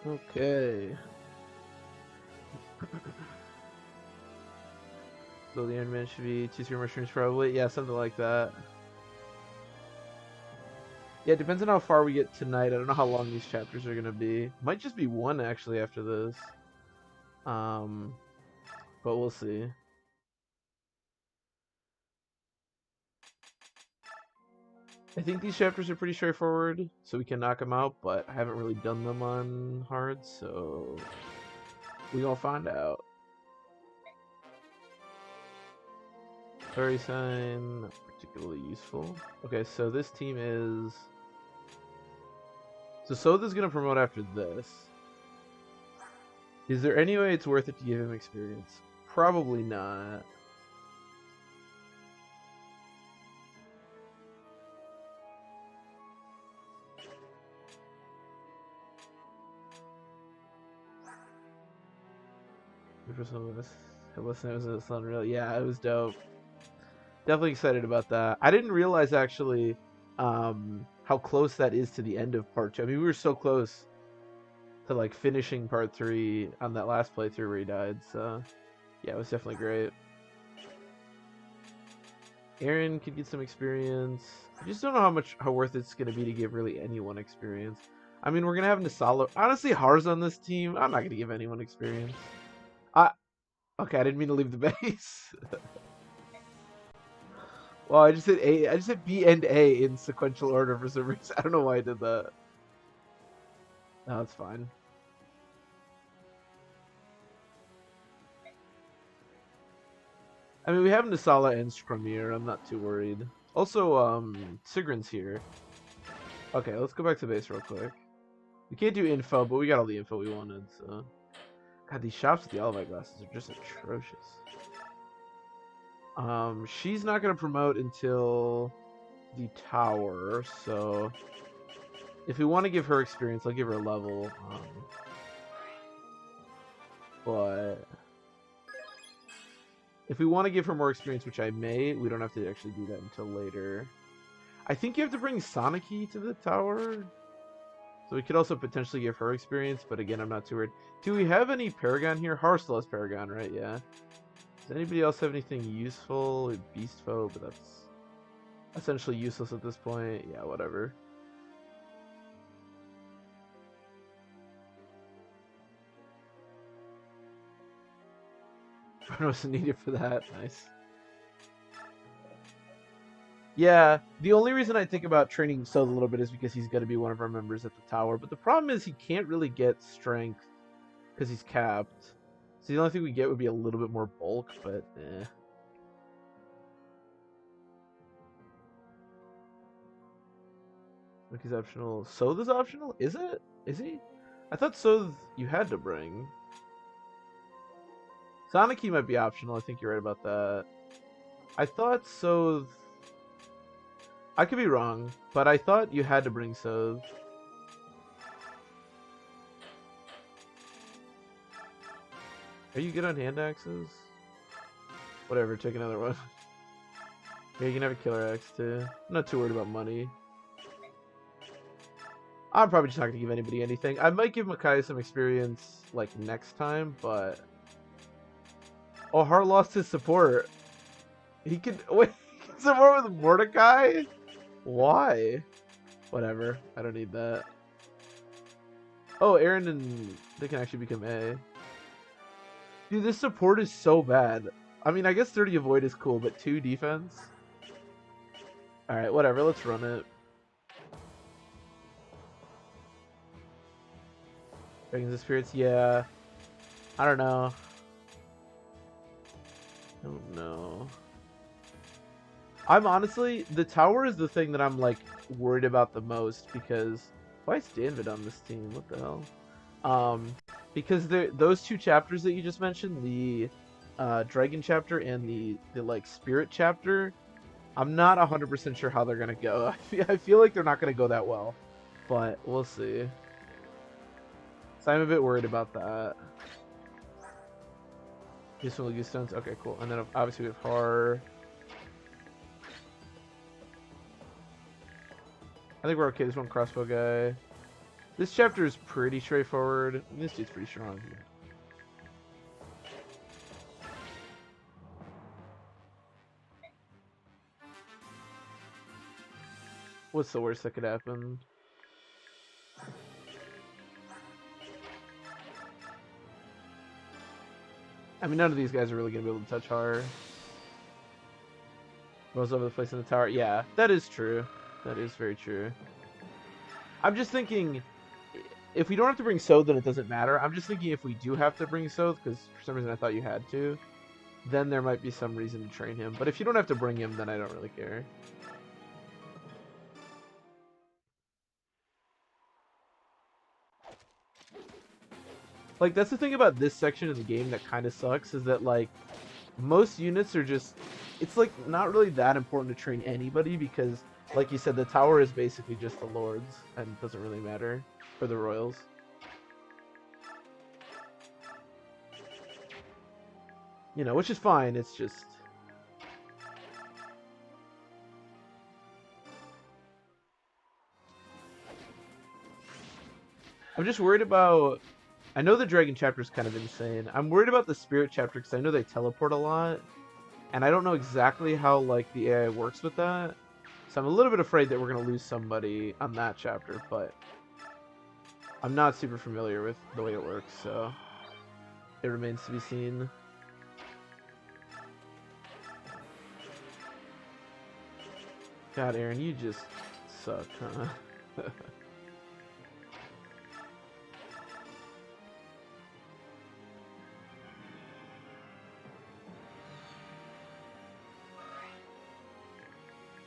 Okay. So the Iron Man should be 2-3 mushrooms probably. Yeah, something like that. Yeah, it depends on how far we get tonight. I don't know how long these chapters are gonna be. Might just be one actually after this. Um, but we'll see. I think these chapters are pretty straightforward, so we can knock them out. But I haven't really done them on hard, so we gonna find out. Fairy sign, not particularly useful. Okay, so this team is. So Sotha's gonna promote after this. Is there any way it's worth it to give him experience? Probably not. For some of this, listen, it was unreal. Yeah, it was dope. Definitely excited about that. I didn't realize actually how close that is to the end of part 2. I mean, we were so close to like finishing part 3 on that last playthrough where he died. So yeah, it was definitely great. Aaron could get some experience. I just don't know how worth it's gonna be to give really anyone experience. I mean, we're gonna have Nasala. Honestly, Har's on this team. I'm not gonna give anyone experience. I Okay, I didn't mean to leave the base. Well, I just hit A. I just hit B and A in sequential order for some reason. I don't know why I did that. No, it's fine. I mean, we have Nasala and Scrumir. I'm not too worried. Also, Sigrun's here. Okay, let's go back to base real quick. We can't do info, but we got all the info we wanted, so. God, these shops with the Elevite glasses are just atrocious. She's not gonna promote until the tower, so if we want to give her experience, I'll give her a level. But if we want to give her more experience, which I may, we don't have to actually do that until later. I think you have to bring Soniki to the tower. So we could also potentially give her experience, but again, I'm not too worried. Do we have any Paragon here? Har still has Paragon, right? Yeah. Does anybody else have anything useful? Beast Foe, but that's essentially useless at this point. Yeah, whatever. Chronos needed for that. Nice. Yeah, the only reason I think about training Sod a little bit is because he's going to be one of our members at the tower. But the problem is he can't really get strength because he's capped. So the only thing we get would be a little bit more bulk, but eh. Look, he's optional. Soth is optional? Is it? Is he? I thought Soth you had to bring. Sonic Key might be optional. I think you're right about that. I thought Soth. I could be wrong, but I thought you had to bring Soth. Are you good on hand axes? Whatever, take another one. Yeah, you can have a killer axe too. I'm not too worried about money. I'm probably just not gonna give anybody anything. I might give Makai some experience like next time, but oh, Hart lost his support. He can wait. He can support with Mordecai. Why? Whatever. I don't need that. Oh, Aaron and they can actually become A. Dude, this support is so bad. I mean, I guess 30 avoid is cool, but 2 defense? Alright, whatever. Let's run it. Dragons of Spirits, yeah. I don't know. I don't know. I'm honestly, the tower is the thing that I'm like worried about the most because why is Danvid on this team? What the hell? Because those 2 chapters that you just mentioned, the dragon chapter and the like spirit chapter, I'm not 100% sure how they're gonna go. I feel like they're not gonna go that well, but we'll see. So I'm a bit worried about that. Useful Laguz stones. Okay, cool. And then obviously we have Har. I think we're okay. There's one crossbow guy. This chapter is pretty straightforward. This dude's pretty strong. What's the worst that could happen? I mean, none of these guys are really going to be able to touch Har. Rolls over the place in the tower. Yeah, that is true. That is very true. I'm just thinking, if we don't have to bring Sode, then it doesn't matter. I'm just thinking if we do have to bring Sode, because for some reason I thought you had to, then there might be some reason to train him. But if you don't have to bring him, then I don't really care. Like, that's the thing about this section of the game that kind of sucks, is that, like, most units are just... It's, like, not really that important to train anybody, because, like you said, the tower is basically just the lords, and it doesn't really matter for the royals. You know, which is fine, it's just... I'm just worried about... I know the Dragon chapter is kind of insane. I'm worried about the Spirit chapter because I know they teleport a lot. And I don't know exactly how, like, the AI works with that. So I'm a little bit afraid that we're going to lose somebody on that chapter. But I'm not super familiar with the way it works, so it remains to be seen. God, Aaron, you just suck, huh?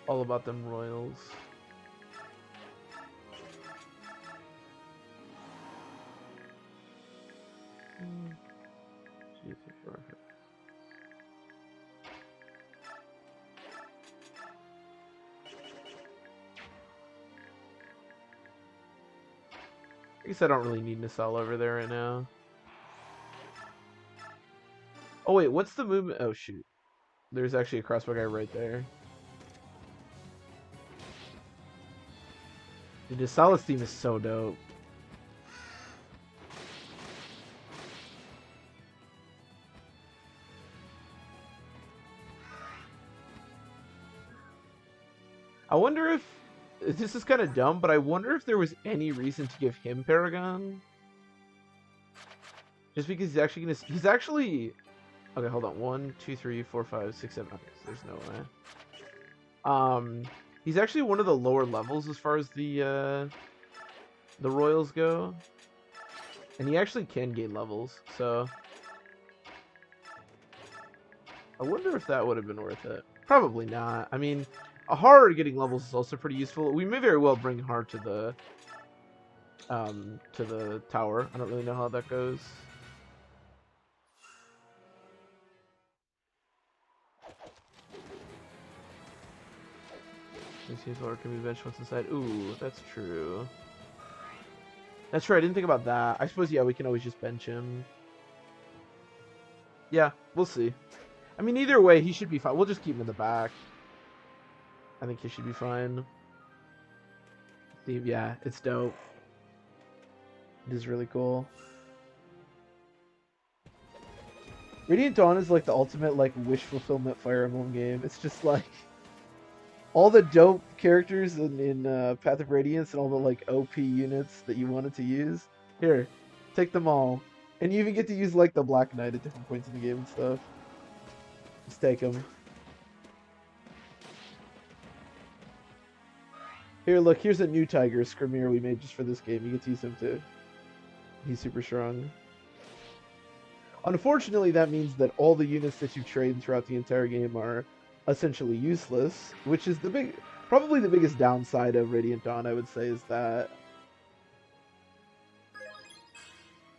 All about them royals. I guess I don't really need Nacelle over there right now. Oh wait, what's the movement? Oh shoot. There's actually a crossbow guy right there. Dude, the Solace theme is so dope. I wonder if... This is kind of dumb, but I wonder if there was any reason to give him Paragon. Just because he's actually gonna... He's actually... Okay, hold on. 1, 2, 3, 4, 5, 6, 7... Okay, so there's no way. He's actually one of the lower levels as far as the Royals go. And he actually can gain levels, so... I wonder if that would have been worth it. Probably not. I mean, a Har getting levels is also pretty useful. We may very well bring Har to the tower. I don't really know how that goes. Seems Lord can be benched once inside. Ooh, that's true. That's true. I didn't think about that. I suppose, yeah, we can always just bench him. Yeah, we'll see. I mean, either way, he should be fine. We'll just keep him in the back. I think he should be fine. Yeah, it's dope. It is really cool. Radiant Dawn is like the ultimate like wish fulfillment Fire Emblem game. It's just like all the dope characters in Path of Radiance and all the like OP units that you wanted to use. Here, take them all, and you even get to use like the Black Knight at different points in the game and stuff. Just take them. Here, look. Here's a new Tiger Skirmir we made just for this game. You get to use him too. He's super strong. Unfortunately, that means that all the units that you trade throughout the entire game are essentially useless, which is probably the biggest downside of Radiant Dawn, I would say, is that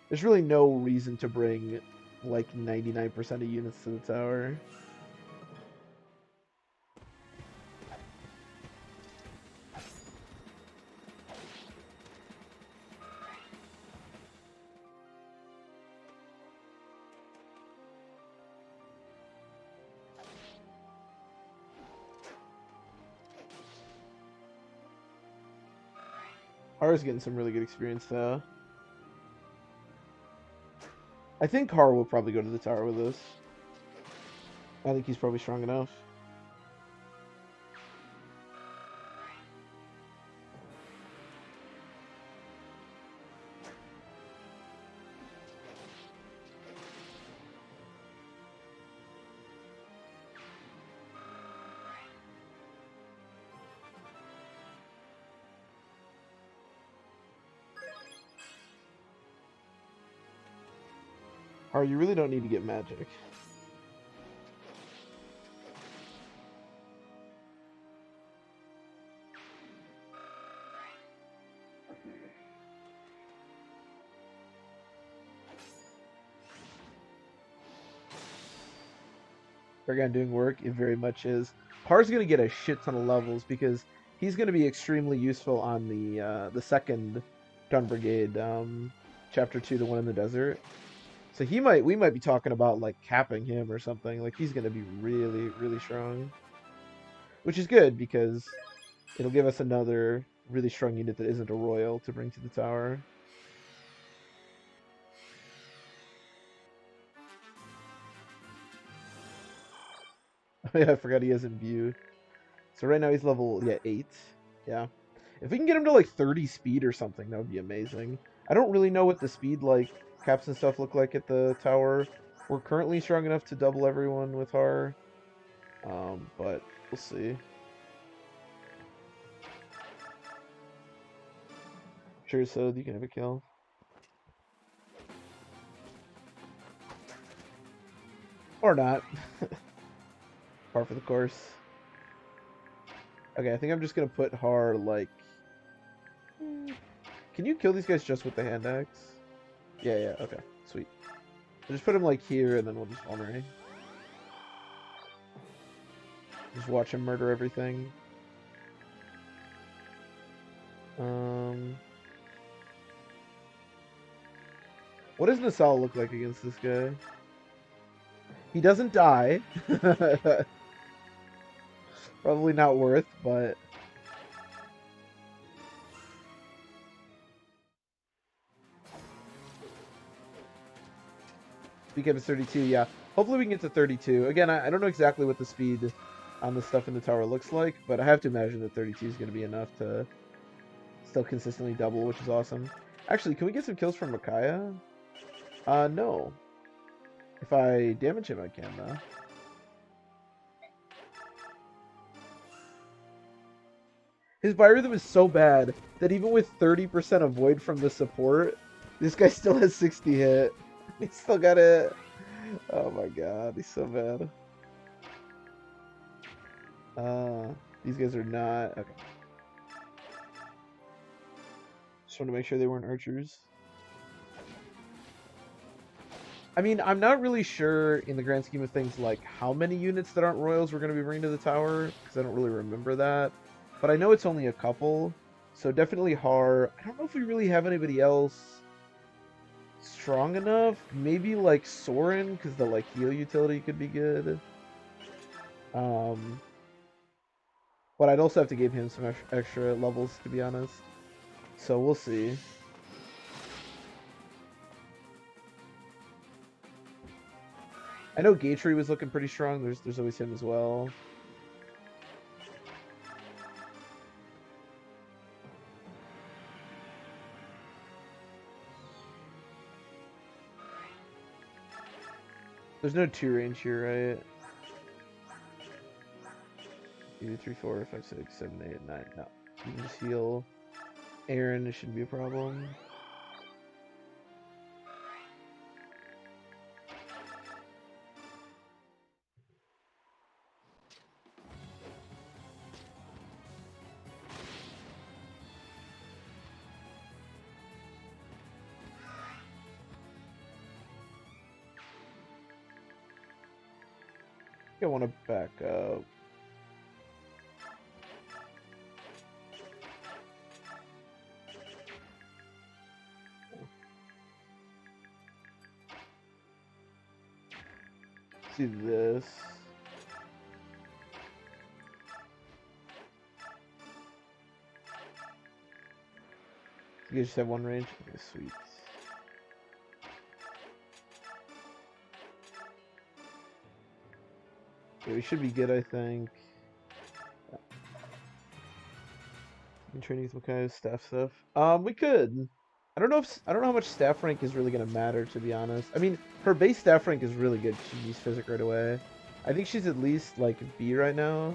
there's really no reason to bring like 99% of units to the tower. Hara's getting some really good experience though. I think Hara will probably go to the tower with us. I think he's probably strong enough. Hara, you really don't need to get magic. Paragon doing work, it very much is. Hara's gonna get a shit ton of levels because he's gonna be extremely useful on the second Dawn Brigade, chapter 2, the one in the desert. So we might be talking about like capping him or something. Like he's gonna be really, really strong. Which is good because it'll give us another really strong unit that isn't a royal to bring to the tower. Yeah, I forgot he has imbue. So right now he's level 8. Yeah. If we can get him to like 30 speed or something, that would be amazing. I don't really know what the speed like caps and stuff look like at the tower. We're currently strong enough to double everyone with our but we'll see. Sure, so you can have a kill. Or not. Par for the course. Okay, I think I'm just gonna put Har like. Can you kill these guys just with the hand axe? Yeah, yeah. Okay, sweet. I'll just put him like here, and then we'll just vulnerate. Just watch him murder everything. What does Nasal look like against this guy? He doesn't die. Probably not worth, but BKB is 32, yeah. Hopefully we can get to 32. Again, I don't know exactly what the speed on the stuff in the tower looks like, but I have to imagine that 32 is going to be enough to still consistently double, which is awesome. Actually, can we get some kills from Micaiah? No. If I damage him, I can, though. His biorhythm is so bad that even with 30% avoid from the support, this guy still has 60 hit. He's still got it. Oh my god, he's so bad. These guys are not... Okay. Just want to make sure they weren't archers. I mean, I'm not really sure in the grand scheme of things, like, how many units that aren't royals we're going to be bringing to the tower, because I don't really remember that. But I know it's only a couple, so definitely Har. I don't know if we really have anybody else strong enough. Maybe, like, Soren, because the, like, heal utility could be good. But I'd also have to give him some extra levels, to be honest. So we'll see. I know Gatry was looking pretty strong. There's always him as well. There's no 2 range here, right? 2, 3, 4, 5, 6, 7, 8, 9. No. You can just heal Aaron. It shouldn't be a problem. I want to back up. See this. You guys just have one range? Okay, sweet. Yeah, we should be good, I think. Training with Makaya's staff stuff. We could. I don't know how much staff rank is really gonna matter, to be honest. I mean, her base staff rank is really good. She used physic right away. I think she's at least like B right now.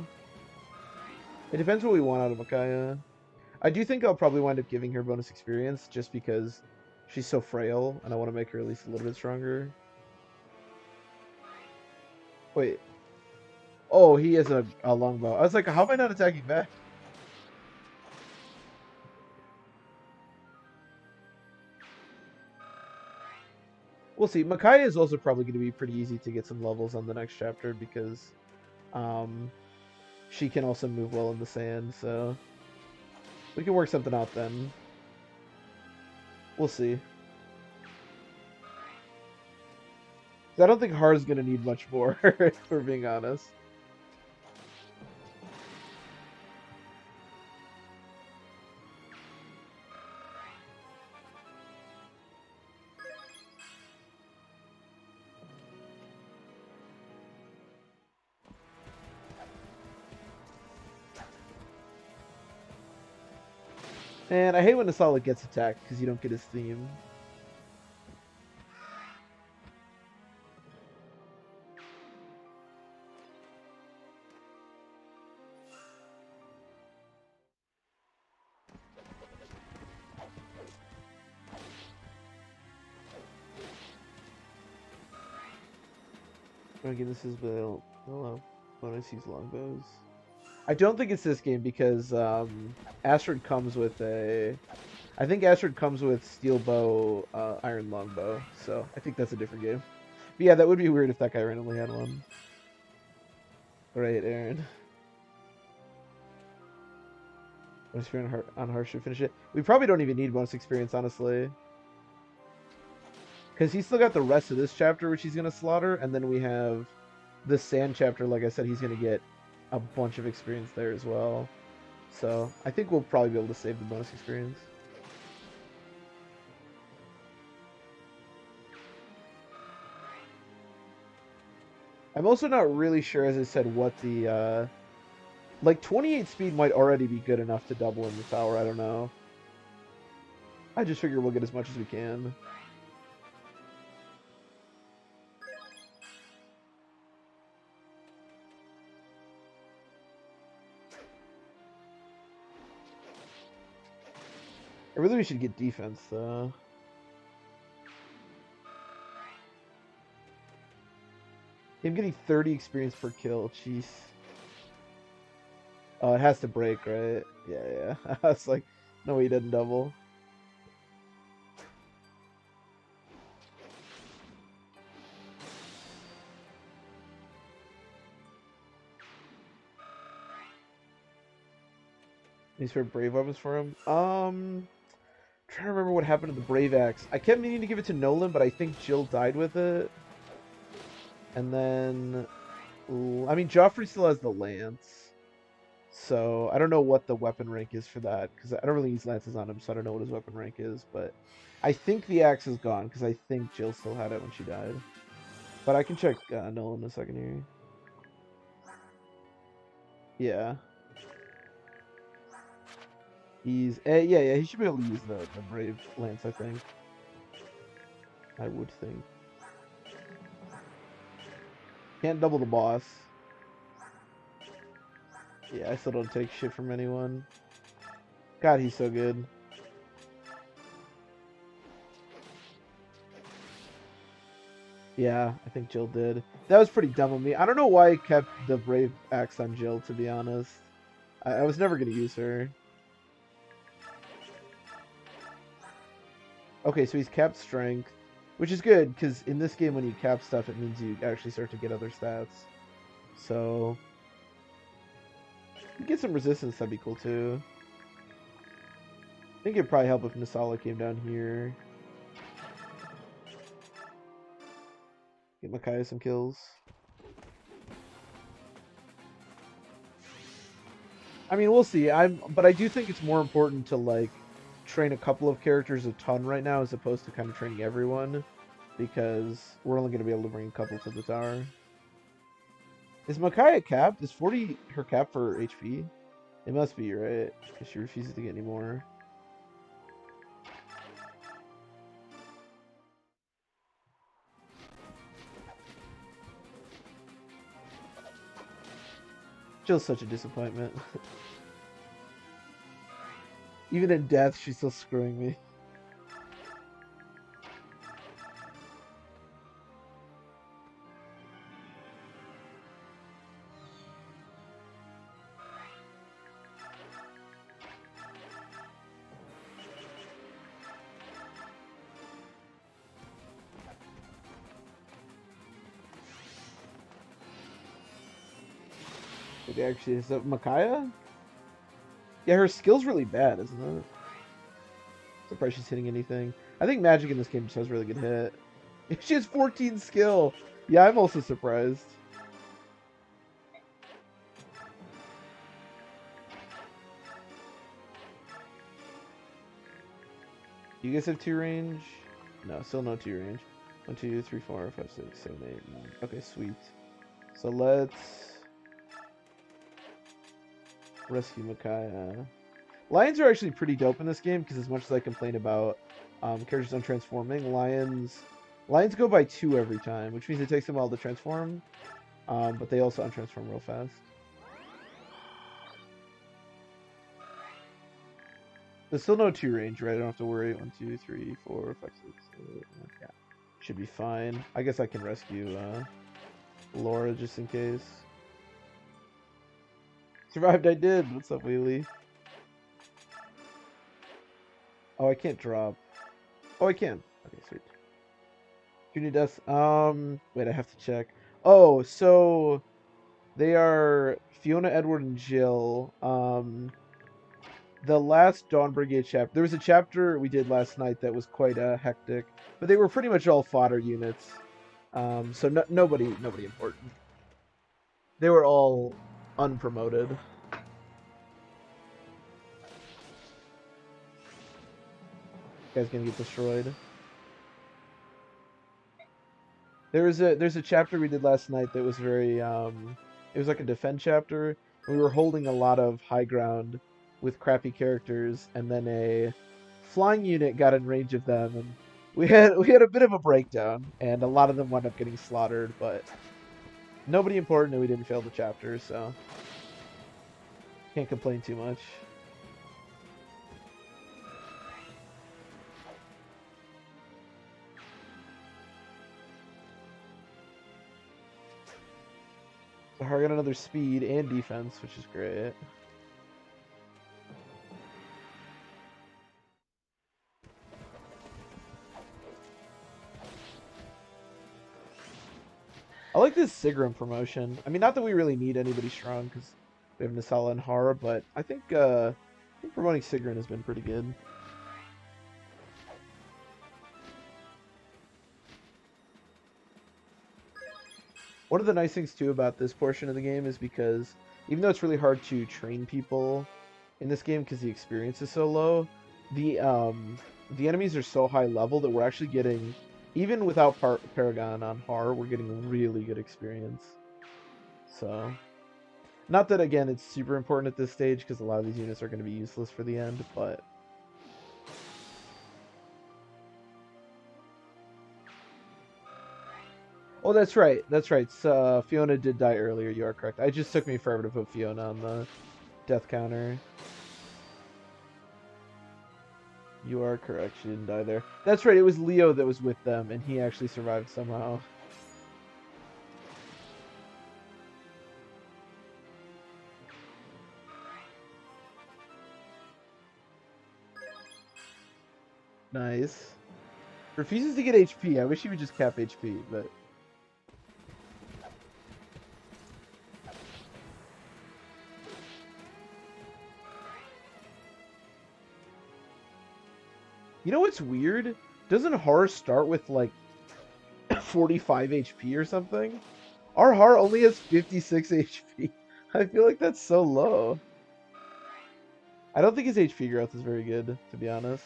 It depends what we want out of Makaya. I do think I'll probably wind up giving her bonus experience just because she's so frail, and I want to make her at least a little bit stronger. Wait. Oh, he has a longbow. I was like, how am I not attacking back? We'll see. Makaya is also probably going to be pretty easy to get some levels on the next chapter because she can also move well in the sand, so we can work something out then. We'll see. I don't think Har's going to need much more, if we're being honest. And I hate when Asala gets attacked because you don't get his theme. Okay, this is the bonus use longbows. I don't think it's this game because Astrid comes with a. I think Astrid comes with steel bow, iron longbow. So I think that's a different game. But yeah, that would be weird if that guy randomly had one. Right, Aaron. Bonus experience on Harsh should finish it. We probably don't even need bonus experience, honestly. Because he's still got the rest of this chapter, which he's going to slaughter, and then we have the sand chapter. Like I said, he's going to get a bunch of experience there as well. So I think we'll probably be able to save the bonus experience. I'm also not really sure, as I said, what the... like, 28 speed might already be good enough to double in the tower. I don't know. I just figure we'll get as much as we can. I really should get defense, though. Him getting 30 experience per kill, jeez. Oh, it has to break, right? Yeah. I was like, no, he doesn't double. These for brave weapons for him. Trying to remember what happened to the brave axe. I kept meaning to give it to Nolan, but I think Jill died with it. And then, I mean, Joffrey still has the lance. So I don't know what the weapon rank is for that because I don't really use lances on him, so I don't know what his weapon rank is. But I think the axe is gone because I think Jill still had it when she died. But I can check Nolan in a second here. Yeah. He's yeah, he should be able to use the brave lance, I think. I would think. Can't double the boss. Yeah, I still don't take shit from anyone. God, he's so good. Yeah, I think Jill did. That was pretty dumb of me. I don't know why I kept the brave axe on Jill, to be honest. I was never going to use her. Okay, so he's capped strength, which is good, because in this game when you cap stuff, it means you actually start to get other stats. So, you get some resistance, that'd be cool too. I think it'd probably help if Nasala came down here. Get Makaya some kills. I mean, we'll see. But I do think it's more important to, like, train a couple of characters a ton right now as opposed to kind of training everyone, because we're only going to be able to bring a couple to the tower. Is Micaiah capped? Is 40 her cap for HP? It must be, right? Because she refuses to get any more. Jill's such a disappointment. Even in death, she's still screwing me. It actually is that Micaiah? Yeah, her skill's really bad, isn't it? Surprised she's hitting anything. I think Magic in this game just has really good hit. She has 14 skill. Yeah, I'm also surprised. You guys have 2 range? No, still no 2 range. 1, 2, 3, 4, 5, 6, 7, 8, 9. Okay, sweet. So let's rescue Micaiah. Lions are actually pretty dope in this game because as much as I complain about characters untransforming, lions go by 2 every time, which means it takes them a while to transform, but they also untransform real fast. There's still no 2 range, right? I don't have to worry. 1, 2, 3, 4, 5, 6, 7, 8, 9. Yeah, should be fine. I guess I can rescue Laura just in case. Survived, I did. What's up, Wheelie? Oh, I can't drop. Oh, I can. Okay, sweet. Junior deaths. Wait, I have to check. Oh, so they are Fiona, Edward, and Jill. The last Dawn Brigade chapter. There was a chapter we did last night that was quite hectic, but they were pretty much all fodder units. So nobody important. They were all unpromoted. Guy's gonna get destroyed. There's a chapter we did last night that was very it was like a defend chapter. We were holding a lot of high ground with crappy characters, and then a flying unit got in range of them, and we had a bit of a breakdown, and a lot of them wound up getting slaughtered, but nobody important, and we didn't fail the chapter, so can't complain too much. So I got another speed and defense, which is great. I like this Sigram promotion. I mean, not that we really need anybody strong because we have Nasala and Hara, but I think promoting Sigram has been pretty good. One of the nice things too about this portion of the game is because even though it's really hard to train people in this game because the experience is so low, the enemies are so high level that we're actually getting, even without Paragon on Har, we're getting really good experience. So, not that again it's super important at this stage because a lot of these units are going to be useless for the end, but. Oh, that's right. That's right. So, Fiona did die earlier. You are correct. It just took me forever to put Fiona on the death counter. You are correct. She didn't die there. That's right. It was Leo that was with them, and he actually survived somehow. Nice. Refuses to get HP. I wish he would just cap HP, but... You know what's weird? Doesn't Har start with like 45 HP or something? Our Har only has 56 HP. I feel like that's so low. I don't think his HP growth is very good, to be honest.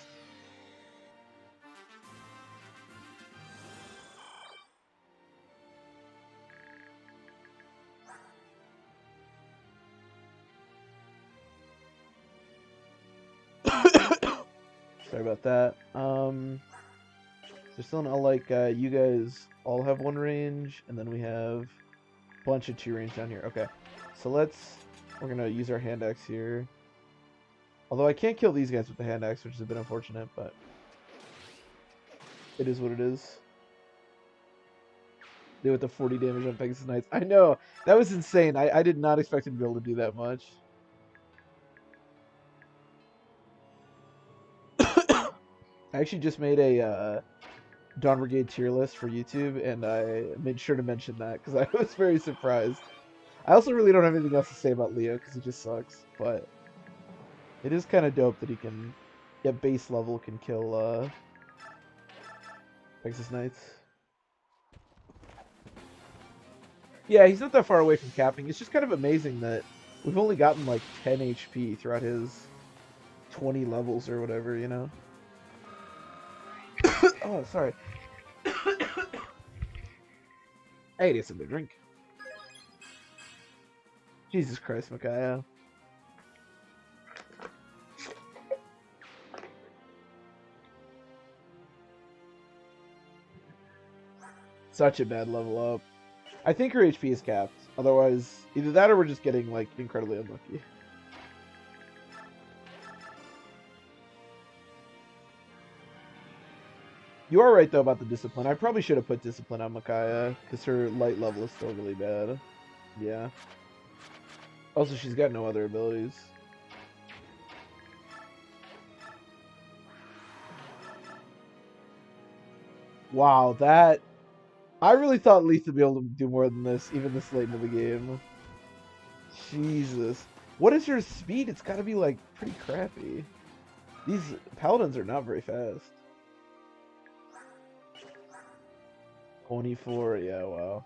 Sorry about that. So still not like you guys all have one range, and then we have a bunch of 2 range down here. Okay, so we're gonna use our hand axe here. Although I can't kill these guys with the hand axe, which is a bit unfortunate, but it is what it is. Do with the 40 damage on Pegasus Knights. I know, that was insane. I did not expect him to be able to do that much. I actually just made a Dawn Brigade tier list for YouTube, and I made sure to mention that because I was very surprised. I also really don't have anything else to say about Leo because he just sucks, but it is kind of dope that he can, at base level, can kill Pegasus Knights. Yeah, he's not that far away from capping. It's just kind of amazing that we've only gotten like 10 HP throughout his 20 levels or whatever, you know? Oh, sorry. I need something to drink. Jesus Christ, Micaiah. Such a bad level up. I think her HP is capped. Otherwise, either that or we're just getting, like, incredibly unlucky. You are right, though, about the discipline. I probably should have put discipline on Micaiah, because her light level is still really bad. Yeah. Also, she's got no other abilities. Wow, that... I really thought Leaf would be able to do more than this, even this late into the game. Jesus. What is your speed? It's gotta be, like, pretty crappy. These paladins are not very fast. 24, yeah, wow.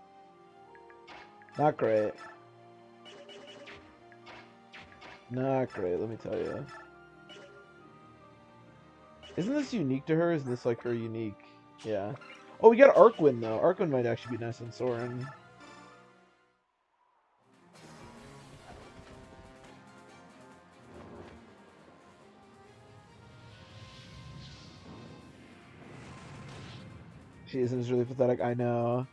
Not great. Not great, let me tell you. Isn't this unique to her? Isn't this, like, her unique? Yeah. Oh, we got Arcwind, though. Arcwind might actually be nice on Soren. She isn't as really pathetic, I know.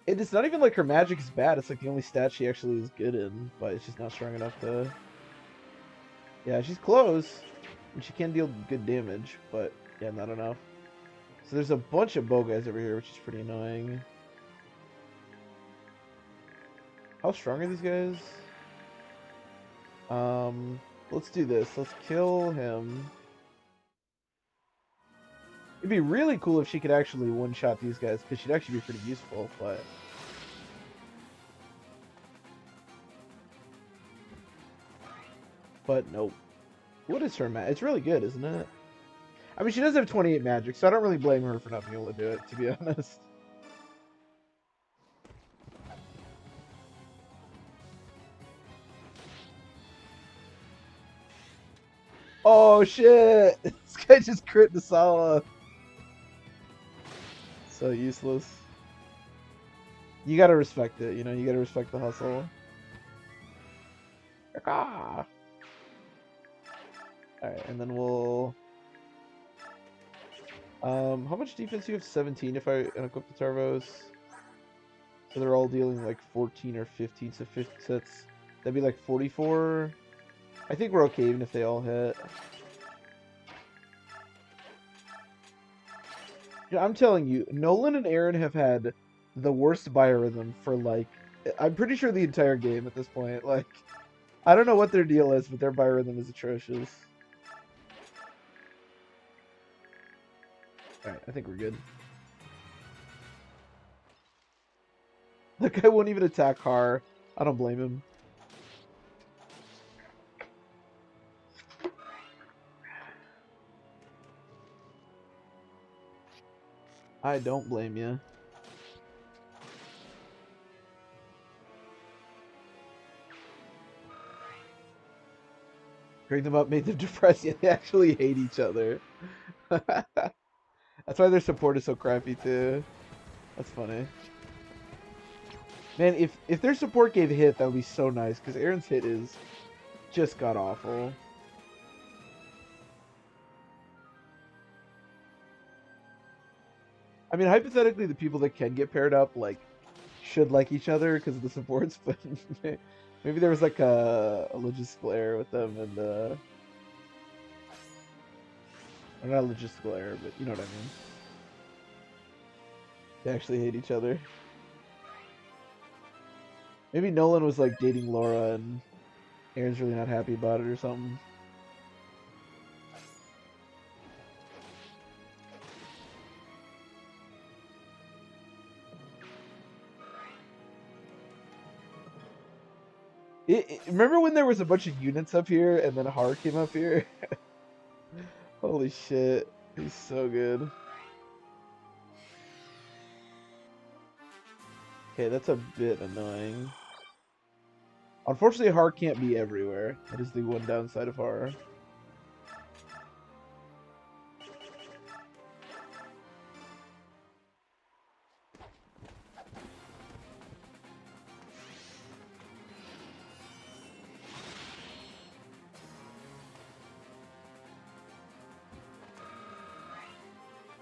It's not even like her magic is bad, it's like the only stat she actually is good in, but it's just not strong enough to... Yeah, she's close, and she can deal good damage, but yeah, not enough. So there's a bunch of bow guys over here, which is pretty annoying. How strong are these guys? Let's do this. Let's kill him. It'd be really cool if she could actually one-shot these guys, because she'd actually be pretty useful, but... But nope. What is her magic? It's really good, isn't it? I mean, she does have 28 magic, so I don't really blame her for not being able to do it, to be honest. Oh, shit! This guy just crit Nasala. So useless. You gotta respect it, you know? You gotta respect the hustle. Ah! Alright, and then we'll... how much defense do you have? 17 if I unequip the Tarvos. So they're all dealing like 14 or 15, so 50 sets. That'd be like 44. I think we're okay even if they all hit. Yeah, I'm telling you, Nolan and Aaron have had the worst biorhythm for like, I'm pretty sure the entire game at this point. Like, I don't know what their deal is, but their biorhythm is atrocious. Alright, I think we're good. That guy won't even attack Har. I don't blame him. I don't blame you. Bring them up, made them depressed, yet they actually hate each other. That's why their support is so crappy too. That's funny. Man, if their support gave hit, that would be so nice, because Aaron's hit is just god awful. I mean, hypothetically, the people that can get paired up, like, should like each other because of the supports, but maybe there was like a logistical error with them, and or not a logistical error, but you know what I mean. They actually hate each other. Maybe Nolan was like dating Laura and Aaron's really not happy about it or something. Remember when there was a bunch of units up here and then Har came up here? Holy shit. He's so good. Okay, that's a bit annoying. Unfortunately, Har can't be everywhere. That is the one downside of Har.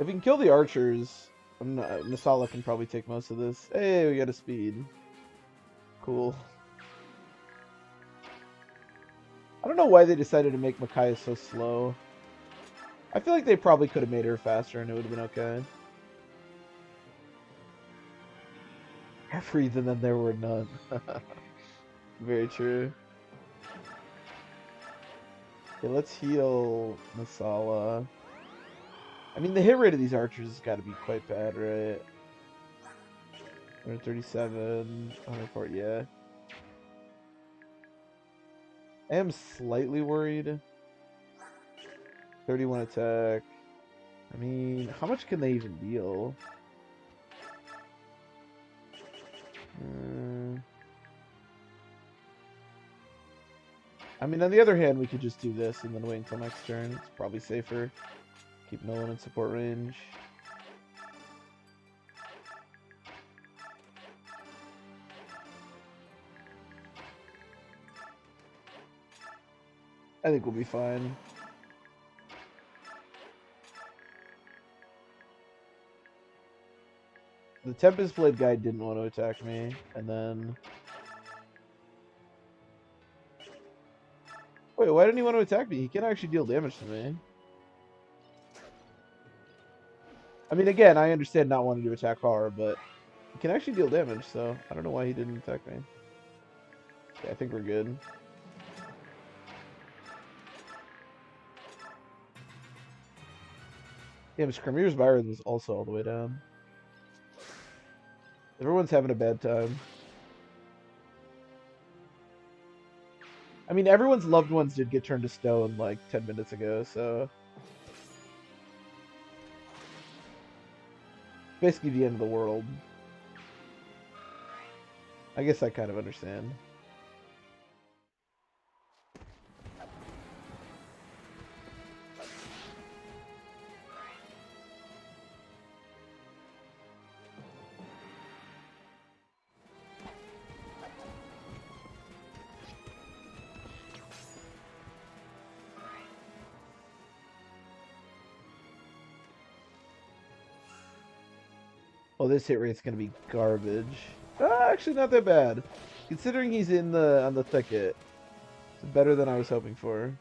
If we can kill the archers, Nasala can probably take most of this. Hey, we got a speed. Cool. I don't know why they decided to make Micaiah so slow. I feel like they probably could have made her faster and it would have been okay. Every and then there were none. Very true. Okay, let's heal Masala. I mean, the hit rate of these archers has got to be quite bad, right? 137, 140, yeah. I am slightly worried. 31 attack. I mean, how much can they even deal? I mean, on the other hand, we could just do this and then wait until next turn. It's probably safer. Keep Nolan in support range. I think we'll be fine. The Tempest Blade guy didn't want to attack me, and then... Wait, why didn't he want to attack me? He can actually deal damage to me. I mean, again, I understand not wanting to attack Har, but he can actually deal damage, so I don't know why he didn't attack me. Okay, I think we're good. Damn, Skrmir's Byron was also all the way down. Everyone's having a bad time. I mean, everyone's loved ones did get turned to stone like 10 minutes ago, so... Basically the end of the world. I guess I kind of understand. Oh, this hit rate's gonna be garbage. Actually, not that bad, considering he's in on the thicket. It's better than I was hoping for.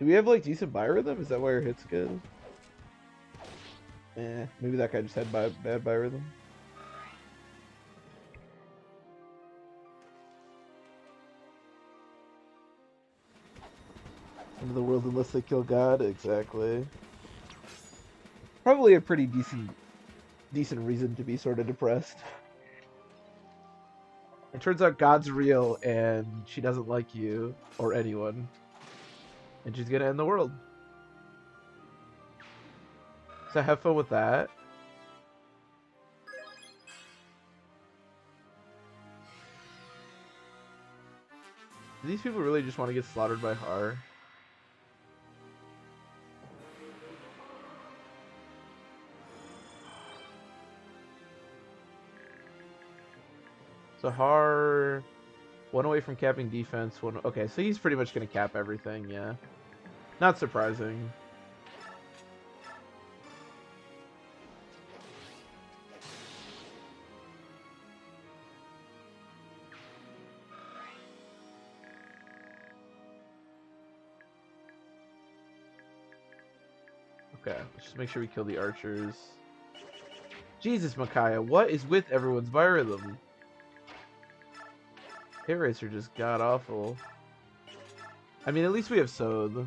Do we have like decent biorhythm? Is that why our hit's good? Maybe that guy just had bad biorhythm. End of the world unless they kill God. Exactly. Probably a pretty decent reason to be sort of depressed. It turns out God's real and she doesn't like you or anyone. And she's gonna end the world. So have fun with that. Do these people really just want to get slaughtered by Har? So Har, one away from capping defense. One. Okay, so he's pretty much gonna cap everything. Yeah, not surprising. Okay, let's just make sure we kill the archers. Jesus, Micaiah, what is with everyone's biorhythm? Hit rates are just god awful. I mean, at least we have Sod.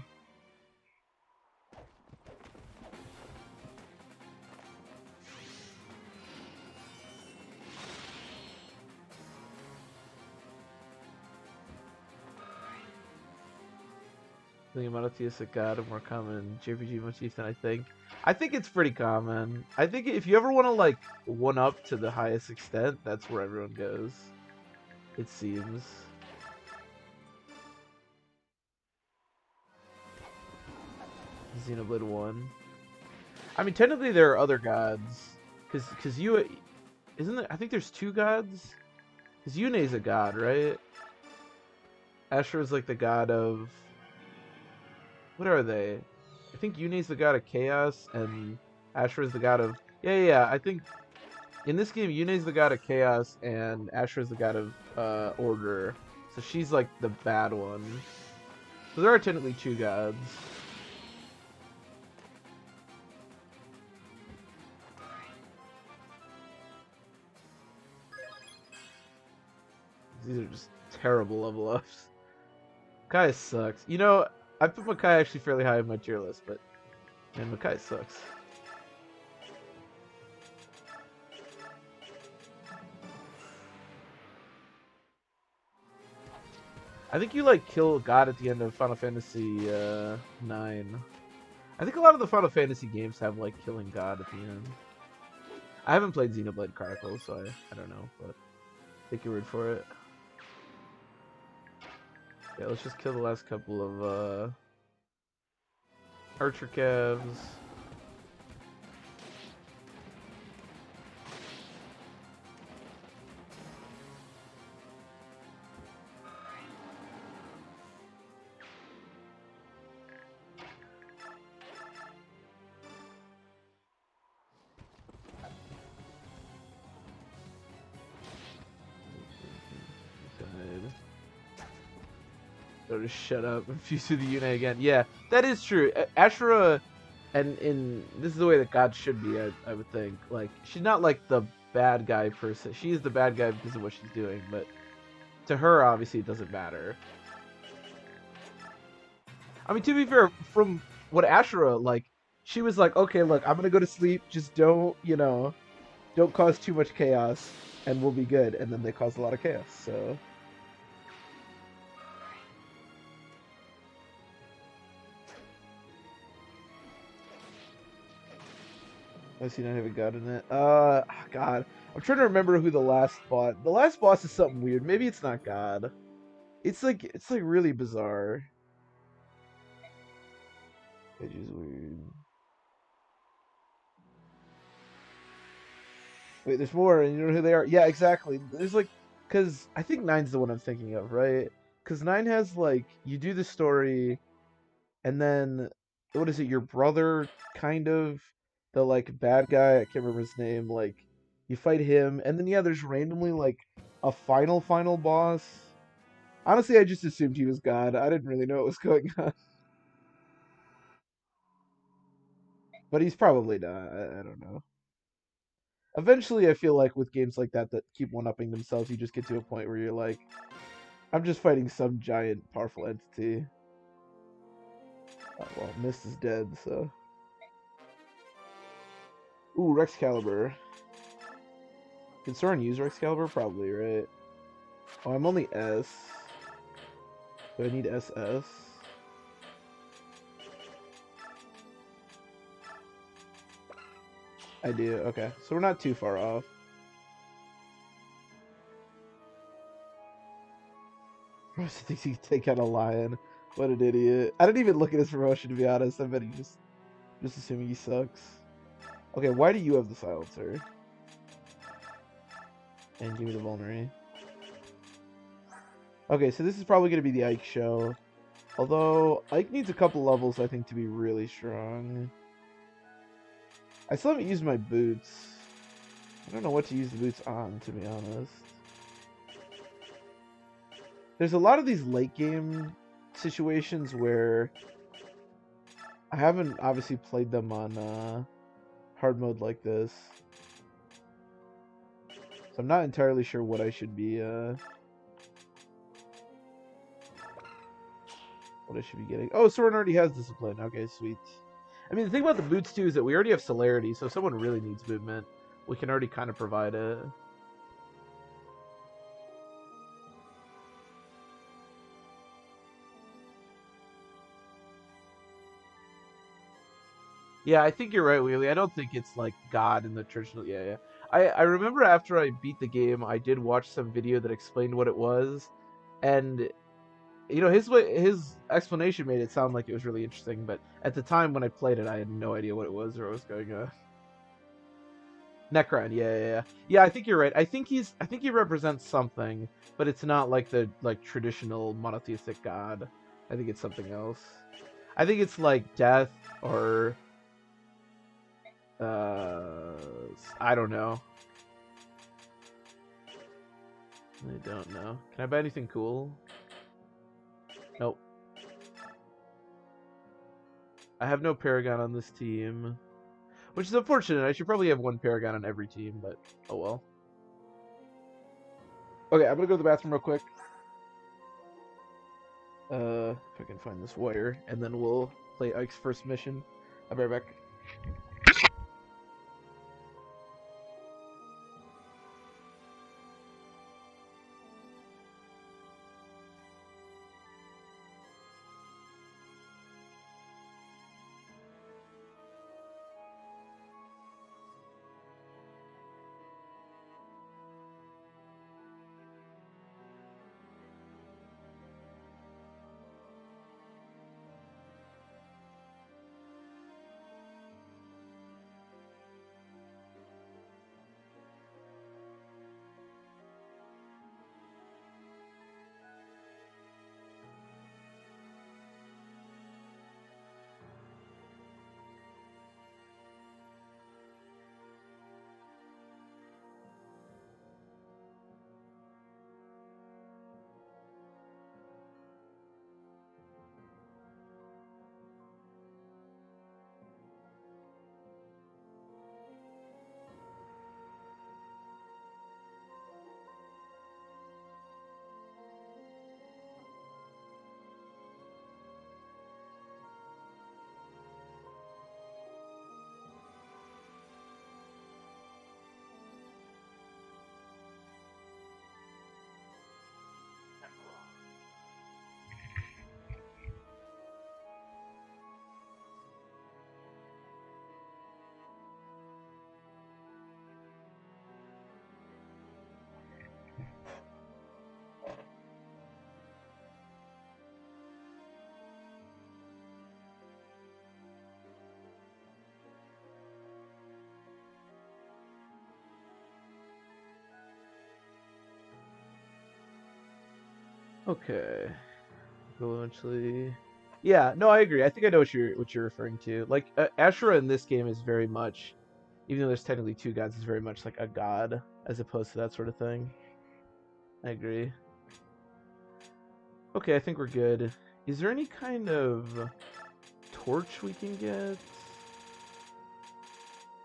The amount of TS God are more common in JRPG motif than I think. I think it's pretty common. I think if you ever want to like one up to the highest extent, that's where everyone goes. It seems. Xenoblade 1. I mean, technically there are other gods. Cause you, isn't there, I think there's 2 gods? Cause Yune's a god, right? Ashura's like the god of, what are they? I think Yune's the god of chaos and Ashura's the god of, yeah, I think in this game Yune's the god of chaos and Ashura's the god of order. So she's like the bad one. So there are technically 2 gods. These are just terrible level ups. Makai sucks. You know, I put Makai actually fairly high on my tier list, but man, Makai sucks. I think you like kill God at the end of Final Fantasy 9. I think a lot of the Final Fantasy games have like killing God at the end. I haven't played Xenoblade Chronicles, so I don't know, but take your word for it. Yeah, let's just kill the last couple of Archer Cavs. So just shut up and fuse with the Yune again. Yeah, that is true. Ashura, and this is the way that God should be, I would think. Like, she's not like the bad guy person. She is the bad guy because of what she's doing, but to her, obviously, it doesn't matter. I mean, to be fair, from what Ashura, like, she was like, okay, look, I'm gonna go to sleep. Just don't, don't cause too much chaos, and we'll be good. And then they caused a lot of chaos, so. I see not having God in it. God. I'm trying to remember who the last boss. The last boss is something weird. Maybe it's not God. It's like really bizarre. Which is weird. Wait, there's more, and you know who they are? Yeah, exactly. There's like, cause I think Nine's the one I'm thinking of, right? Cause Nine has like, you do the story, and then what is it? Your brother, kind of, the like bad guy. I can't remember his name. Like, you fight him, and then yeah, there's randomly like a final boss. Honestly, I just assumed he was God. I didn't really know what was going on, but he's probably not. I don't know. Eventually, I feel like with games like that that keep one-upping themselves, you just get to a point where you're like, I'm just fighting some giant, powerful entity. Oh, well, Mist is dead, so. Ooh, Rexcalibur. Can Soren use Rexcalibur? Probably, right? Oh, I'm only S. Do I need SS? I do, okay. So we're not too far off. Promotion thinks he can take out a lion. What an idiot. I didn't even look at his promotion, to be honest. I bet he just assuming he sucks. Okay, why do you have the silencer? And give me the vulnerary. Okay, so this is probably going to be the Ike show. Although, Ike needs a couple levels, I think, to be really strong. I still haven't used my boots. I don't know what to use the boots on, to be honest. There's a lot of these late game situations where I haven't obviously played them on hard mode like this. So I'm not entirely sure what I should be getting. Oh, Soren already has discipline. Okay, sweet. I mean, the thing about the boots too is that we already have celerity, so if someone really needs movement, we can already kind of provide it. Yeah, I think you're right, Wheelie. I don't think it's like God in the traditional. Yeah, yeah. I remember after I beat the game, I did watch some video that explained what it was, and his explanation made it sound like it was really interesting. But at the time when I played it, I had no idea what it was or what was going on. Necron, yeah, yeah, yeah. Yeah, I think you're right. I think he represents something, but it's not like the traditional monotheistic god. I think it's something else. I think it's like death or uh I don't know. I don't know. Can I buy anything cool? Nope. I have no Paragon on this team, which is unfortunate. I should probably have one Paragon on every team, but oh well. Okay, I'm gonna go to the bathroom real quick. If I can find this wire, and then we'll play Ike's first mission. I'll be right back. Okay. We'll eventually. Yeah, no, I agree. I think I know what you're referring to. Like Ashura in this game is very much, even though there's technically two gods, is very much like a god as opposed to that sort of thing. I agree. Okay, I think we're good. Is there any kind of torch we can get?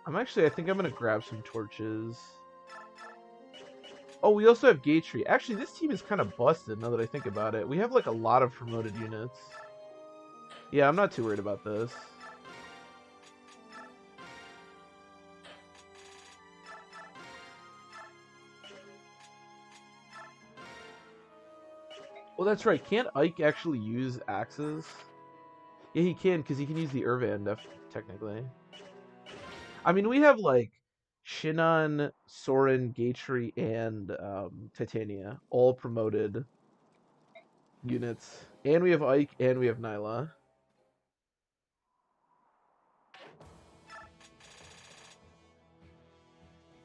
I think I'm gonna grab some torches. Oh, we also have Gatry. Actually, this team is kind of busted now that I think about it. We have like a lot of promoted units. Yeah, I'm not too worried about this. Well, that's right. Can't Ike actually use axes? Yeah, he can, because he can use the Irvan, technically. I mean, we have, like, Shinon, Soren, Gatry, and Titania all promoted. units. And we have Ike and we have Nyla.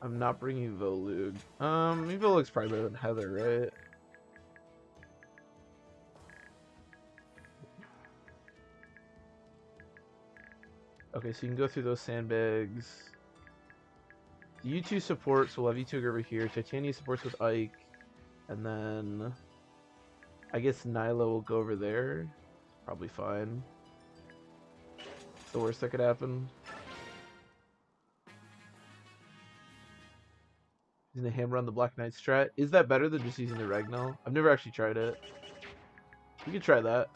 I'm not bringing Volug. Volug's probably better than Heather, right? Okay, so you can go through those sandbags. You two support, so we'll have you two go over here. Titania supports with Ike. And then I guess Nyla will go over there. Probably fine. It's the worst that could happen. Using the hammer on the Black Knight strat. Is that better than just using the Ragnall? I've never actually tried it. You could try that.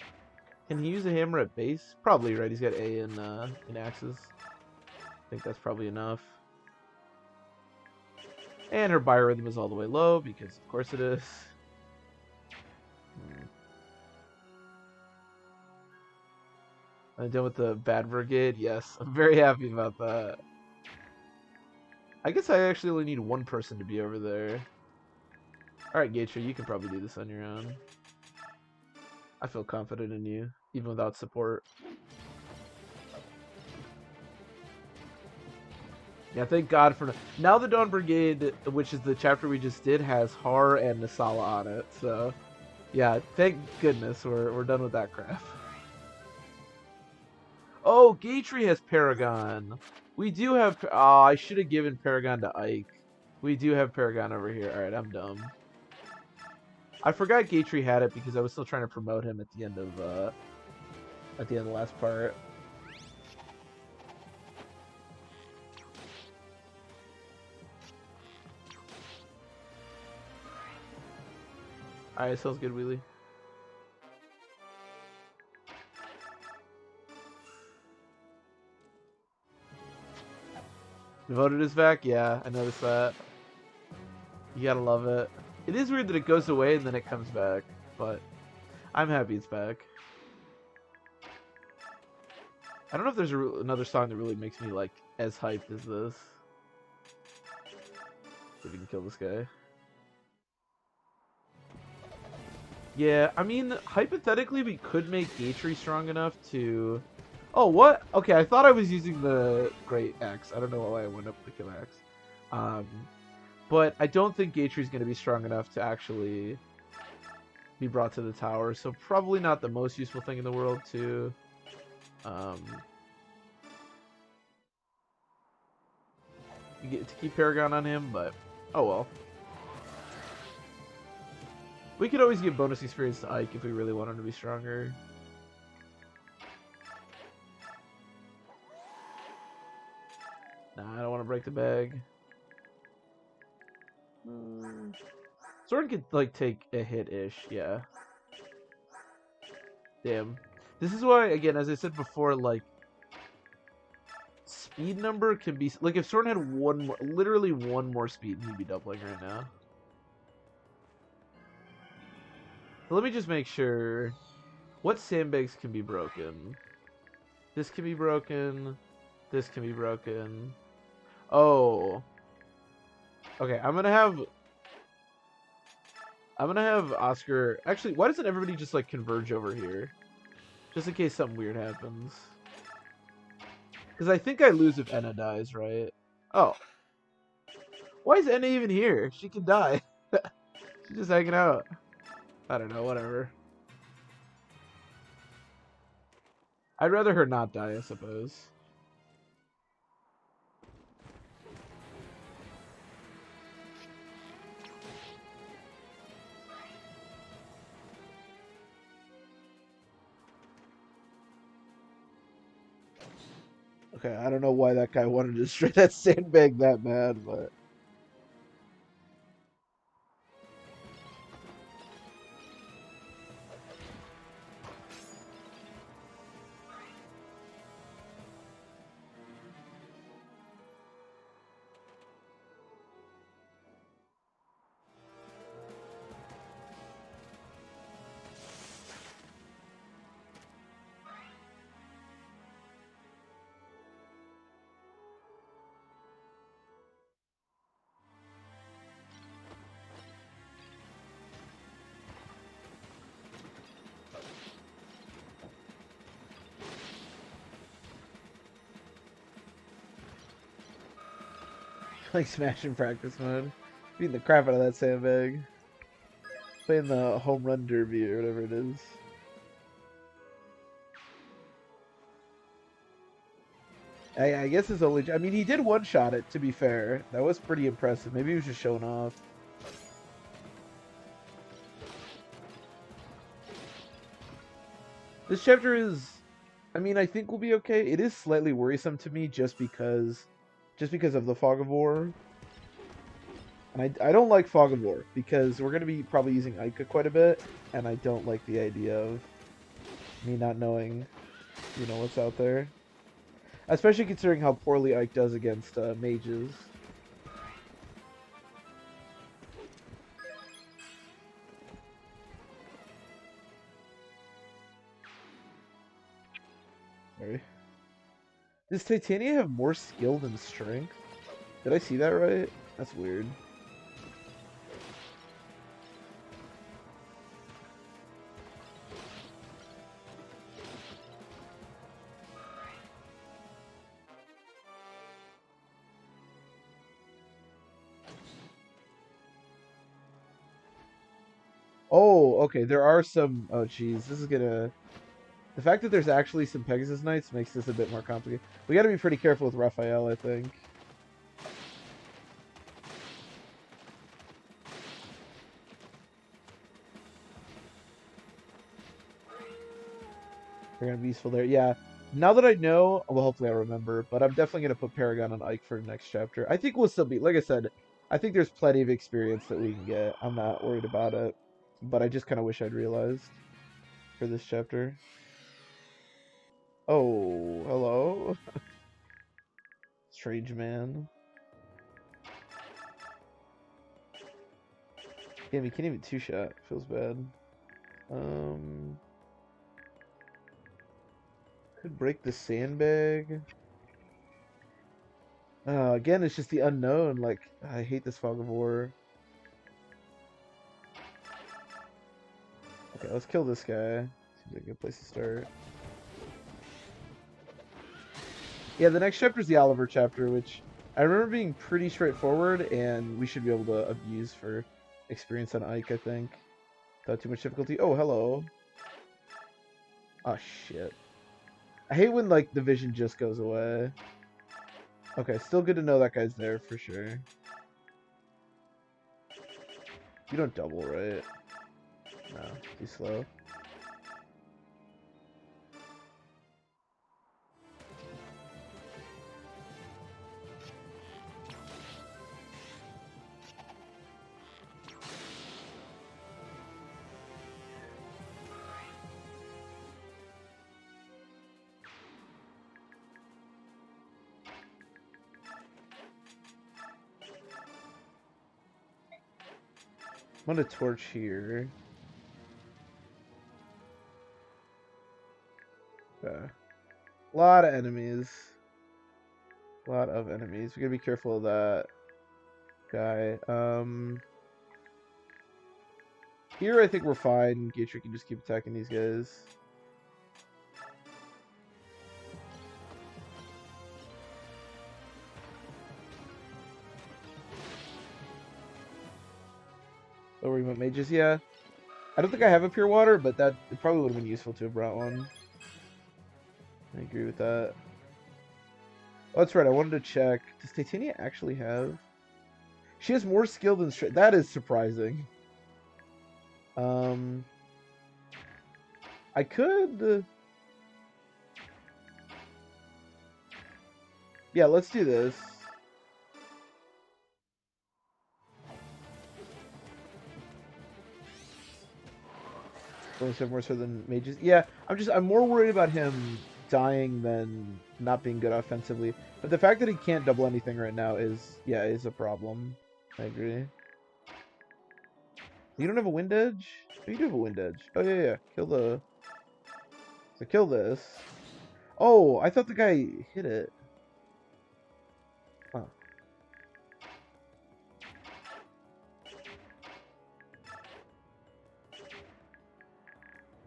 Can he use a hammer at base? Probably, right? He's got A in axes. I think that's probably enough. And her biorhythm is all the way low, because of course it is. I'm done with the bad brigade. Yes, I'm very happy about that. I guess I actually only need one person to be over there. Alright, Gatria, you can probably do this on your own. I feel confident in you, even without support. Yeah, thank God for... Now the Dawn Brigade, which is the chapter we just did, has Har and Nasala on it, so... Yeah, thank goodness we're done with that crap. Oh, Gatry has Paragon. We do have... Oh, I should have given Paragon to Ike. We do have Paragon over here. Alright, I'm dumb. I forgot Gatry had it because I was still trying to promote him at the end of the last part. Alright, sounds good, Wheelie. Devoted is back? Yeah, I noticed that. You gotta love it. It is weird that it goes away and then it comes back, but I'm happy it's back. I don't know if there's another song that really makes me like as hyped as this. See if we can kill this guy. Yeah, I mean, hypothetically, we could make Gatry strong enough to... Oh, what? Okay, I thought I was using the Great Axe. I don't know why I went up with the Kill Axe. But I don't think Gatry's going to be strong enough to actually be brought to the tower, so probably not the most useful thing in the world to... You get to keep Paragon on him, but oh well. We could always give bonus experience to Ike if we really want him to be stronger. Nah, I don't want to break the bag. Sword could like take a hit-ish, yeah. Damn. This is why, again, as I said before, like speed number can be like if Soren had one more, literally one more speed, he'd be doubling right now. So let me just make sure. What sandbags can be broken? This can be broken. This can be broken. Oh. Okay, I'm gonna have Oscar. Actually, why doesn't everybody just like converge over here? Just in case something weird happens. Because I think I lose if Enna dies, right? Oh. Why is Enna even here? She can die. She's just hanging out. I don't know, whatever. I'd rather her not die, I suppose. Okay, I don't know why that guy wanted to destroy that sandbag that bad, but... Like Smash in practice mode. Beating the crap out of that sandbag. Playing the home run derby or whatever it is. I guess his only... I mean, he did one-shot it, to be fair. That was pretty impressive. Maybe he was just showing off. This chapter is... I mean, I think we'll be okay. It is slightly worrisome to me just because of the Fog of War. And I don't like Fog of War because we're going to be probably using Ica quite a bit, and I don't like the idea of me not knowing, you know, what's out there. Especially considering how poorly Ike does against mages. Sorry. Does Titania have more skill than strength? Did I see that right? That's weird. Oh, okay. There are some... Oh, jeez. This is gonna... The fact that there's actually some Pegasus Knights makes this a bit more complicated. We gotta be pretty careful with Raphael, I think. They're gonna be useful there. Yeah. Now that I know, well, hopefully I remember, but I'm definitely gonna put Paragon on Ike for the next chapter. I think we'll still be... Like I said, I think there's plenty of experience that we can get. I'm not worried about it. But I just kind of wish I'd realized for this chapter. Oh, hello? Strange man. Damn, he can't even two-shot. Feels bad. Could break the sandbag. Again, it's just the unknown. Like, I hate this Fog of War. Okay, let's kill this guy. Seems like a good place to start. Yeah, the next chapter is the Oliver chapter, which I remember being pretty straightforward, and we should be able to abuse for experience on Ike, I think. Without too much difficulty. Oh, hello. Oh, shit. I hate when, like, the vision just goes away. Okay, still good to know that guy's there for sure. You don't double, right? No, too slow. I'm gonna torch here. Okay. A lot of enemies. A lot of enemies. We gotta be careful of that guy. Here I think we're fine. Gatry can just keep attacking these guys. Oh, we went mages, yeah. I don't think I have a pure water, but that it probably would have been useful to have brought one. I agree with that. Oh, that's right. I wanted to check. Does Titania actually have? She has more skill than strength. That is surprising. I could. Yeah, let's do this. Only 7 more so than mages. Yeah, I'm more worried about him dying than not being good offensively. But the fact that he can't double anything right now is a problem. I agree. You don't have a wind edge? Oh, you do have a wind edge. Oh yeah. Kill this. Oh, I thought the guy hit it. Huh.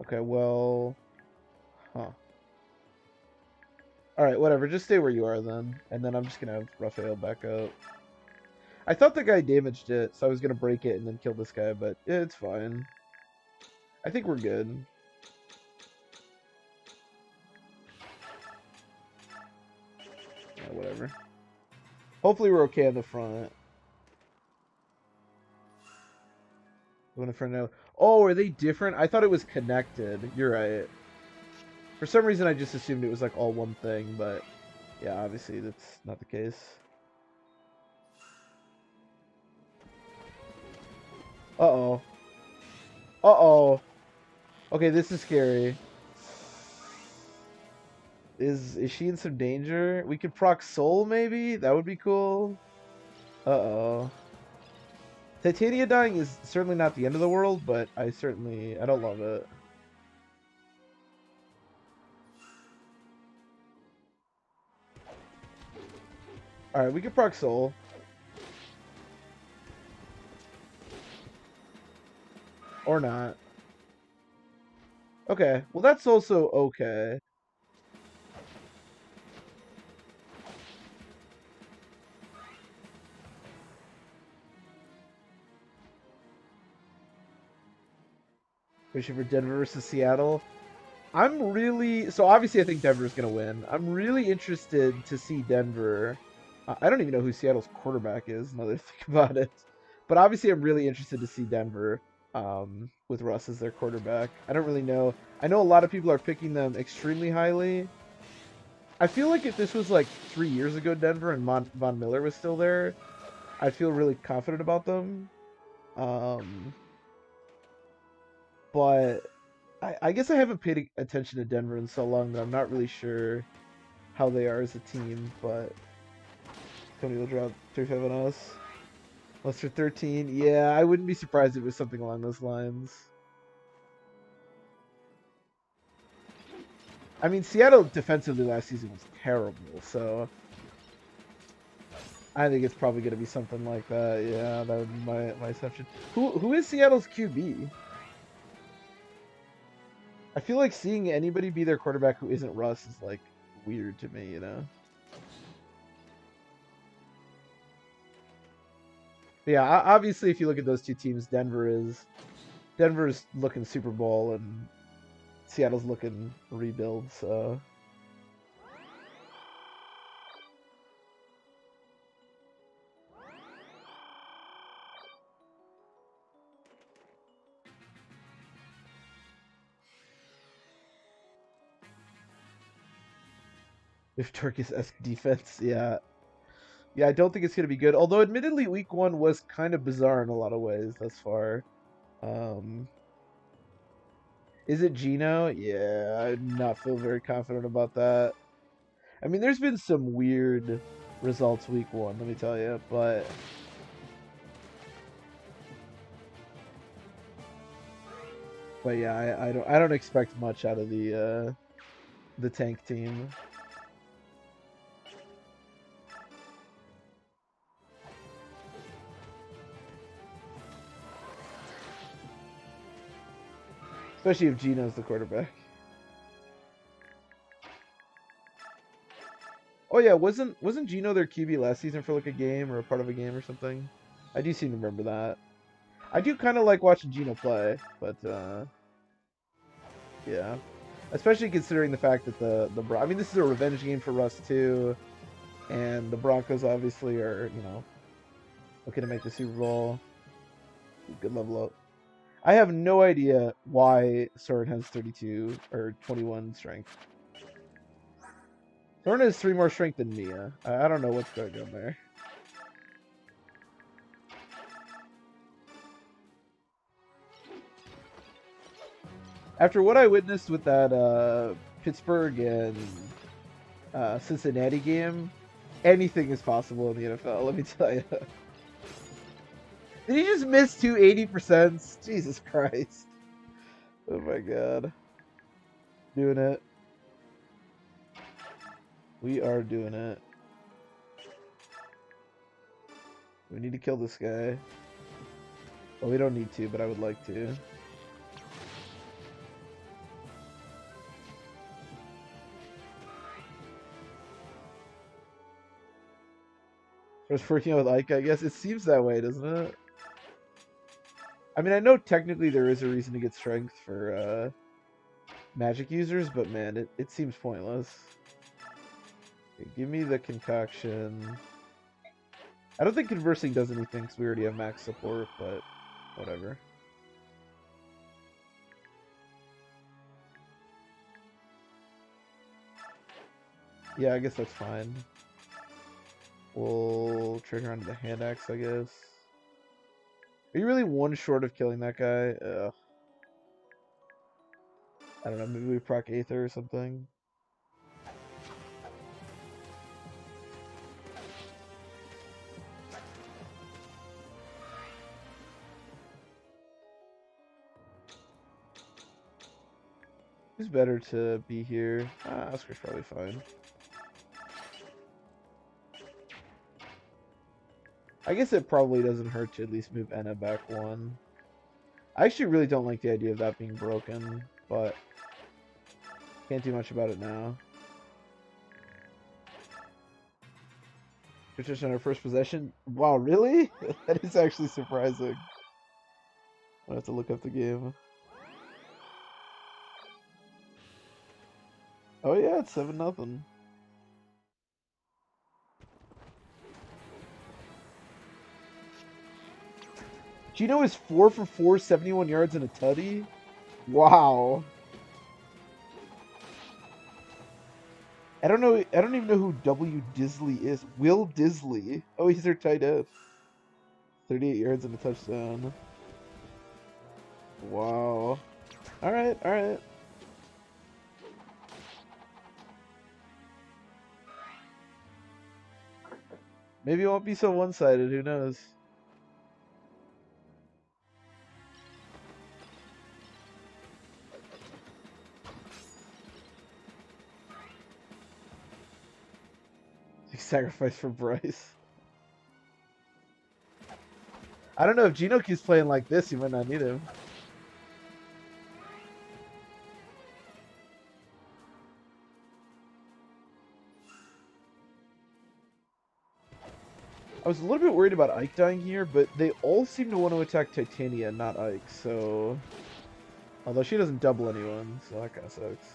Okay, well, huh. Alright, whatever. Just stay where you are then. And then I'm just gonna have Raphael back up. I thought the guy damaged it, so I was gonna break it and then kill this guy, but it's fine. I think we're good. Yeah, whatever. Hopefully we're okay on the front. Oh, are they different? I thought it was connected. You're right. For some reason, I just assumed it was like all one thing, but yeah, obviously that's not the case. Uh-oh. Uh-oh. Okay, this is scary. Is she in some danger? We could proc Soul, maybe? That would be cool. Uh-oh. Titania dying is certainly not the end of the world, but I don't love it. Alright, we can proc Soul. Or not. Okay, well that's also okay. Especially for Denver versus Seattle. So obviously I think Denver's going to win. I'm really interested to see Denver. I don't even know who Seattle's quarterback is, now that I think about it. But obviously I'm really interested to see Denver with Russ as their quarterback. I don't really know. I know a lot of people are picking them extremely highly. I feel like if this was like 3 years ago, Denver, and Von Miller was still there, I'd feel really confident about them. But I guess I haven't paid attention to Denver in so long that I'm not really sure how they are as a team, but Tony will drop 35 on us. Lester 13. Yeah, I wouldn't be surprised if it was something along those lines. I mean, Seattle defensively last season was terrible, so I think it's probably going to be something like that. Yeah, that would be my assumption. Who is Seattle's QB? I feel like seeing anybody be their quarterback who isn't Russ is like weird to me, you know? But yeah, obviously, if you look at those two teams, Denver's looking Super Bowl and Seattle's looking rebuild. So if Turkish-esque defense, yeah, I don't think it's gonna be good. Although, admittedly, Week 1 was kind of bizarre in a lot of ways thus far. Um, is it Gino? Yeah, I do not feel very confident about that. I mean, there's been some weird results Week 1, let me tell you, but yeah, I don't expect much out of the tank team. Especially if Gino's the quarterback. Oh yeah, wasn't Gino their QB last season for like a game or a part of a game or something? I do seem to remember that. I do kind of like watching Gino play, but yeah, especially considering the fact that I mean, this is a revenge game for Russ too, and the Broncos obviously are looking to make the Super Bowl. Good level up. I have no idea why Soren has 32 or 21 strength. Soren has 3 more strength than Mia. I don't know what's going on there. After what I witnessed with that Pittsburgh and Cincinnati game, anything is possible in the NFL, let me tell you. Did he just miss 280%? Jesus Christ. Oh my god. Doing it. We are doing it. We need to kill this guy. Well, we don't need to, but I would like to. was working out with Ike, I guess. It seems that way, doesn't it? I mean, I know technically there is a reason to get strength for magic users, but man, it seems pointless. Okay, give me the concoction. I don't think conversing does anything because we already have max support, but whatever. Yeah, I guess that's fine. We'll trigger onto the hand axe, I guess. Are you really one short of killing that guy? Ugh. I don't know, maybe we proc Aether or something. Who's better to be here? Oscar's probably fine. I guess it probably doesn't hurt to at least move Enna back one. I actually really don't like the idea of that being broken, but can't do much about it now. Just on our first possession. Wow, really? That is actually surprising. I have to look up the game. Oh yeah, it's 7-0. Gino is 4 for 4, 71 yards and a tutty. Wow. I don't know. I don't even know who W. Disley is. Will Disley. Oh, he's their tight end. 38 yards and a touchdown. Wow. All right. All right. Maybe it won't be so one-sided. Who knows? Sacrifice for Bryce. I don't know if Gino keeps playing like this, you might not need him. I was a little bit worried about Ike dying here, but they all seem to want to attack Titania, not Ike, so... Although she doesn't double anyone, so that kind of sucks.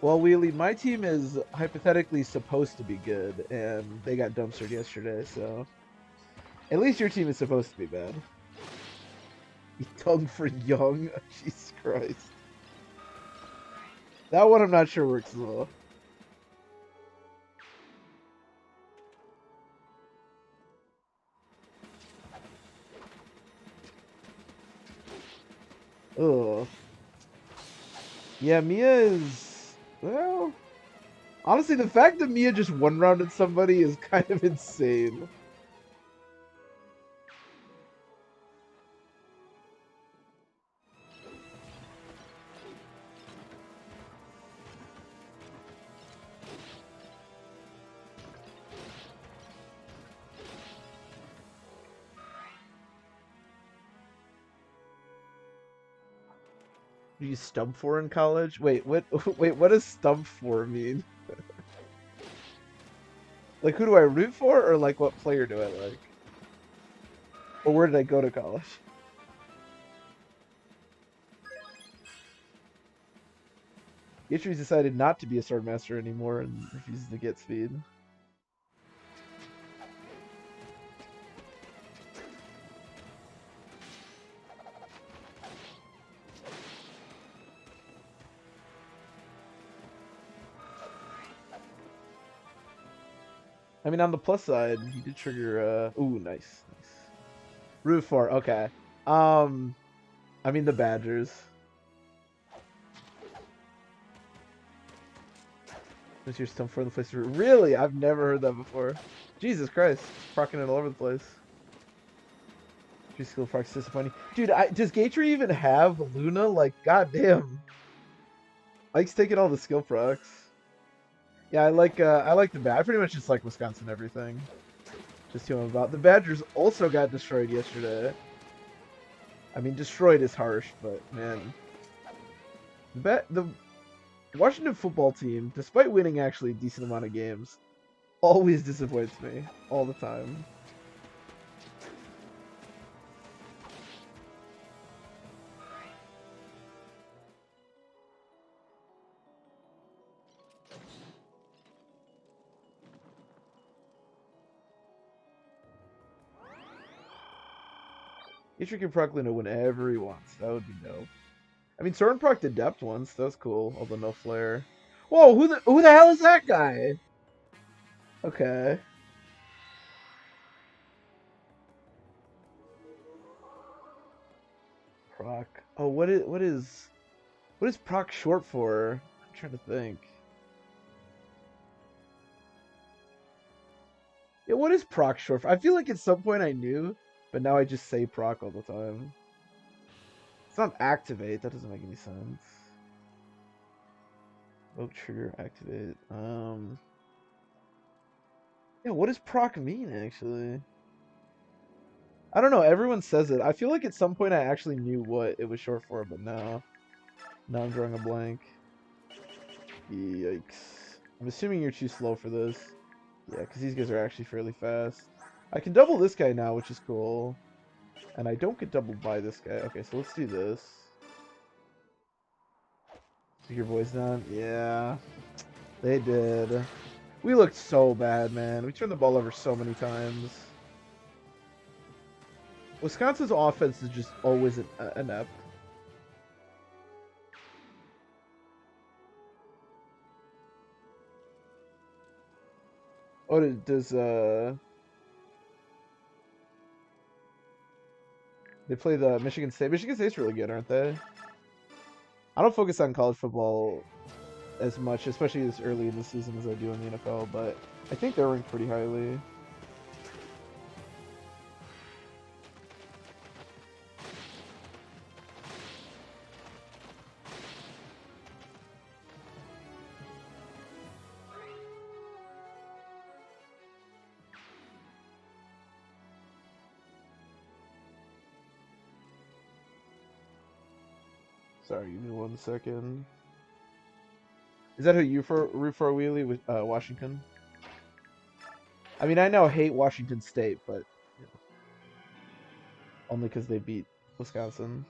Well, Wheelie, my team is hypothetically supposed to be good, and they got dumpstered yesterday, so... At least your team is supposed to be bad. Young for young? Jesus Christ. That one I'm not sure works as well. Ugh. Yeah, Mia is... Well... Honestly, the fact that Mia just one-rounded somebody is kind of insane. Did you stump for in college? Wait, what? Wait, what does stump for mean? Like, who do I root for, or like, what player do I like? Or where did I go to college? Yittri's decided not to be a swordmaster anymore and refuses to get speed. I mean, on the plus side, he did trigger, ooh, nice, nice. Root for, okay. I mean the Badgers. What's your stump for the place? Really? I've never heard that before. Jesus Christ. Procking it all over the place. Your skill proc's disappointing. Dude, does Gatry even have Luna? Like, goddamn. Ike's taking all the skill procs. Yeah, I like the I pretty much just like Wisconsin everything. Just who I'm about. The Badgers also got destroyed yesterday. I mean, destroyed is harsh, but man, the Washington football team, despite winning actually a decent amount of games, always disappoints me all the time. Atri can proc Luna whenever he wants. That would be dope. I mean, Soren proc Adept once. That's cool, although no flare. Whoa, who the hell is that guy? Okay. Proc. Oh, what is proc short for? I'm trying to think. Yeah, what is proc short for? I feel like at some point I knew, but now I just say proc all the time. It's not activate. That doesn't make any sense. Oak trigger activate. Yeah, what does proc mean actually? I don't know. Everyone says it. I feel like at some point I actually knew what it was short for, but now I'm drawing a blank. Yikes. I'm assuming you're too slow for this. Yeah, because these guys are actually fairly fast. I can double this guy now, which is cool. And I don't get doubled by this guy. Okay, so let's do this. So your boys done? Yeah. They did. We looked so bad, man. We turned the ball over so many times. Wisconsin's offense is just always inept. Oh, does they play the Michigan State? Michigan State's really good, aren't they? I don't focus on college football as much, especially as early in the season as I do in the NFL, but I think they're ranked pretty highly. Sorry, give me 1 second. Is that who you root for, Wheelie, with Washington? I mean, I now hate Washington State, but you know, only because they beat Wisconsin.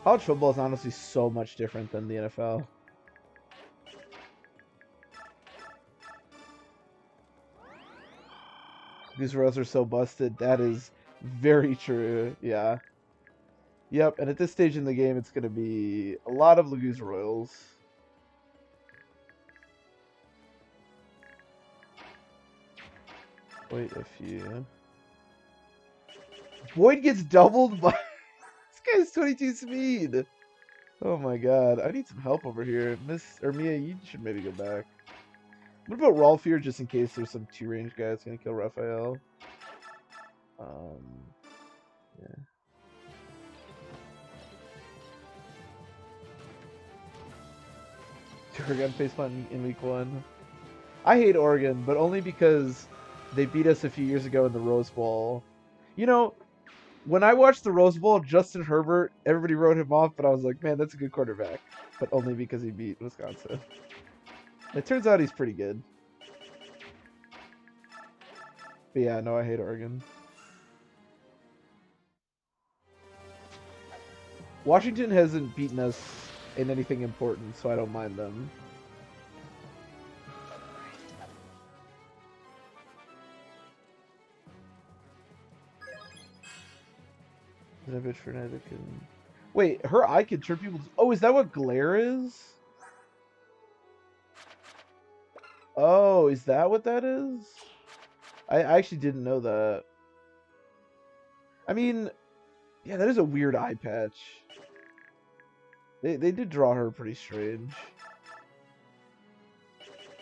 College football is honestly so much different than the NFL. These rows are so busted. That is very true. Yeah. Yep. And at this stage in the game, it's going to be a lot of Laguz Royals. Wait a few. Boyd gets doubled by... This guy's 22 speed. Oh my god. I need some help over here. Mia, you should maybe go back. What about Rolf here, just in case there's some 2-range guy that's going to kill Raphael? Yeah. Oregon faceplant in week 1. I hate Oregon, but only because they beat us a few years ago in the Rose Bowl. You know, when I watched the Rose Bowl, Justin Herbert, everybody wrote him off, but I was like, man, that's a good quarterback. But only because he beat Wisconsin. It turns out he's pretty good. But yeah, no, I hate Oregon. Washington hasn't beaten us in anything important, so I don't mind them. Is that bitch frenetic and... Wait, her eye can turn people... Oh, is that what glare is? Oh, is that what that is? I actually didn't know that. I mean, yeah, that is a weird eye patch. They did draw her pretty strange.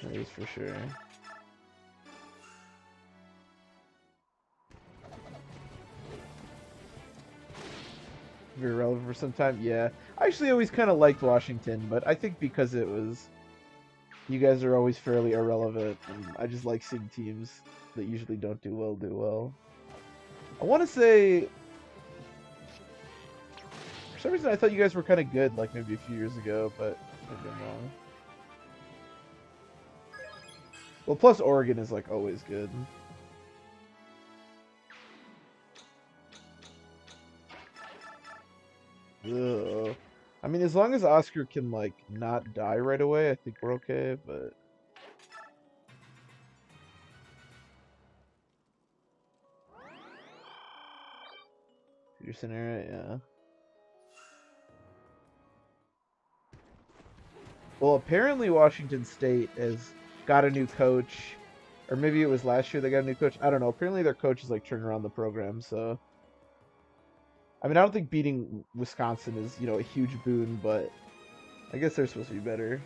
That is for sure. Very relevant for some time. Yeah, I actually always kind of liked Washington, but I think because it was, you guys are always fairly irrelevant, and I just like seeing teams that usually don't do well. I want to say, for some reason, I thought you guys were kind of good, like maybe a few years ago, but maybe I'm wrong. Well, plus Oregon is like always good. Ugh. I mean, as long as Oscar can like not die right away, I think we're okay. But Peterson era, yeah. Well, apparently Washington State has got a new coach, or maybe it was last year they got a new coach. I don't know. Apparently their coach is like turning around the program. So, I mean, I don't think beating Wisconsin is a huge boon, but I guess they're supposed to be better.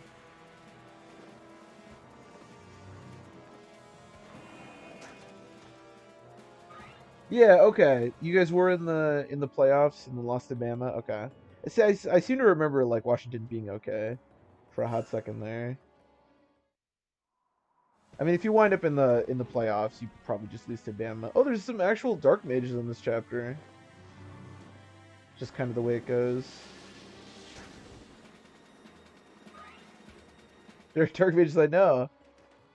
Yeah, okay. You guys were in the playoffs and then lost to Bama. Okay. See, I seem to remember like Washington being okay for a hot second there. I mean, if you wind up in the playoffs, you probably just lose to Bama. Oh, there's some actual dark mages in this chapter. Just kind of the way it goes. There are dark mages I know.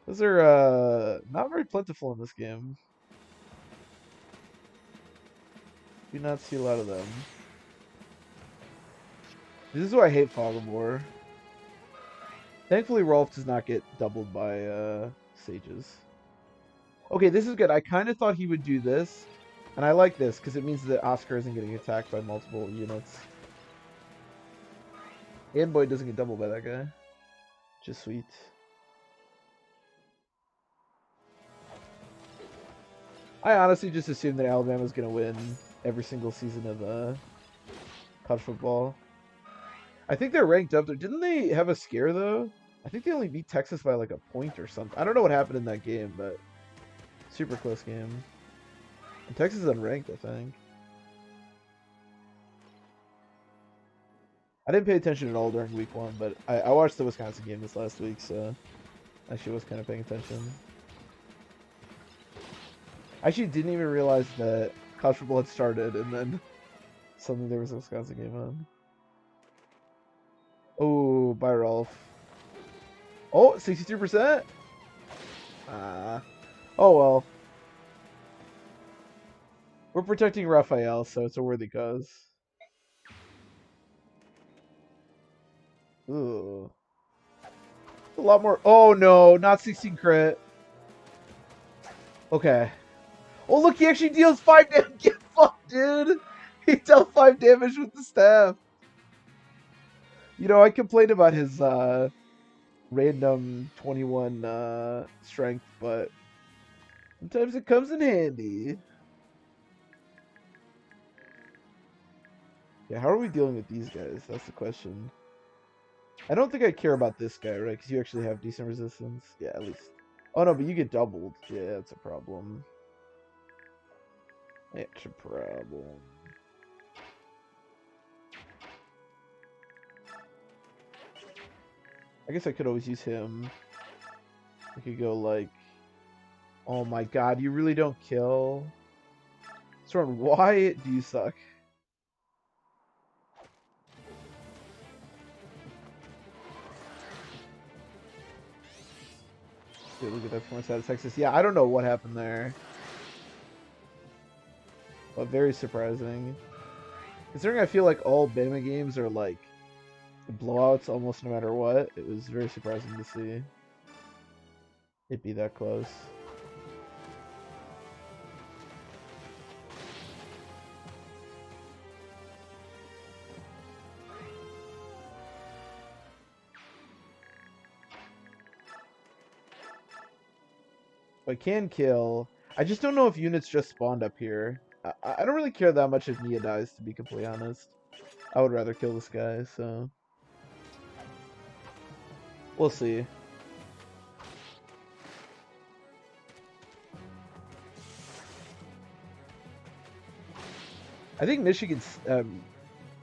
Those are not very plentiful in this game. Do not see a lot of them. This is why I hate Fogglebore. Thankfully, Rolf does not get doubled by sages. Okay, this is good. I kind of thought he would do this, and I like this because it means that Oscar isn't getting attacked by multiple units. And Boyd doesn't get doubled by that guy. Just sweet. I honestly just assumed that Alabama's going to win every single season of college football. I think they're ranked up there. Didn't they have a scare, though? I think they only beat Texas by like a point or something. I don't know what happened in that game, but super close game. And Texas is unranked, I think. I didn't pay attention at all during week 1, but I watched the Wisconsin game this last week, so I actually was kind of paying attention. I actually didn't even realize that college football had started, and then suddenly there was a Wisconsin game on. Oh, bye, Rolf. Oh, 63%? Oh, well. We're protecting Raphael, so it's a worthy cause. Ooh. A lot more. Oh, no. Not 16 crit. Okay. Oh, look. He actually deals 5 damage. Get fucked, dude. He dealt 5 damage with the staff. I complained about his random 21 strength, but sometimes it comes in handy. Yeah, how are we dealing with these guys? That's the question. I don't think I care about this guy, right? Because you actually have decent resistance. Yeah, at least. Oh, no, but you get doubled. Yeah, that's a problem. That's a problem. I guess I could always use him. I could go like... Oh my god, you really don't kill? Storm, why do you suck? Dude, look at that performance out of Texas. Yeah, I don't know what happened there. But very surprising. Considering I feel like all Bama games are like blowouts almost no matter what, it was very surprising to see it be that close. I can kill. I just don't know if units just spawned up here. I don't really care that much if Nia dies, to be completely honest. I would rather kill this guy, so... We'll see. I think Michigan's...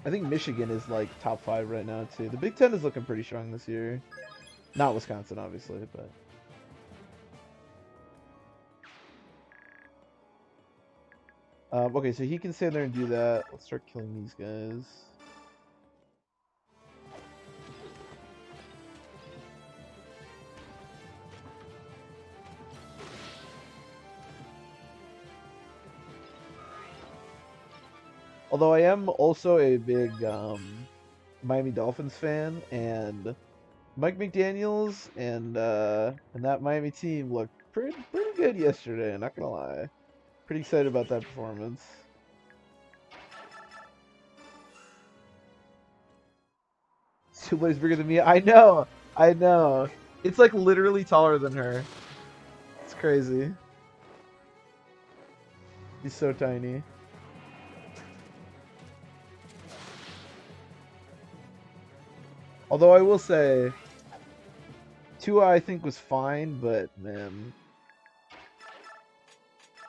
I think Michigan is like top 5 right now too. The Big Ten is looking pretty strong this year. Not Wisconsin, obviously, but. Okay, so he can stand there and do that. Let's start killing these guys. Although I am also a big Miami Dolphins fan, and Mike McDaniels and that Miami team looked pretty good yesterday. I'm not gonna lie, pretty excited about that performance. Two plays bigger than me. I know, I know. It's like literally taller than her. It's crazy. He's so tiny. Although I will say, Tua I think was fine, but man,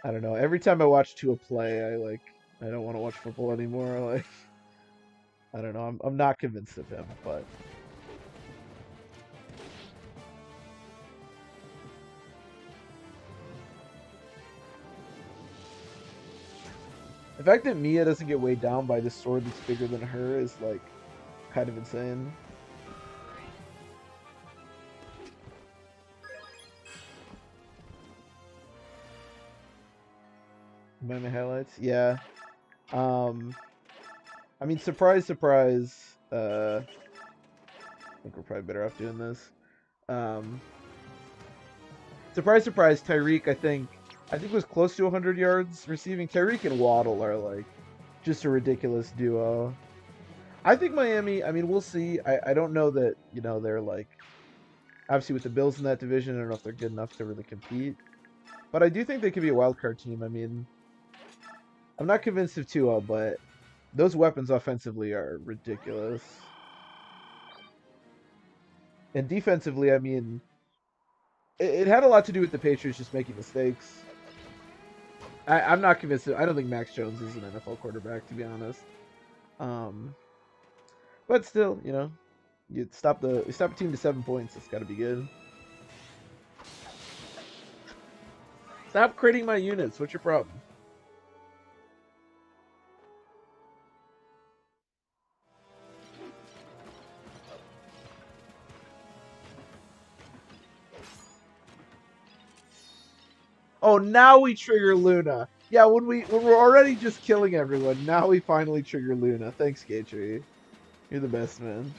I don't know. Every time I watch Tua play, I don't want to watch football anymore. Like I don't know. I'm not convinced of him, but the fact that Mia doesn't get weighed down by this sword that's bigger than her is like kind of insane. My highlights, yeah. Um, I mean, surprise, surprise. I think we're probably better off doing this. Um, surprise, surprise. Tyreek, I think was close to 100 yards receiving. Tyreek and Waddle are like just a ridiculous duo. I think Miami. I mean, we'll see. I don't know that they're like obviously with the Bills in that division. I don't know if they're good enough to really compete, but I do think they could be a wild card team. I mean, I'm not convinced of Tua, but those weapons offensively are ridiculous. And defensively, I mean, it had a lot to do with the Patriots just making mistakes. I'm not convinced. I don't think Max Jones is an NFL quarterback, to be honest. Um, but still, you stop a team to 7 points. It's got to be good. Stop creating my units. What's your problem? Oh, now we trigger Luna. Yeah, when we're already just killing everyone, now we finally trigger Luna. Thanks, Gatry. You're the best, man.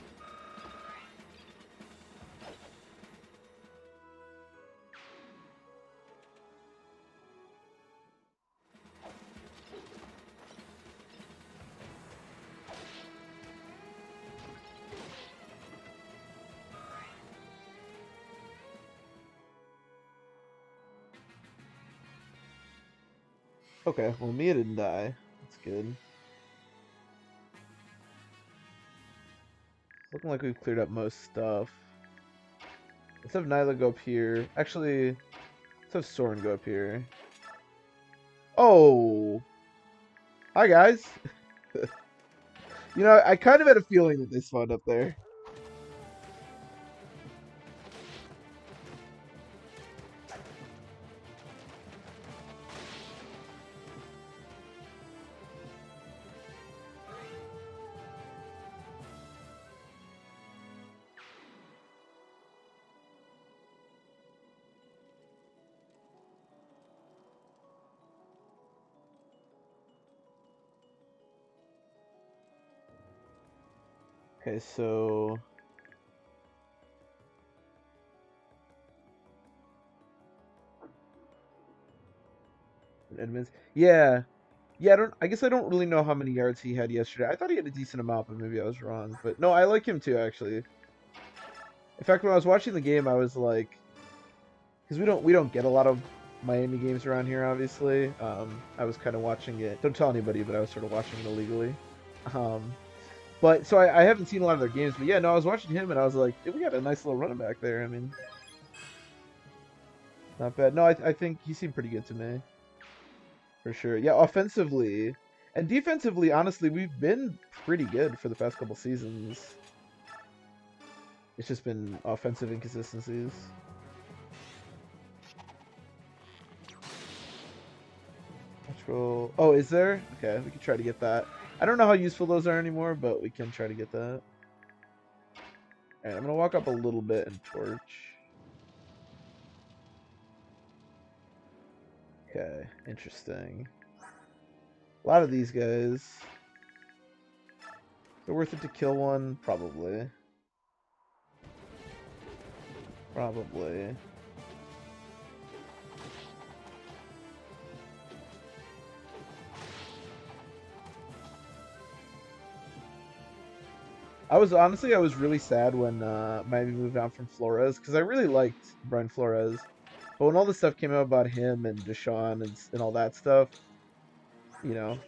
Okay, well, Mia didn't die. That's good. Looking like we've cleared up most stuff. Let's have Nyla go up here. Actually, let's have Soren go up here. Oh! Hi, guys! I kind of had a feeling that they spawned up there. Okay, so... Edmonds. Yeah. Yeah, I guess I don't really know how many yards he had yesterday. I thought he had a decent amount, but maybe I was wrong. But no, I like him too, actually. In fact, when I was watching the game, I was like, because we don't get a lot of Miami games around here, obviously. I was kind of watching it. Don't tell anybody, but I was sort of watching it illegally. Um, but so I haven't seen a lot of their games. But yeah, no, I was watching him and I was like, hey, we got a nice little running back there. I mean, not bad. No, I think he seemed pretty good to me. For sure. Yeah, offensively. And defensively, honestly, we've been pretty good for the past couple seasons. It's just been offensive inconsistencies. Control. Oh, is there? Okay, we can try to get that. I don't know how useful those are anymore, but we can try to get that. Alright, I'm gonna walk up a little bit and torch. Okay, interesting. A lot of these guys. Is it worth it to kill one? Probably. Probably. I was really sad when Miami moved on from Flores because I really liked Brian Flores. But when all this stuff came out about him and Deshaun and all that stuff, you know,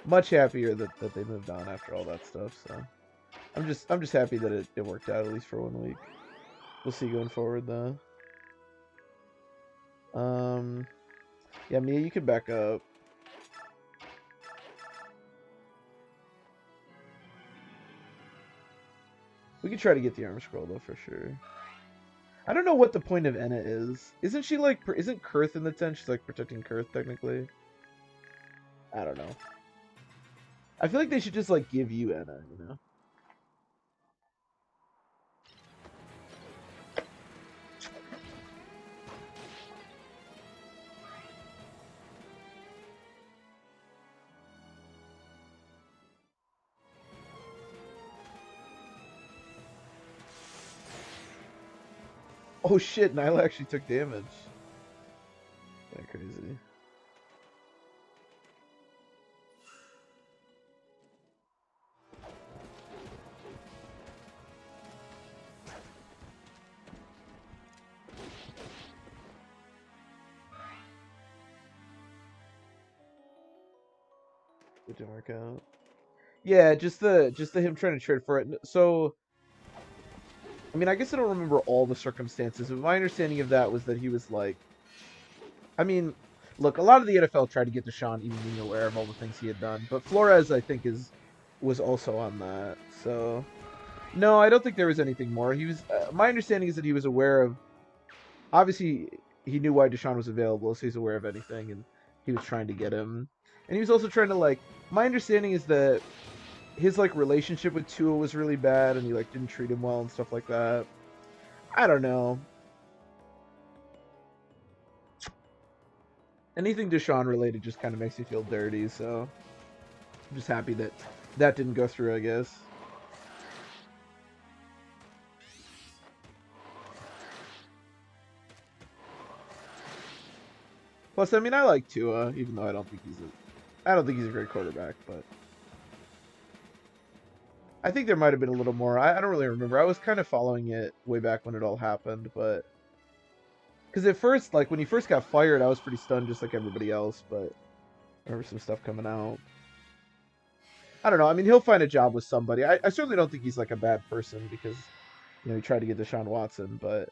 much happier that they moved on after all that stuff. So I'm just happy that it worked out at least for 1 week. We'll see going forward though. Yeah, Mia, you can back up. We can try to get the armor scroll though for sure. I don't know what the point of Enna is. Isn't she like isn't Kurth in the tent? She's like protecting Kurth technically. I don't know. I feel like they should just like give you Enna, you know? Oh shit, Nyla actually took damage. Kinda crazy. It didn't work out. Yeah, just the him trying to trade for it. So I mean, I guess I don't remember all the circumstances, but my understanding of that was that he was like, I mean, look, a lot of the NFL tried to get Deshaun even being aware of all the things he had done, but Flores, I think, was also on that. So, no, I don't think there was anything more. He was. My understanding is that he was aware of. Obviously, he knew why Deshaun was available, so he's aware of anything, and he was trying to get him. And he was also trying to like. My understanding is that his like relationship with Tua was really bad, and he like didn't treat him well and stuff like that. I don't know. Anything Deshaun related just kind of makes me feel dirty, so I'm just happy that that didn't go through, I guess. Plus, I mean, I like Tua, even though I don't think he's a great quarterback, but I think there might have been a little more. I don't really remember. I was kind of following it way back when it all happened, but because at first, like when he first got fired, I was pretty stunned, just like everybody else. But I remember some stuff coming out. I don't know. I mean, he'll find a job with somebody. I certainly don't think he's like a bad person because he tried to get Deshaun Watson, but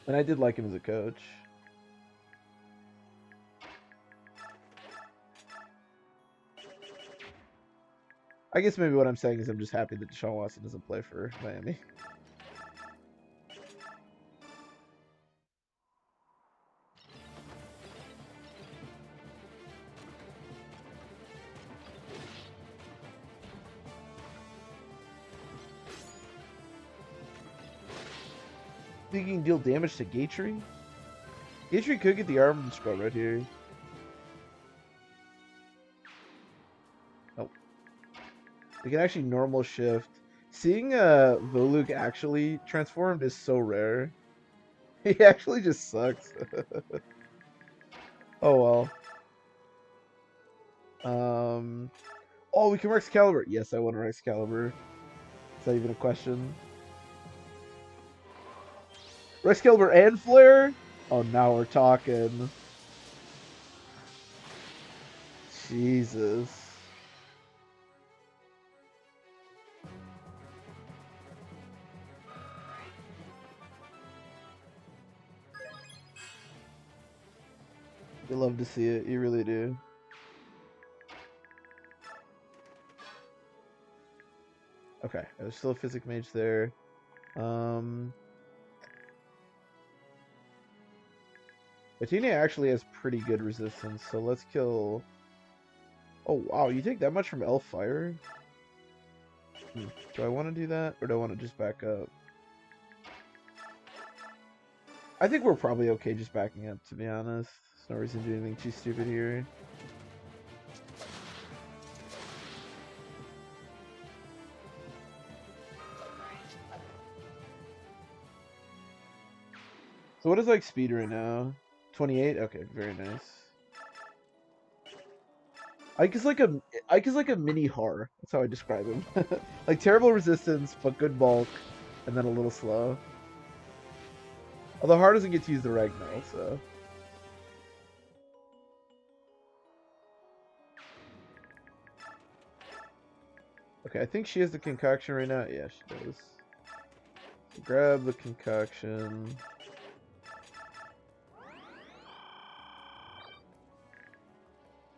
and I did like him as a coach. I guess maybe what I'm saying is I'm just happy that Deshaun Watson doesn't play for Miami. Think you can deal damage to Gatry? Gatry could get the armor scroll right here. Oh. We can actually normal shift. Seeing Voluk actually transformed is so rare. He actually just sucks. Oh well. Oh, we can Rex Caliber. Yes, I want a Rex Caliber. Is that even a question? Rex Caliber and Flare? Oh, now we're talking. Jesus. You love to see it. You really do. Okay, there's still a Physic Mage there. Bettina actually has pretty good resistance, so let's kill... Oh, wow, you take that much from Elf Fire? Do I want to do that, or do I want to just back up? I think we're probably okay just backing up, to be honest. There's no reason to do anything too stupid here. So what is like speed right now? 28? Okay, very nice. Ike is like a mini Har. That's how I describe him. Like terrible resistance, but good bulk, and then a little slow. Although Har doesn't get to use the Ragnar, so. Okay, I think she has the concoction right now. Yeah, she does. So grab the concoction.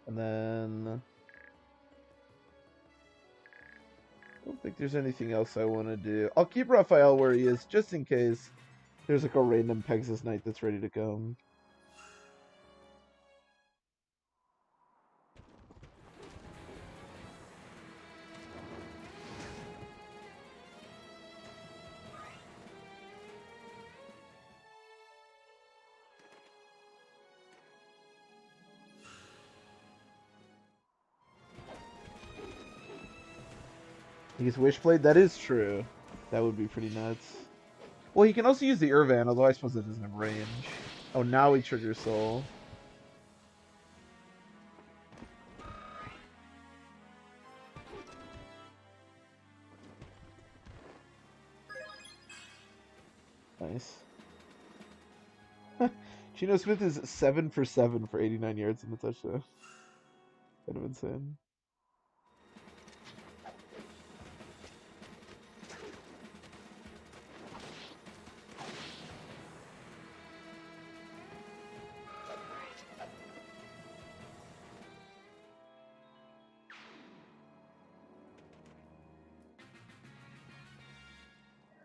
And then... I don't think there's anything else I want to do. I'll keep Raphael where he is, just in case there's like a random Pegasus Knight that's ready to come. He's Wishblade? That is true. That would be pretty nuts. Well, he can also use the Irvan, although I suppose it doesn't have range. Oh, now he triggers Soul. Nice. Geno Smith is 7 for 7 for 89 yards in the touchdown. Kind of insane.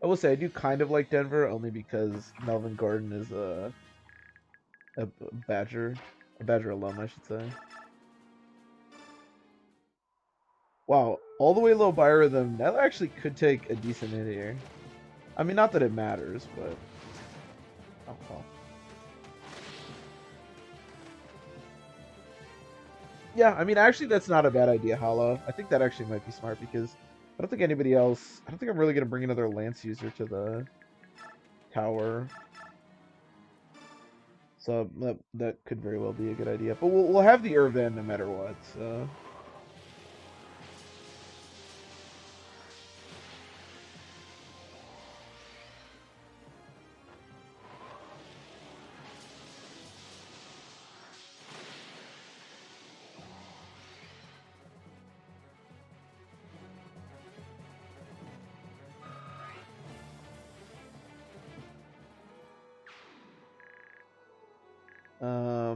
I will say I do kind of like Denver only because Melvin Gordon is a Badger alum, I should say. Wow, all the way low biorhythm. That actually could take a decent hit here. I mean, not that it matters, but oh well. Yeah, I mean, actually, that's not a bad idea, Hollow. I think that actually might be smart because I don't think anybody else. I don't think I'm really gonna bring another Lance user to the tower. So that could very well be a good idea. But we'll have the Irvan no matter what. So.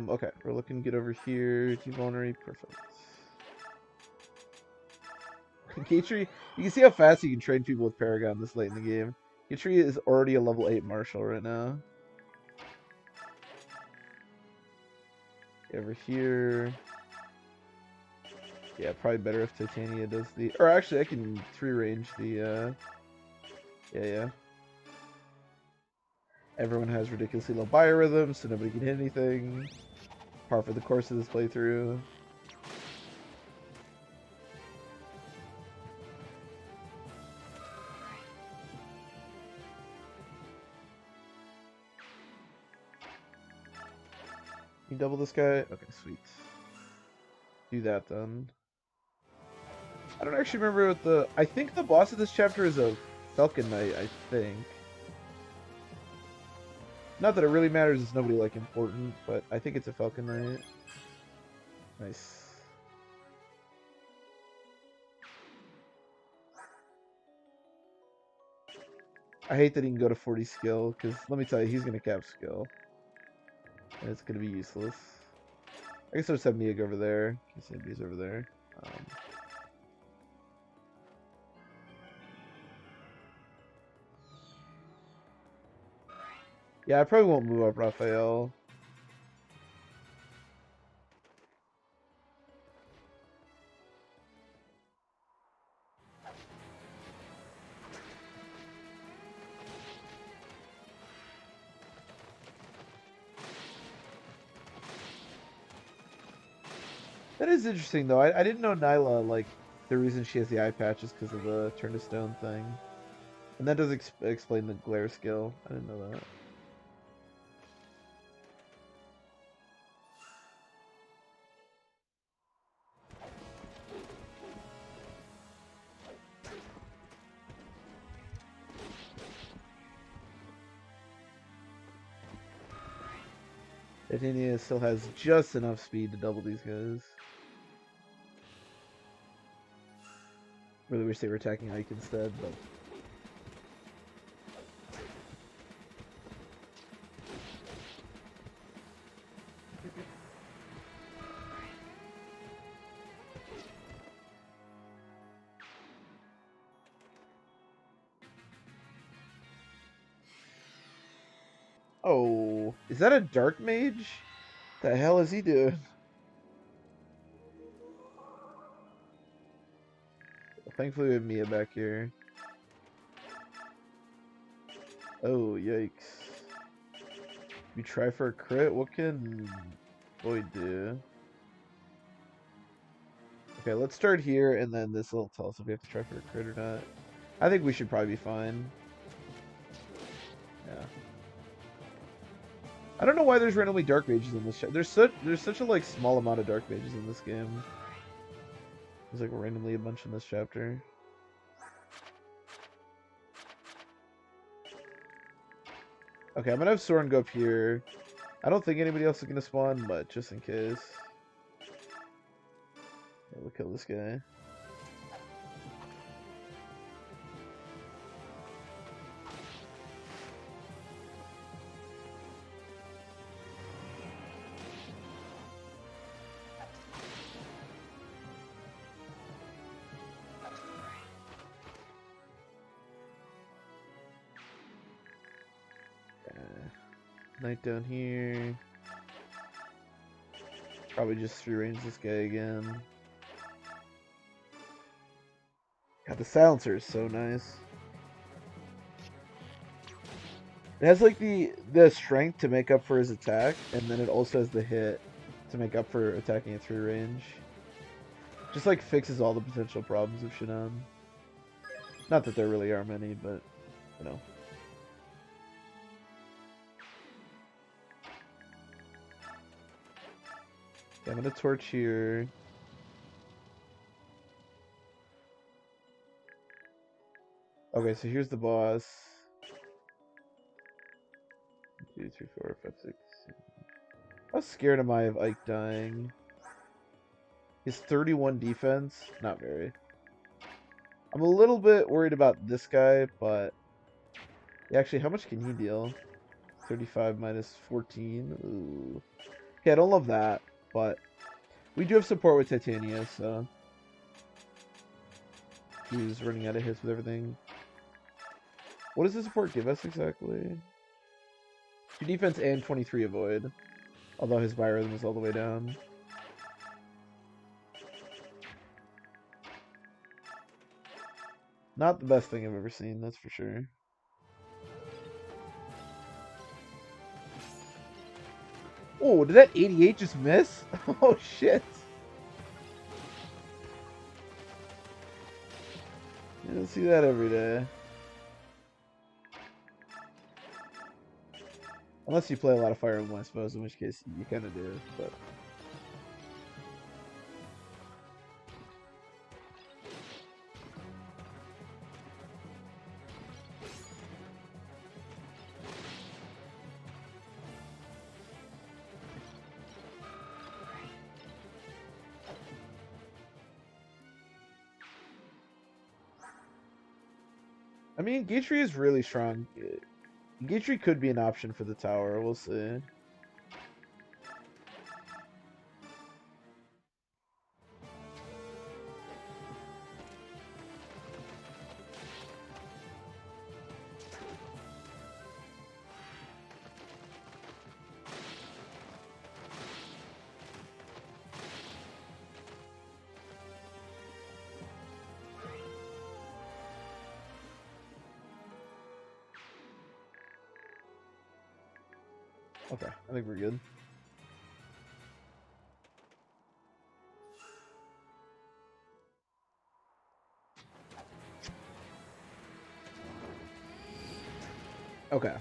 Okay, we're looking good over here. Devulnerate, perfect. Katri, you can see how fast you can train people with Paragon this late in the game. Katri is already a level 8 Marshal right now. Over here. Yeah, probably better if Titania does the... Or actually, I can 3-range the... Yeah. Everyone has ridiculously low biorhythm, so nobody can hit anything. Par for the course of this playthrough. You double this guy? Okay, sweet. Do that then. I don't actually remember what the... I think the boss of this chapter is a Falcon Knight, I think. Not that it really matters, it's nobody, like, important, but I think it's a Falcon Knight. Nice. I hate that he can go to 40 skill, because let me tell you, he's going to cap skill. And it's going to be useless. I guess I'll just have Miag over there. In case anybody's over there. Yeah, I probably won't move up Raphael. That is interesting, though. I didn't know Nyla, like, the reason she has the eye patch is because of the turn to stone thing. And that does explain the glare skill. I didn't know that. Titania still has just enough speed to double these guys. Really wish they were attacking Ike instead, but... Oh, is that a dark mage? The hell is he doing? Thankfully we have Mia back here. Oh, yikes. You try for a crit? What can Void do? Okay, let's start here, and then this will tell us if we have to try for a crit or not. I think we should probably be fine. Yeah. I don't know why there's randomly dark mages in this. There's such a like small amount of dark mages in this game. There's like randomly a bunch in this chapter. Okay, I'm gonna have Soren go up here. I don't think anybody else is gonna spawn, but just in case. Yeah, we'll kill this guy. Knight down here. Probably just free range this guy again. God, the silencer is so nice. It has like the strength to make up for his attack, and then it also has the hit to make up for attacking at free range. Just like fixes all the potential problems of Shannon. Not that there really are many, but you know. Okay, I'm gonna torch here. Okay, so here's the boss. 1, 2, 3, 4, 5, 6. How scared am I of Ike dying? His 31 defense? Not very. I'm a little bit worried about this guy, but... Actually, how much can he deal? 35 minus 14? Ooh. Okay, I don't love that, but... We do have support with Titania, so... He's running out of hits with everything. What does the support give us exactly? 2 defense and 23 avoid. Although his biorhythm is all the way down. Not the best thing I've ever seen, that's for sure. Oh, did that 88 just miss? Oh, shit. You don't see that every day. Unless you play a lot of Fire Emblem, I suppose, in which case you kind of do, but... I mean, Gatry is really strong. Gatry could be an option for the tower, we'll see. Okay, I think we're good. Okay.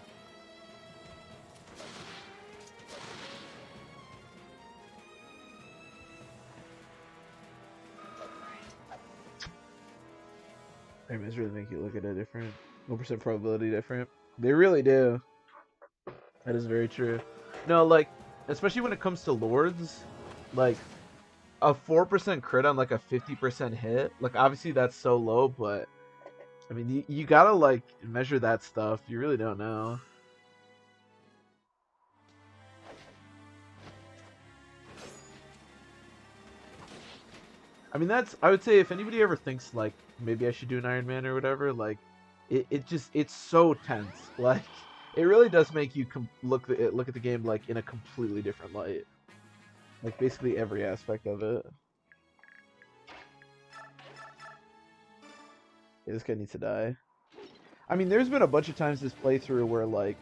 Payments really make you look at it different. 1% probability different. They really do. That is very true. No, like, especially when it comes to lords, like, a 4% crit on like a 50% hit, like, obviously that's so low, but I mean, you gotta like measure that stuff. You really don't know. I mean, I would say if anybody ever thinks like maybe I should do an Iron Man or whatever, like it's so tense. Like it really does make you look at the game like in a completely different light. Like basically every aspect of it. Yeah, this guy needs to die. I mean, there's been a bunch of times this playthrough where like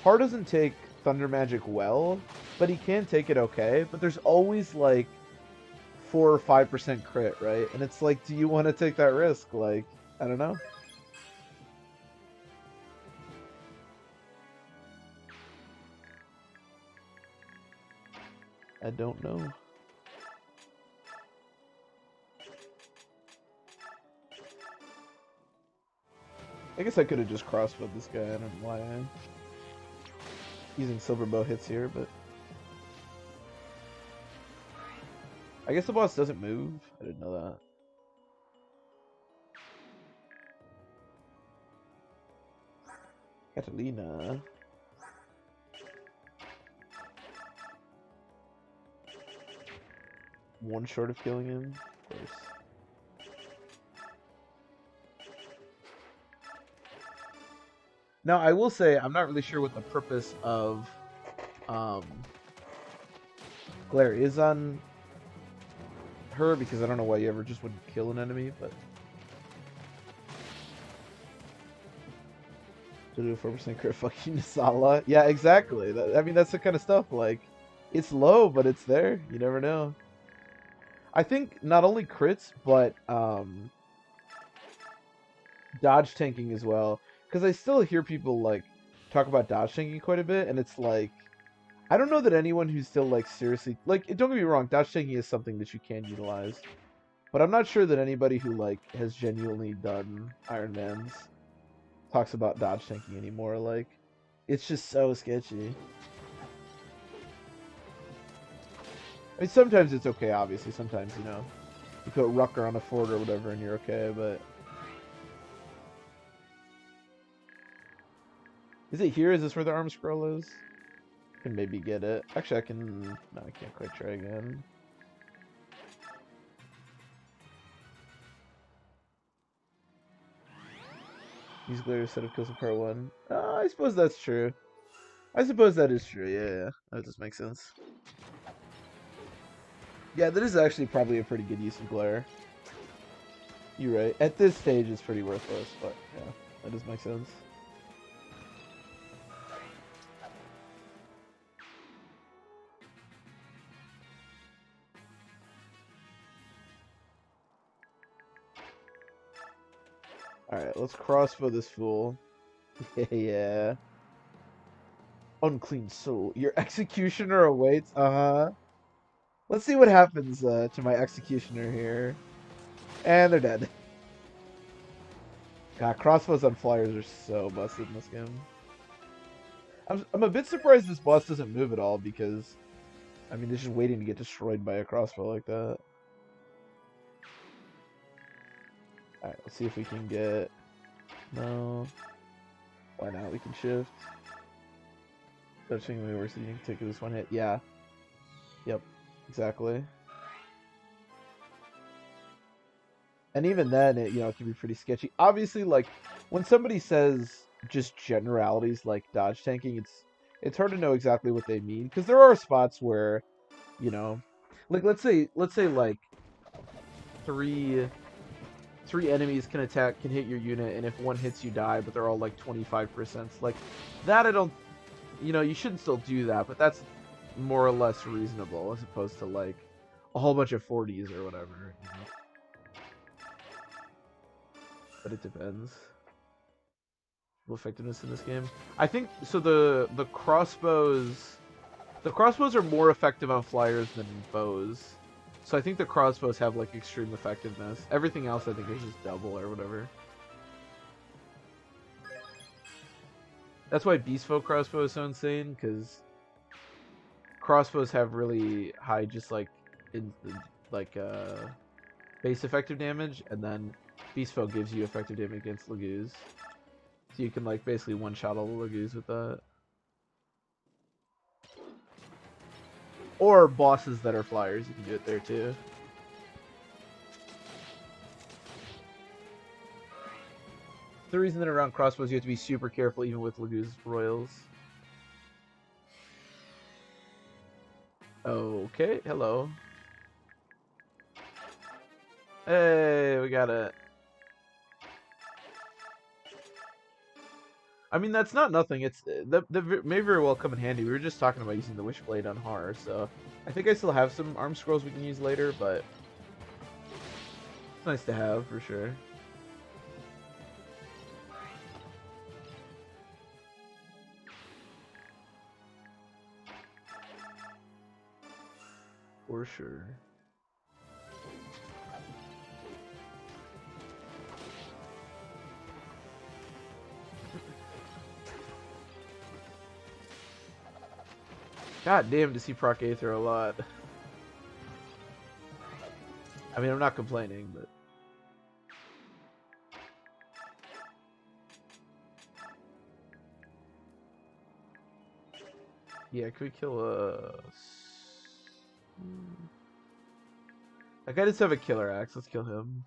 Har doesn't take Thunder Magic well, but he can take it okay. But there's always like 4 or 5% crit, right? And it's like, do you want to take that risk? Like, I don't know. I don't know. I guess I could have just crossbowed this guy. I don't know why I'm using silver bow hits here, but I guess the boss doesn't move. I didn't know that. Catalina. One short of killing him. Of course. Now, I will say, I'm not really sure what the purpose of Glare is on her, because I don't know why you ever just wouldn't kill an enemy, but... To do a 4% crit fucking Nasala. Yeah, exactly. I mean, that's the kind of stuff, like, it's low, but it's there. You never know. I think not only crits, but dodge tanking as well. Because I still hear people, like, talk about dodge tanking quite a bit, and it's like, I don't know that anyone who's still, like, seriously... Like, don't get me wrong, dodge tanking is something that you can utilize. But I'm not sure that anybody who, like, has genuinely done Iron Mans talks about dodge tanking anymore. Like, it's just so sketchy. I mean, sometimes it's okay, obviously. Sometimes, you know, you put Rucker on a fort or whatever and you're okay, but... Is it here? Is this where the arm scroll is? I can maybe get it. Actually, I can... No, I can't quite try again. Use Glare set of kills in part 1. I suppose that's true. I suppose that is true, yeah. That just makes sense. Yeah, that is actually probably a pretty good use of Glare. You're right. At this stage, it's pretty worthless, but yeah, that does make sense. Alright, let's crossbow this fool. Yeah. Unclean soul. Your executioner awaits. Uh-huh. Let's see what happens to my executioner here. And they're dead. God, crossbows on flyers are so busted in this game. I'm a bit surprised this boss doesn't move at all, because, I mean, they're just waiting to get destroyed by a crossbow like that. Alright, let's see if we can get... No. Why not? We can shift. Touching me worse than you can take this one hit. Yeah. Yep. Exactly. And even then, it, you know, it can be pretty sketchy. Obviously, like, when somebody says just generalities like dodge tanking, it's hard to know exactly what they mean, because there are spots where, you know, like let's say like three enemies can hit your unit, and if one hits you die, but they're all like 25%. Like that, I don't you know, you shouldn't still do that, but that's more or less reasonable as opposed to like a whole bunch of 40s or whatever. You know? But it depends. Effectiveness in this game. I think so. The crossbows are more effective on flyers than bows. So I think the crossbows have like extreme effectiveness. Everything else I think is just double or whatever. That's why Beastfolk crossbow is so insane, because crossbows have really high just like like base effective damage, and then Beastfolk gives you effective damage against Laguz. So you can like basically one-shot all the Laguz with that. Or bosses that are flyers, you can do it there too. The reason that around crossbows you have to be super careful even with Laguz Royals. Okay, hello. Hey, we got it. I mean, that's not nothing. It's that may very well come in handy. We were just talking about using the Wishblade on Har, so I think I still have some arm scrolls we can use later, but it's nice to have for sure. For sure. God damn, does he proc Aether a lot. I mean, I'm not complaining, but... Yeah, could we kill that guy does have a killer axe. Let's kill him.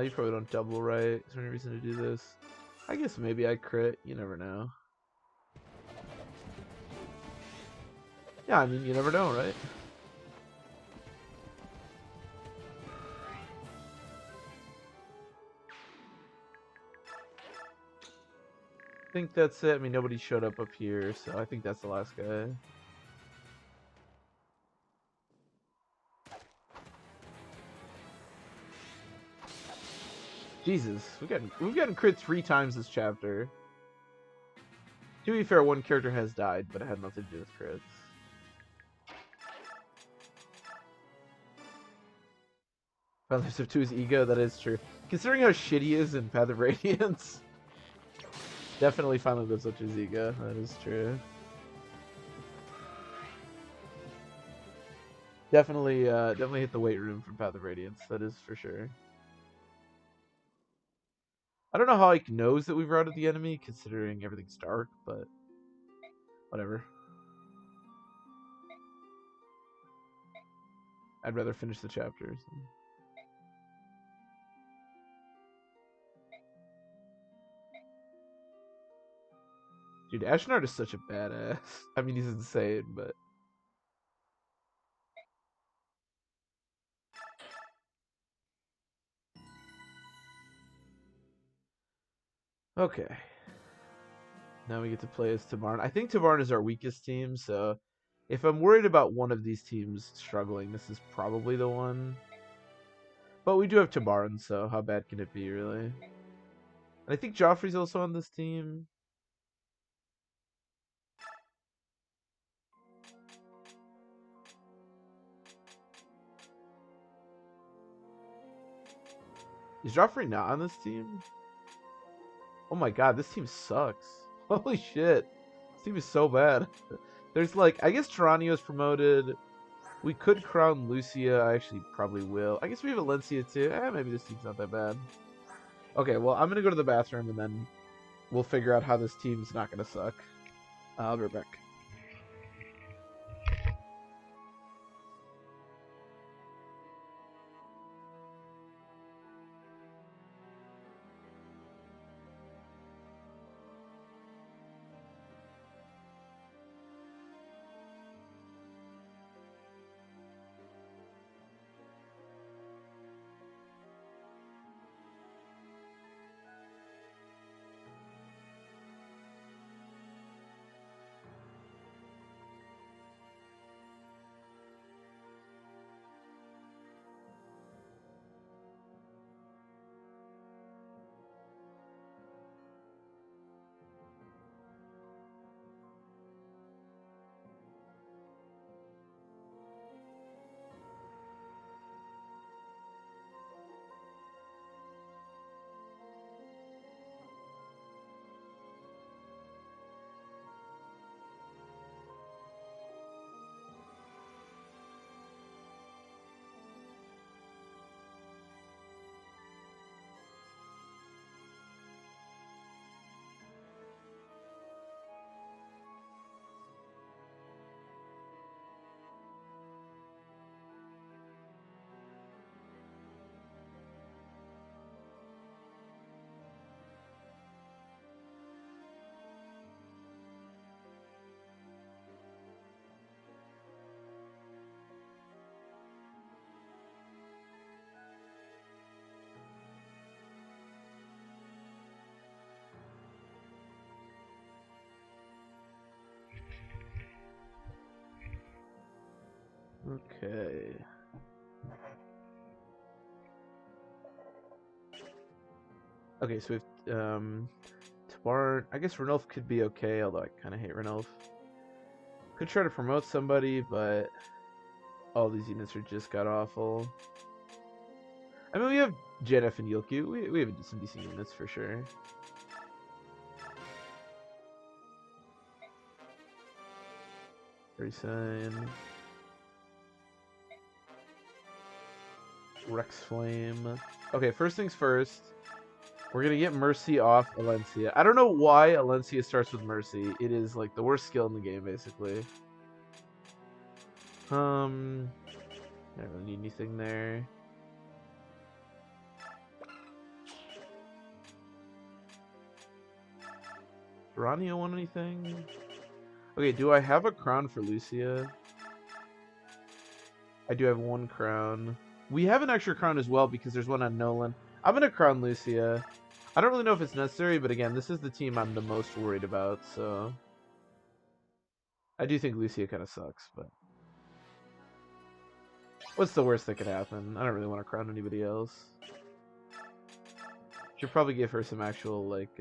You probably don't double, right? Is there any reason to do this? I guess maybe I crit. You never know. Yeah, I mean, you never know, right? I think that's it. I mean, nobody showed up here, so I think that's the last guy. Jesus, we've gotten crit 3 times this chapter. To be fair, one character has died, but it had nothing to do with crits. Well, lives up to his ego, that is true. Considering how shit he is in Path of Radiance, definitely finally lives up to his ego. That is true. Definitely hit the weight room from Path of Radiance. That is for sure. I don't know how Ike knows that we've routed the enemy, considering everything's dark, but whatever. I'd rather finish the chapters. Dude, Ashnard is such a badass. I mean, he's insane, but... Okay. Now we get to play as Tabarn. I think Tabarn is our weakest team, so... If I'm worried about one of these teams struggling, this is probably the one. But we do have Tabarn, so how bad can it be, really? And I think Joffrey's also on this team. Is Joffrey not on this team? Oh my god, this team sucks. Holy shit. This team is so bad. There's like, I guess Tyranio's promoted. We could crown Lucia. I actually probably will. I guess we have Valencia too. Maybe this team's not that bad. Okay, well, I'm going to go to the bathroom and then we'll figure out how this team's not going to suck. I'll be right back. Okay. Okay, so we have Tabar. I guess Ranulf could be okay, although I kind of hate Ranulf. Could try to promote somebody, but all these units are just god awful. I mean, we have Jennifer and Yilku. We have some decent units for sure. Resign. Rex Flame. Okay, first things first. We're gonna get Mercy off Alencia. I don't know why Alencia starts with Mercy. It is like the worst skill in the game, basically. I don't really need anything there. Geronio want anything? Okay, do I have a crown for Lucia? I do have one crown. We have an extra crown as well because there's one on Nolan. I'm gonna crown Lucia. I don't really know if it's necessary, but again, this is the team I'm the most worried about, so... I do think Lucia kind of sucks, but... What's the worst that could happen? I don't really want to crown anybody else. Should probably give her some actual, like,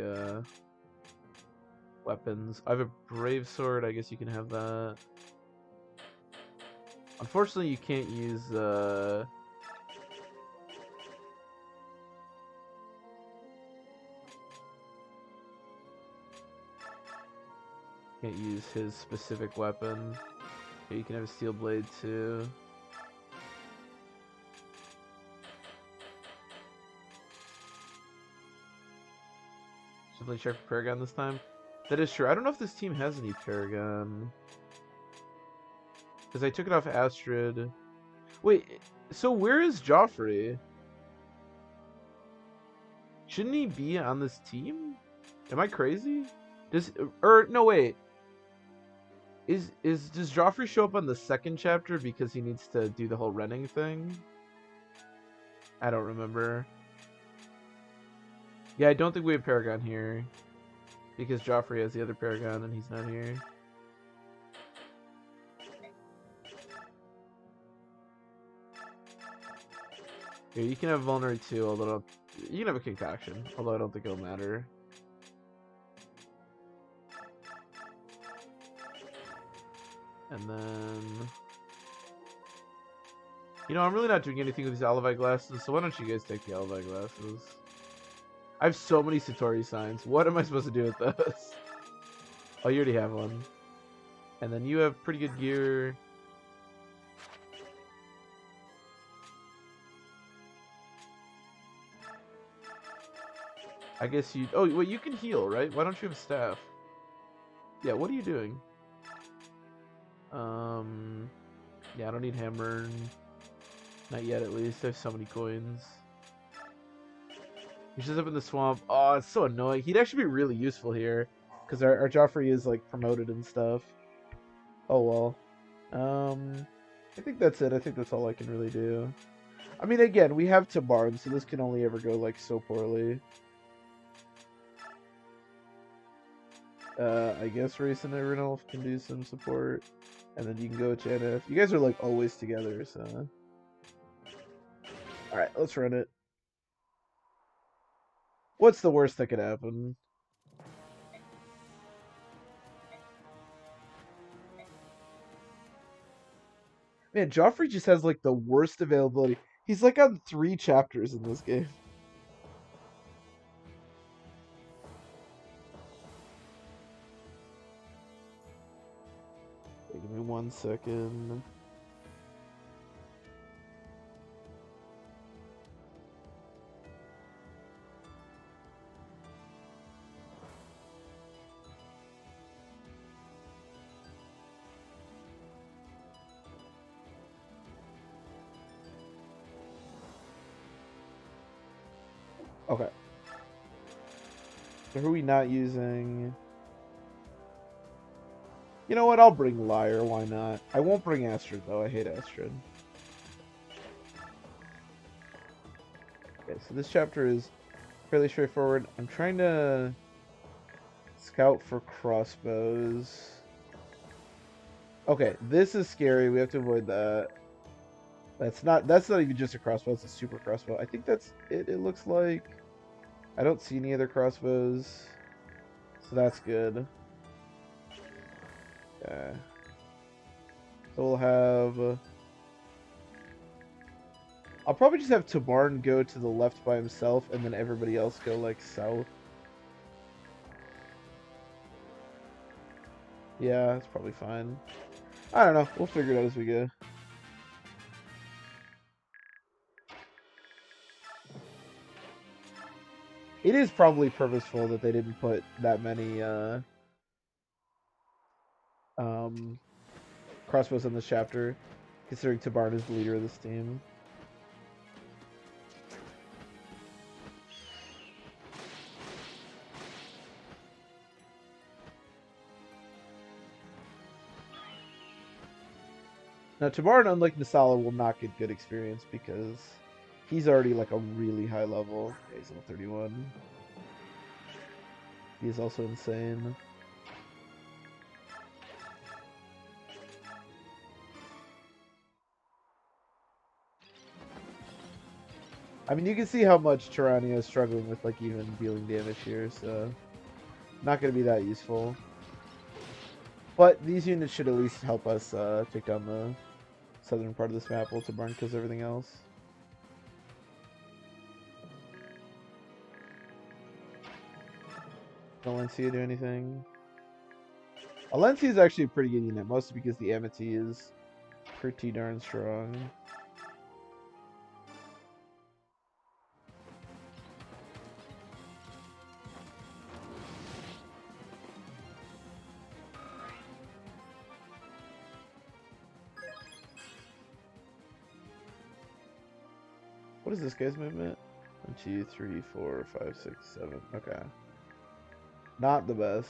weapons. I have a Brave Sword, I guess you can have that. Unfortunately, you can't use, can't use his specific weapon. You can have a Steel Blade, too. Simply check for Paragon this time. That is true. I don't know if this team has any Paragon. Because I took it off Astrid. Wait, so where is Joffrey? Shouldn't he be on this team? Am I crazy? No, wait. Does Joffrey show up on the second chapter because he needs to do the whole renting thing? I don't remember. Yeah, I don't think we have Paragon here. Because Joffrey has the other Paragon and he's not here. Here, you can have Vulnerary too, although you can have a Concoction, although I don't think it'll matter. And then... You know, I'm really not doing anything with these Alevite glasses, so why don't you guys take the Alevite glasses? I have so many Satori signs. What am I supposed to do with those? Oh, you already have one. And then you have pretty good gear. I guess you... Oh, wait, you can heal, right? Why don't you have a staff? Yeah, what are you doing? Yeah, I don't need hammer. Not yet, at least. I have so many coins. He's just up in the swamp. Oh, it's so annoying. He'd actually be really useful here. Because our Joffrey is, like, promoted and stuff. Oh, well. I think that's it. I think that's all I can really do. I mean, again, we have Tabarn, so this can only ever go, like, so poorly. I guess Racing and Renolf can do some support. And then you can go Janif. You guys are, like, always together, so... Alright, let's run it. What's the worst that could happen? Man, Joffrey just has, like, the worst availability. He's, like, on 3 chapters in this game. Okay, give me 1 second. Okay. So who are we not using? You know what? I'll bring Liar. Why not? I won't bring Astrid, though. I hate Astrid. Okay, so this chapter is fairly straightforward. I'm trying to scout for crossbows. Okay, this is scary. We have to avoid that. That's not even just a crossbow, it's a super crossbow. I think that's it, it looks like. I don't see any other crossbows. So that's good. Okay. So we'll have I'll probably just have Tabarn go to the left by himself and then everybody else go like south. Yeah, that's probably fine. I don't know. We'll figure it out as we go. It is probably purposeful that they didn't put that many um, crossbows in this chapter, considering Tabarn is the leader of this team. Now, Tabarn, unlike Nasala, will not get good experience because he's already like a really high level. Okay, he's level 31. He is also insane. I mean, you can see how much Tyrannia is struggling with like even dealing damage here, so not going to be that useful. But these units should at least help us take down the southern part of this map while Tabarn kills everything else. Valencia do anything? Valencia is actually a pretty good unit, mostly because the Amity is pretty darn strong. What is this guy's movement? 1, 2, 3, 4, 5, 6, 7. Okay. Not the best.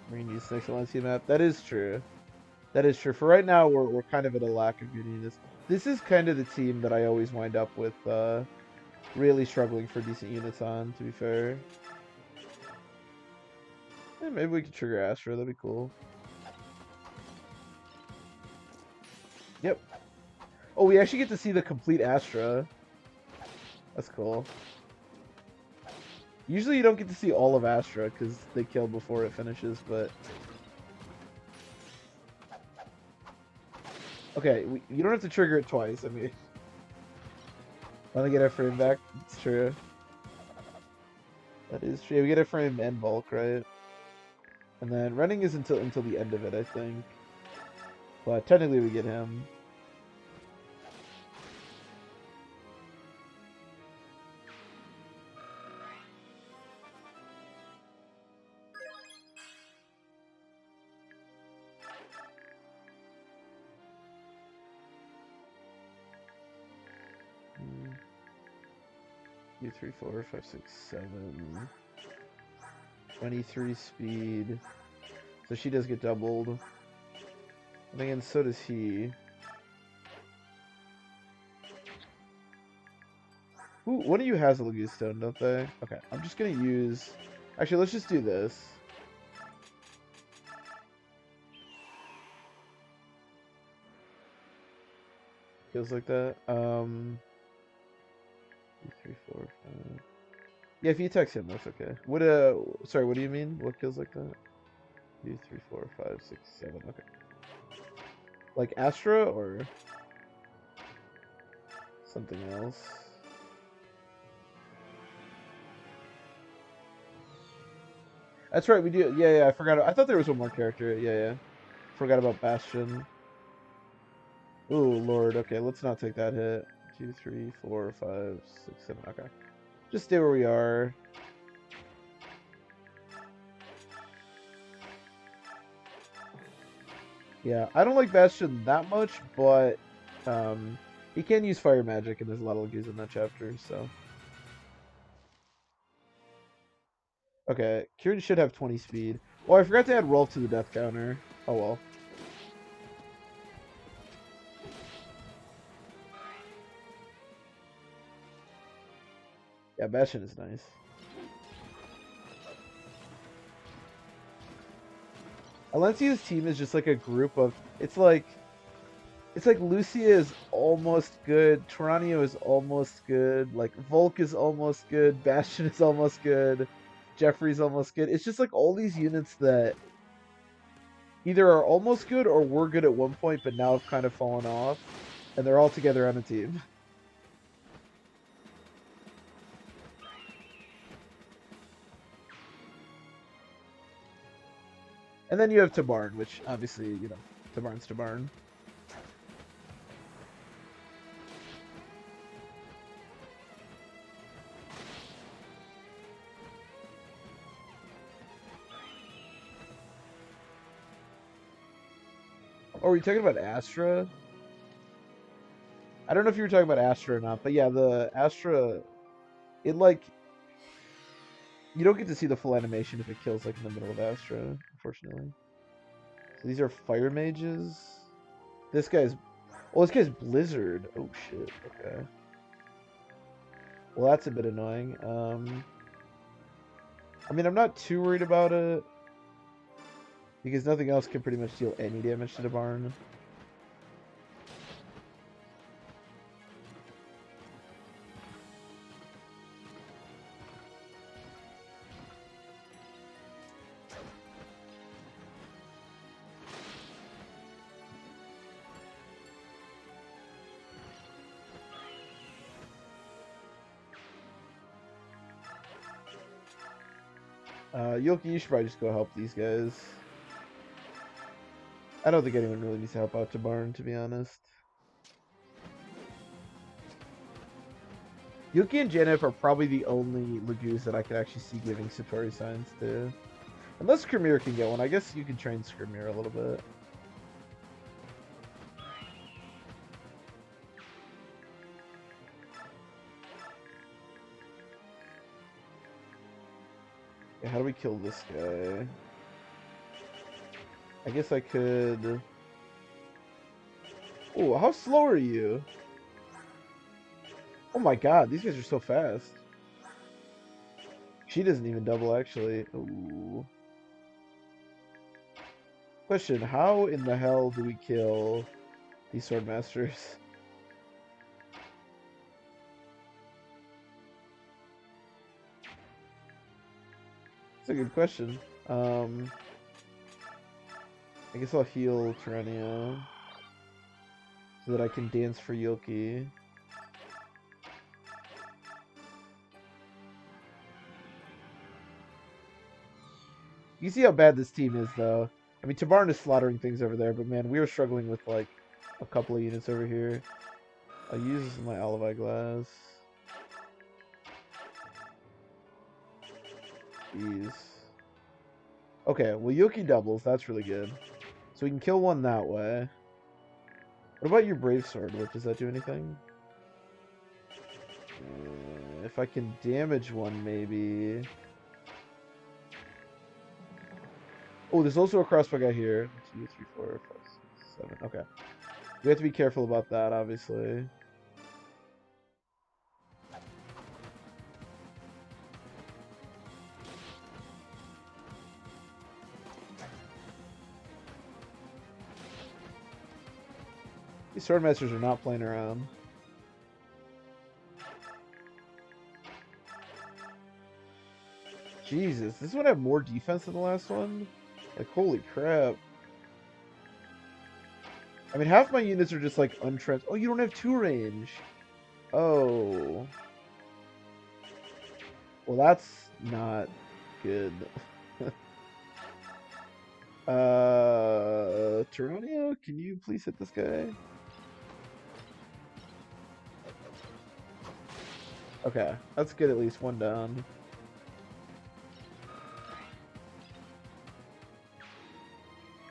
Marine use next Valencia map. That is true. That is true. For right now, we're kind of at a lack of good units. This is kind of the team that I always wind up with really struggling for decent units on, to be fair. Yeah, maybe we could trigger Astra. That'd be cool. Yep. Oh, we actually get to see the complete Astra. That's cool. Usually you don't get to see all of Astra because they kill before it finishes, but... Okay, you don't have to trigger it twice. I mean... Want to get our frame back? It's true. That is true. We get a frame and bulk, right? And then running is until the end of it, I think. But technically we get him. Hmm. 2, 3, 4, 5, 6, 7. 23 speed. So she does get doubled. And again, so does he. Ooh, one of you has a Laguz stone, don't they? Okay, I'm just gonna use... Actually, let's just do this. Feels like that. 2, 3, 4, 5. Yeah, if you text him, that's okay. What sorry, what do you mean? What kills like that? 2, 3, 4, 5, 6, 7. Okay. Like Astra or something else? That's right, we do. Yeah, yeah, I forgot. I thought there was one more character. Yeah, yeah. Forgot about Bastion. Ooh, Lord. Okay, let's not take that hit. 2, 3, 4, 5, 6, 7. Okay. Just stay where we are. Yeah, I don't like Bastion that much, but he can use fire magic, and there's a lot of Laguz in that chapter, so. Okay, Kieran should have 20 speed. Oh, I forgot to add Rolf to the death counter. Oh well. Yeah, Bastion is nice. Alencia's team is just like a group of. It's like Lucia is almost good, Tyranio is almost good, like Volk is almost good, Bastion is almost good, Jeffrey's almost good. It's just like all these units that either are almost good or were good at one point but now have kind of fallen off, and they're all together on a team. And then you have Tabarn, which obviously, Tabarn's Tabarn. Oh, are you talking about Astra? I don't know if you were talking about Astra or not, but yeah, the Astra, it like you don't get to see the full animation if it kills like in the middle of Astra, unfortunately. So these are fire mages. This guy's this guy's Blizzard. Oh shit. Okay. Well, that's a bit annoying. I mean, I'm not too worried about it because nothing else can pretty much deal any damage to the barn. Yoki, you should probably just go help these guys. I don't think anyone really needs to help out Tabarn, to be honest. Yuki and Janip are probably the only Laguz that I could actually see giving Satori signs to. Unless Skirmir can get one. I guess you can train Skirmir a little bit. Yeah, how do we kill this guy? I guess I could... Oh, how slow are you? Oh my god, these guys are so fast. She doesn't even double, actually. Ooh. Question, how in the hell do we kill these Swordmasters? That's a good question. I guess I'll heal Tyrannia so that I can dance for Yoki. You see how bad this team is, though. I mean, Tabarn is slaughtering things over there, but man, we are struggling with, like, a couple of units over here. I'll use my Alibi Glass. Jeez. Okay, well, Yoki doubles. That's really good. So we can kill one that way. What about your Brave Sword? What, does that do anything? If I can damage one, maybe... Oh, there's also a crossbow guy here. 2, 3, 4, 5, 6, 7. Okay. We have to be careful about that, obviously. These Swordmasters are not playing around. Jesus, this one have more defense than the last one? Like, holy crap. I mean, half my units are just, like, untrans... Oh, you don't have 2 range. Oh. Well, that's not good. Tyrannia, can you please hit this guy? Okay, that's good, at least one down.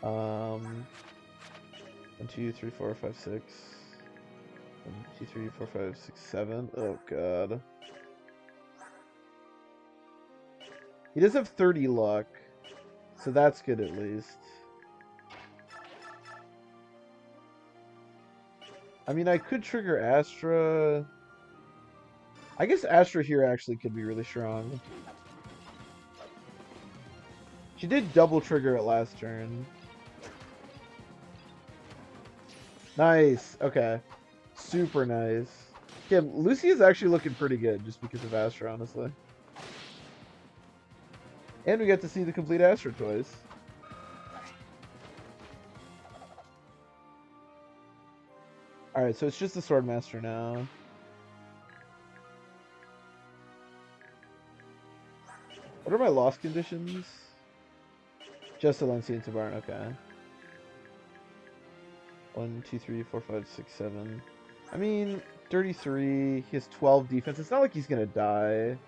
Um, 1, 2, 3, 4, 5, 6. 1, 2, 3, 4, 5, 6, 7. Oh god. He does have 30 luck, so that's good at least. I mean, I could trigger Astra. I guess Astra here actually could be really strong. She did double trigger it last turn. Nice. Okay. Super nice. Yeah, Lucy is actually looking pretty good just because of Astra, honestly. And we get to see the complete Astra toys. Alright, so it's just the Swordmaster now. What are my loss conditions? Just Alencia and Tabarn, okay. 1, 2, 3, 4, 5, 6, 7. I mean, 33. He has 12 defense. It's not like he's gonna die.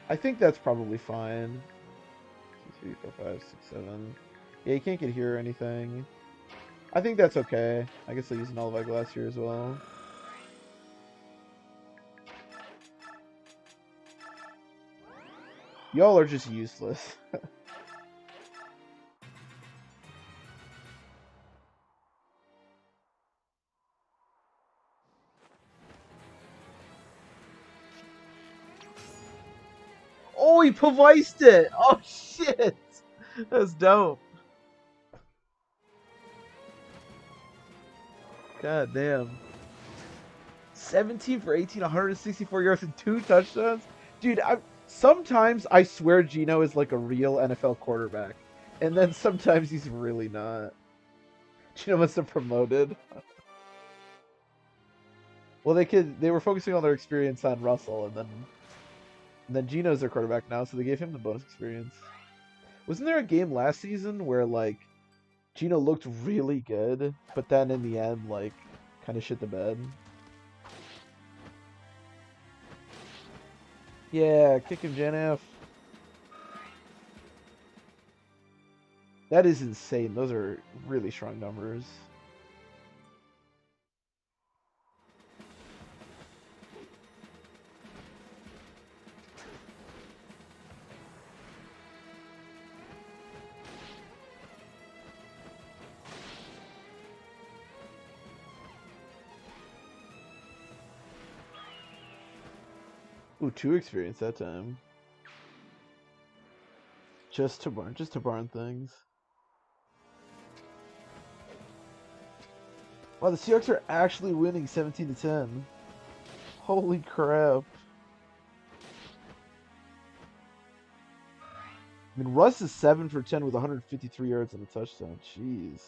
I think that's probably fine. 2, 3, 4, 5, 6, 7. Yeah, he can't get here or anything. I think that's okay. I guess I'll use an Olive Glass here as well. Y'all are just useless. Oh, he paviced it! Oh, shit! That's dope. God damn. 17 for 18, 164 yards and 2 touchdowns? Dude, sometimes I swear Geno is like a real NFL quarterback. And then sometimes he's really not. Geno must have promoted. Well, they were focusing all their experience on Russell, and then Geno's their quarterback now, so they gave him the bonus experience. Wasn't there a game last season where like Geno looked really good, but then in the end, like, kind of shit the bed? Yeah, kick him, Janaf. That is insane. Those are really strong numbers. Ooh, 2 experience that time. Just to barn things. Wow, the Seahawks are actually winning 17-10. Holy crap. I mean, Russ is 7 for 10 with 153 yards and a touchdown. Jeez.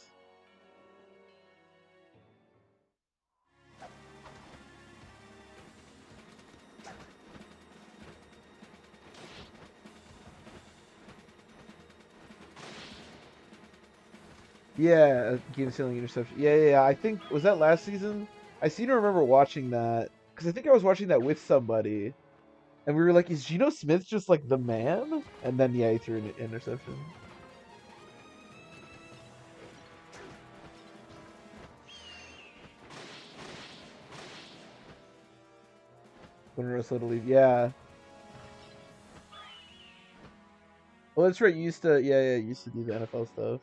Yeah, game stealing interception. Yeah. I think, was that last season? I seem to remember watching that because I think I was watching that with somebody, and we were like, "Is Geno Smith just like the man?" And then yeah, he threw an interception. When Russell to leave, yeah. Well, that's right. You used to, yeah, you used to do the NFL stuff.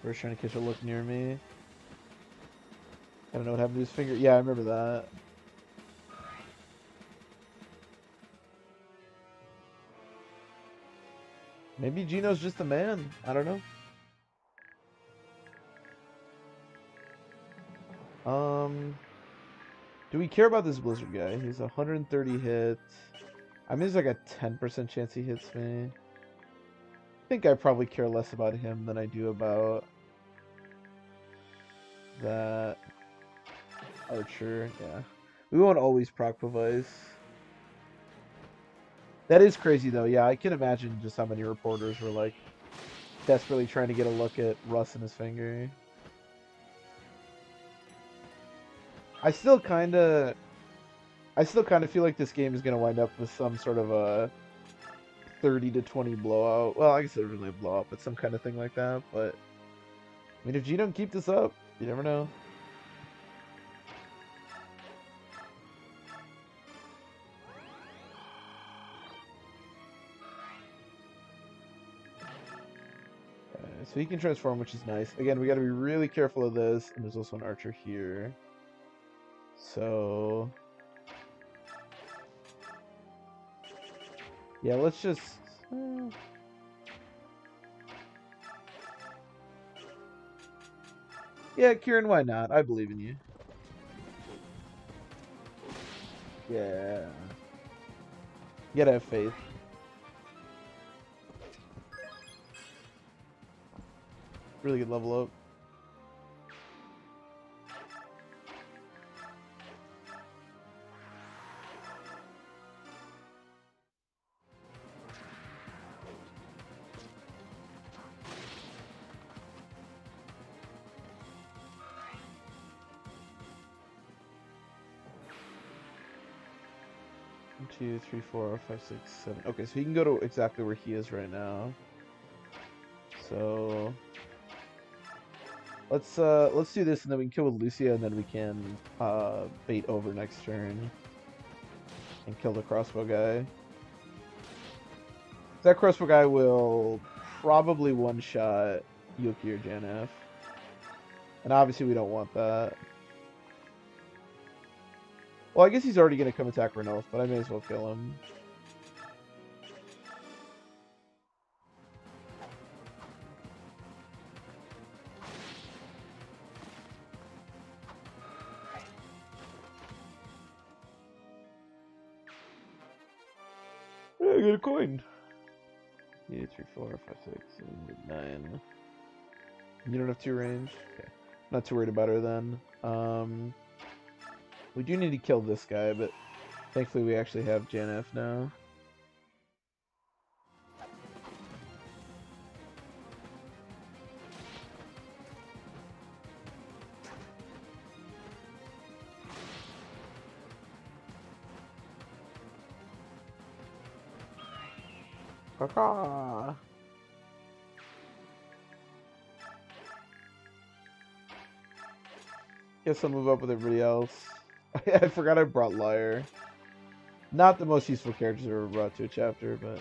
We're trying to catch a look near me. I don't know what happened to his finger. Yeah, I remember that. Maybe Geno's just the man. I don't know. Do we care about this Blizzard guy? He's 130 hits. I mean, there's like a 10% chance he hits me. I think I probably care less about him than I do about that Archer. Yeah. We won't always proc Pavise. That is crazy, though. Yeah, I can imagine just how many reporters were like desperately trying to get a look at Russ and his finger. I still kind of feel like this game is going to wind up with some sort of a 30-20 blowout. Well, I guess it was really a blowout, but some kind of thing like that. But I mean, if G don't keep this up, you never know. so he can transform, which is nice. Again, we got to be really careful of this. And there's also an archer here. So... yeah, let's just... yeah, Kieran, why not? I believe in you. Yeah. You gotta have faith. Really good level up. One, 2, 3, 4, 5, 6, 7. Okay, so he can go to exactly where he is right now. So let's do this, and then we can kill with Lucia, and then we can bait over next turn and kill the crossbow guy. That crossbow guy will probably one-shot Yuki or Janef, and obviously we don't want that. Well, I guess he's already going to come attack Renault, but I may as well kill him. Yeah, I got a coin. 2, 3, 4, 5, 6, 7, 8, 9. You don't have 2 range? Okay. Not too worried about her then. We do need to kill this guy, but thankfully we actually have Janef now. Caw-caw. Guess I'll move up with everybody else. I forgot I brought Liar. Not the most useful characters I've ever brought to a chapter, but...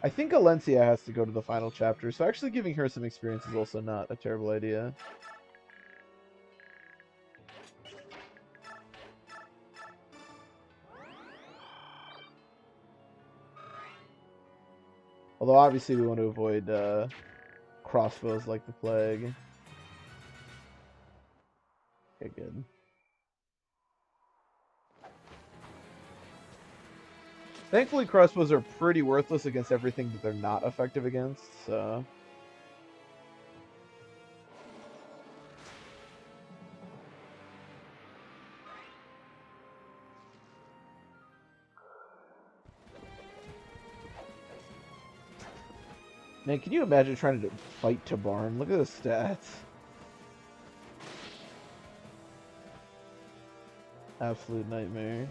I think Alencia has to go to the final chapter, so actually giving her some experience is also not a terrible idea. Although obviously we want to avoid crossbows like the plague. Okay, good. Thankfully, crossbows are pretty worthless against everything that they're not effective against, so... Man, can you imagine trying to fight Tabarn? Look at the stats. Absolute nightmare.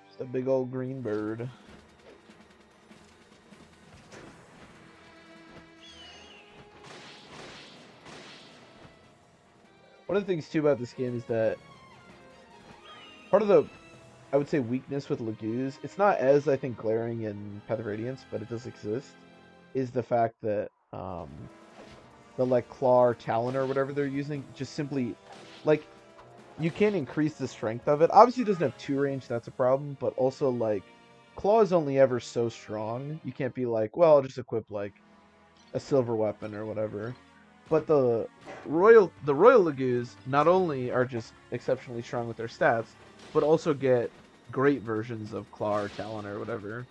Just a big old green bird. One of the things too about this game is that part of the, I would say, weakness with Laguz, it's not as, I think, glaring in Path of Radiance, but it does exist, is the fact that the like claw or talon or whatever they're using just simply, like, you can increase the strength of it. Obviously it doesn't have 2 range, that's a problem, but also like claw is only ever so strong. You can't be like, well, I'll just equip like a silver weapon or whatever. But the Royal Laguz not only are just exceptionally strong with their stats, but also get great versions of claw or talon or whatever,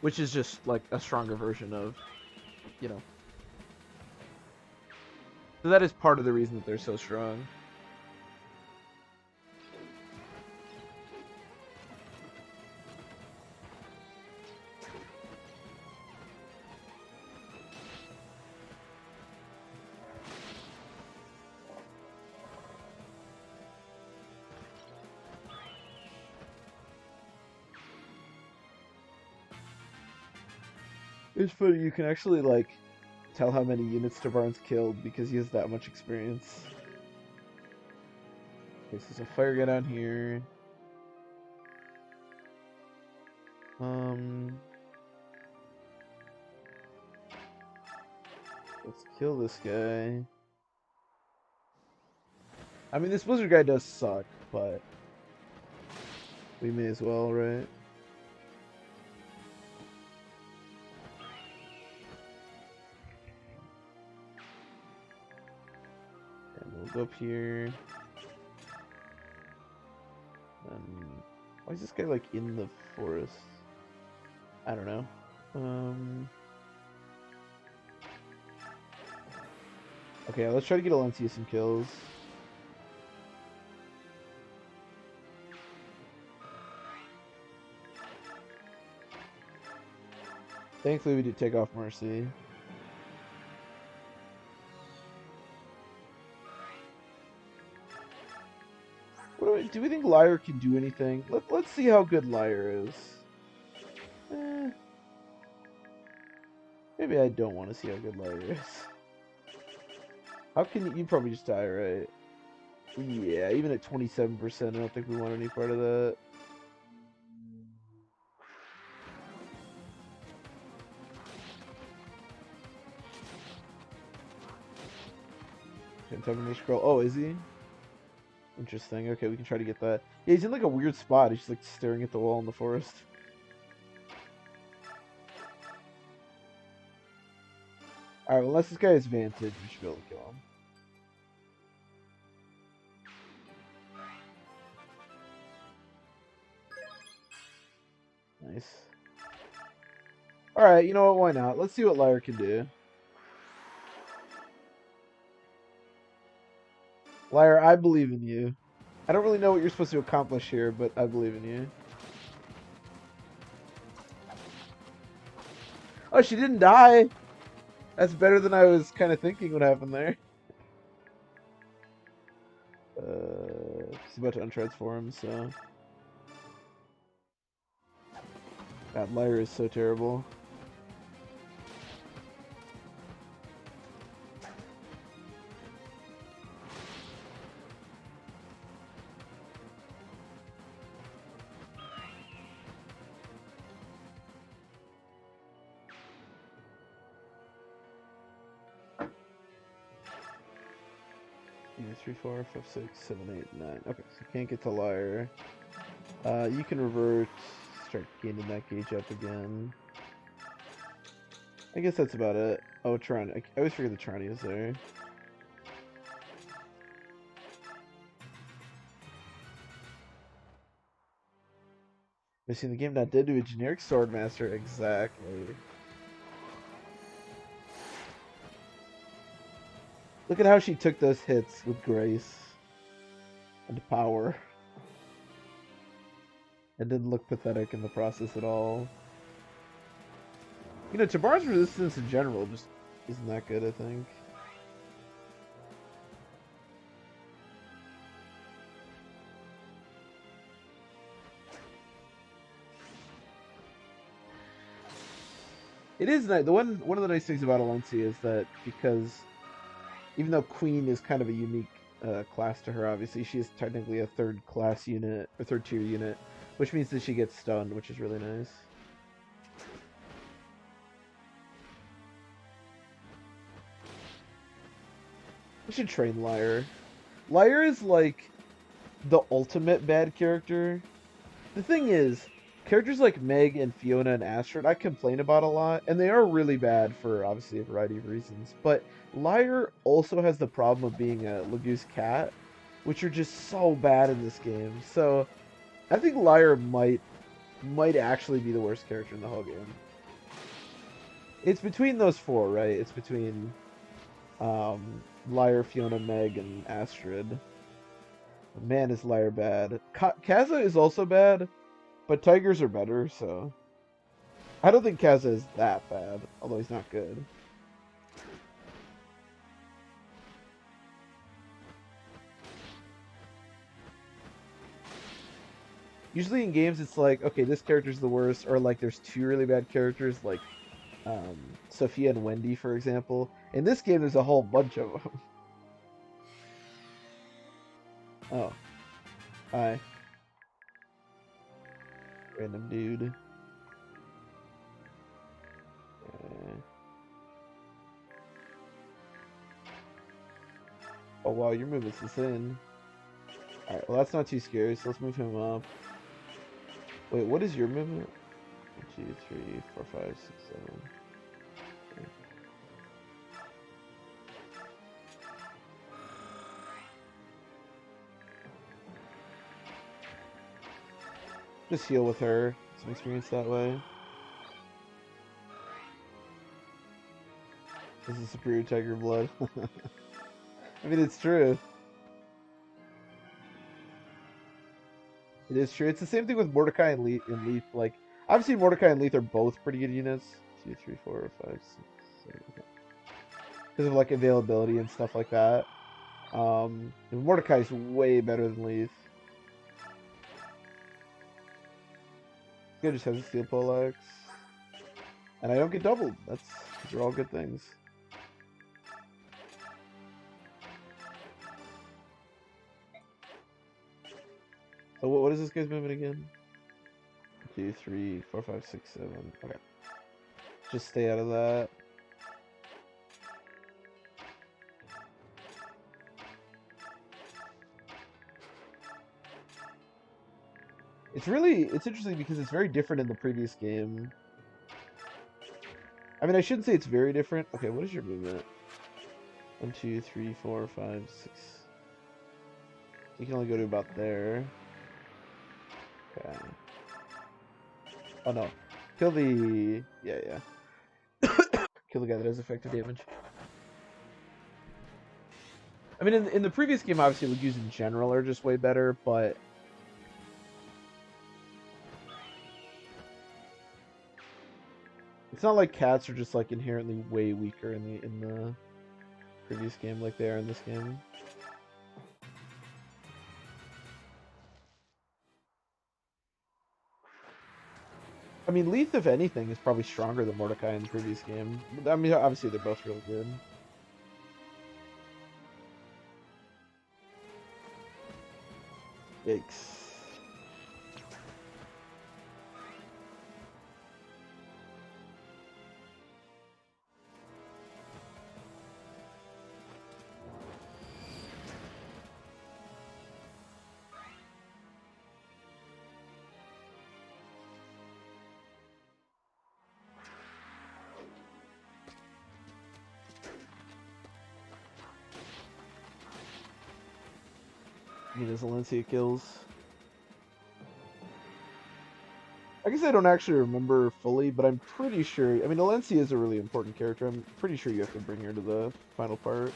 which is just like a stronger version of, you know. So that is part of the reason that they're so strong. It's funny, you can actually, like, tell how many units Tabarn's killed because he has that much experience. Okay, so there's a fire guy down here. Let's kill this guy. I mean, this blizzard guy does suck, but we may as well, right? And we'll go up here. Why is this guy, like, in the forest? I don't know. Okay, let's try to get Alencia some kills. Thankfully, we did take off Mercy. Do we think Liar can do anything? Let's see how good Liar is. Maybe I don't want to see how good Liar is. How can you probably just die, right? Yeah, even at 27%, I don't think we want any part of that. Can't scroll. Oh, is he? Interesting. Okay, we can try to get that. Yeah, he's in like a weird spot. He's just like staring at the wall in the forest. Alright, well, unless this guy has Vantage, we should be able to kill him. Nice. Alright, you know what? Why not? Let's see what Liar can do. Liar, I believe in you. I don't really know what you're supposed to accomplish here, but I believe in you. Oh, she didn't die! That's better than I was kind of thinking would happen there. She's about to untransform, so... God, Liar is so terrible. Yeah, 3, 4, 5, 6, 7, 8, 9. Okay, so can't get to Liar. You can revert, start gaining that gauge up again. I guess that's about it. Oh, Tron. I always forget the Tron is there. Missing the game not dead to a generic Swordmaster. Exactly. Look at how she took those hits with grace and power. And didn't look pathetic in the process at all. You know, Tabar's resistance in general just isn't that good, I think. It is nice. One of the nice things about Alencia is that because even though Queen is kind of a unique class to her, obviously she is technically a third class unit or third tier unit, which means that she gets stunned, which is really nice. We should train Liar. Liar is like the ultimate bad character. The thing is, characters like Meg and Fiona and Astrid I complain about a lot, and they are really bad for obviously a variety of reasons. But Liar also has the problem of being a Laguz cat, which are just so bad in this game. So I think Liar might actually be the worst character in the whole game. It's between those four, right? It's between Liar, Fiona, Meg, and Astrid. Man, is Liar bad. Kaza is also bad, but Tigers are better, so... I don't think Kaza is that bad, although he's not good. Usually in games it's like, okay, this character's the worst, or like there's two really bad characters, like Sophia and Wendy, for example. In this game, there's a whole bunch of them. Oh, hi, random dude. Oh wow, your movement's insane. Alright, well that's not too scary, so let's move him up. Wait, what is your movement? 1, 2, 3, 4, 5, 6, 7. Okay. Just heal with her. Some experience that way. This is superior tiger blood. I mean, it's true. It is true. It's the same thing with Mordecai and Leaf. Like, obviously, Mordecai and Leaf are both pretty good units. 2, 3, 4, 5, 6, 7. Because of like availability and stuff like that. Mordecai's way better than Leaf. This guy just has a steel poleaxe. And I don't get doubled. These are all good things. So what is this guy's movement again? 2, 3, 4, 5, 6, 7. Okay. Just stay out of that. It's interesting because it's very different in the previous game. I mean, I shouldn't say it's very different. Okay, what is your movement? 1, 2, 3, 4, 5, 6. You can only go to about there. Okay. Oh no. Kill the... Yeah. Kill the guy that has effective damage. I mean, in the previous game, obviously, Laguz in general are just way better, but... It's not like cats are just, like, inherently way weaker in the previous game like they are in this game. I mean, Leith, if anything, is probably stronger than Mordecai in the previous game. I mean, obviously, they're both really good. Yikes. I mean, as Valencia kills. I guess I don't actually remember fully, but I'm pretty sure. I mean, Valencia is a really important character. I'm pretty sure you have to bring her to the final part.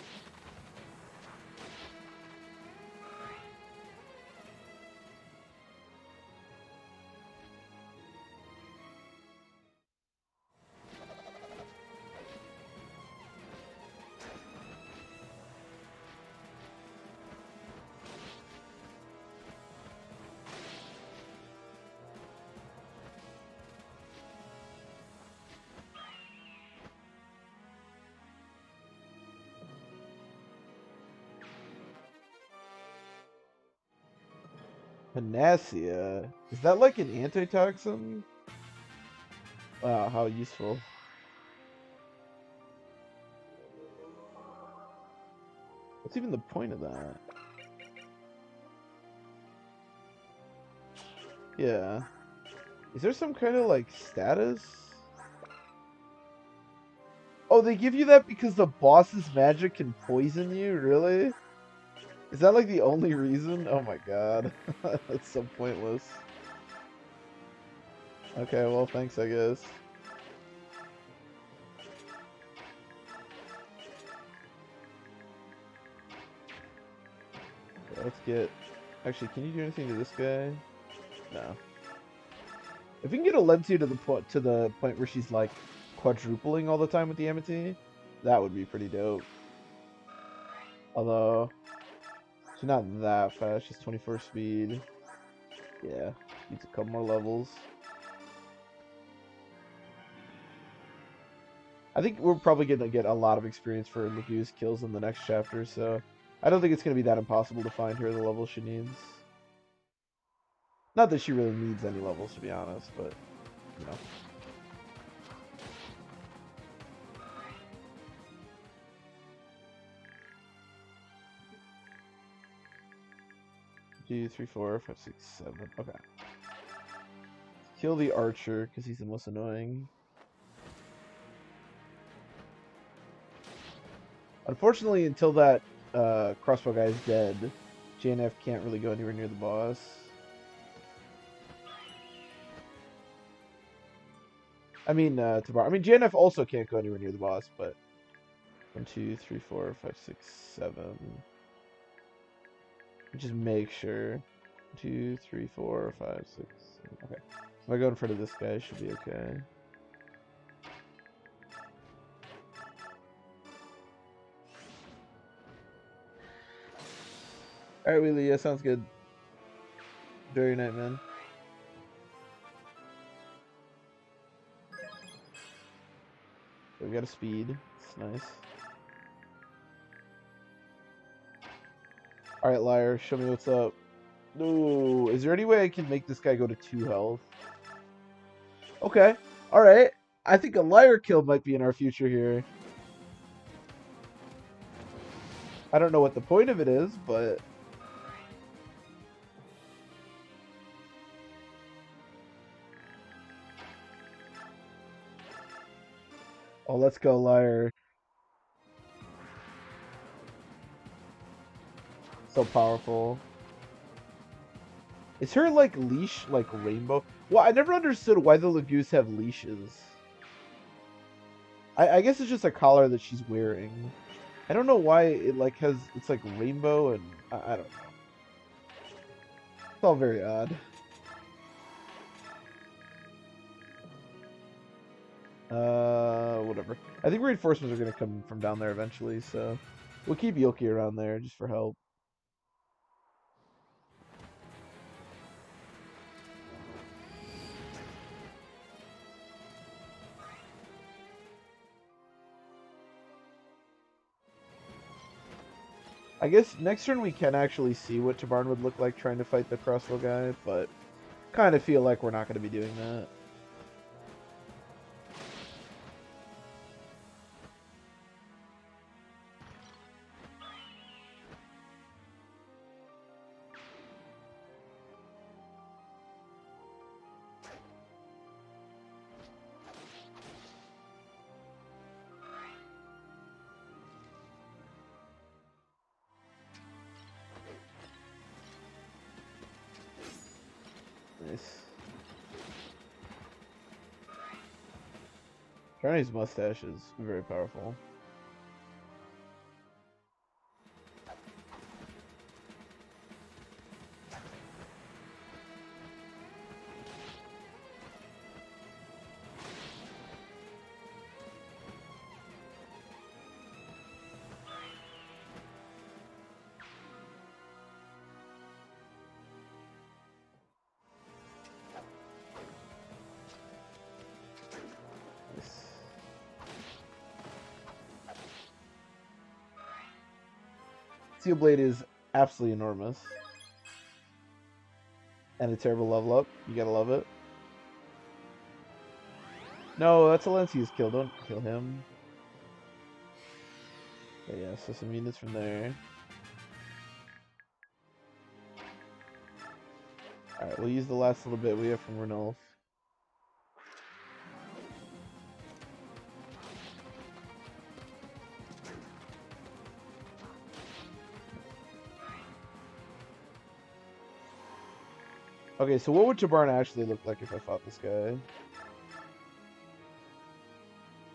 Panacea? Is that like an antitoxin? Wow, how useful. What's even the point of that? Yeah. Is there some kind of like status? Oh, they give you that because the boss's magic can poison you? Really? Is that like the only reason? Oh my god. That's so pointless. Okay, well, thanks, I guess. Yeah, let's get... Actually, can you do anything to this guy? No. If we can get Alencia to the point where she's like quadrupling all the time with the Amity, that would be pretty dope. Although she's not that fast. She's 24 speed. Yeah, needs a couple more levels. I think we're probably going to get a lot of experience for Laguz kills in the next chapter, so I don't think it's going to be that impossible to find her the level she needs. Not that she really needs any levels, to be honest, but, you know. 2, 3, 4, 5, 6, 7. Okay. Kill the archer, because he's the most annoying. Unfortunately, until that crossbow guy is dead, JNF can't really go anywhere near the boss. I mean, Tabar. I mean, JNF also can't go anywhere near the boss, but 1, 2, 3, 4, 5, 6, 7. Just make sure. 2, 3, 4, 5, 6, 7. Okay. If I go in front of this guy, it should be okay. Alright, Wheelie, yeah, sounds good. Enjoy your night, man. So we got a speed. It's nice. Alright, liar, show me what's up. No, is there any way I can make this guy go to 2 health? Okay, alright. I think a liar kill might be in our future here. I don't know what the point of it is, but... Oh, let's go, liar. So powerful. Is her, like, leash, like, rainbow? Well, I never understood why the Laguz have leashes. I guess it's just a collar that she's wearing. I don't know why it, like, has... It's, like, rainbow and... I don't know. It's all very odd. Whatever. I think reinforcements are going to come from down there eventually, so... We'll keep Yoki around there, just for help. I guess next turn we can actually see what Tabarn would look like trying to fight the crossbow guy, but kind of feel like we're not going to be doing that. Nice. Johnny's mustache is very powerful. Steel Blade is absolutely enormous. And a terrible level up. You gotta love it. No, that's Alencia's kill. Don't kill him. But yeah, so some units from there. Alright, we'll use the last little bit we have from Renulf. Okay, so what would Tabarn actually look like if I fought this guy?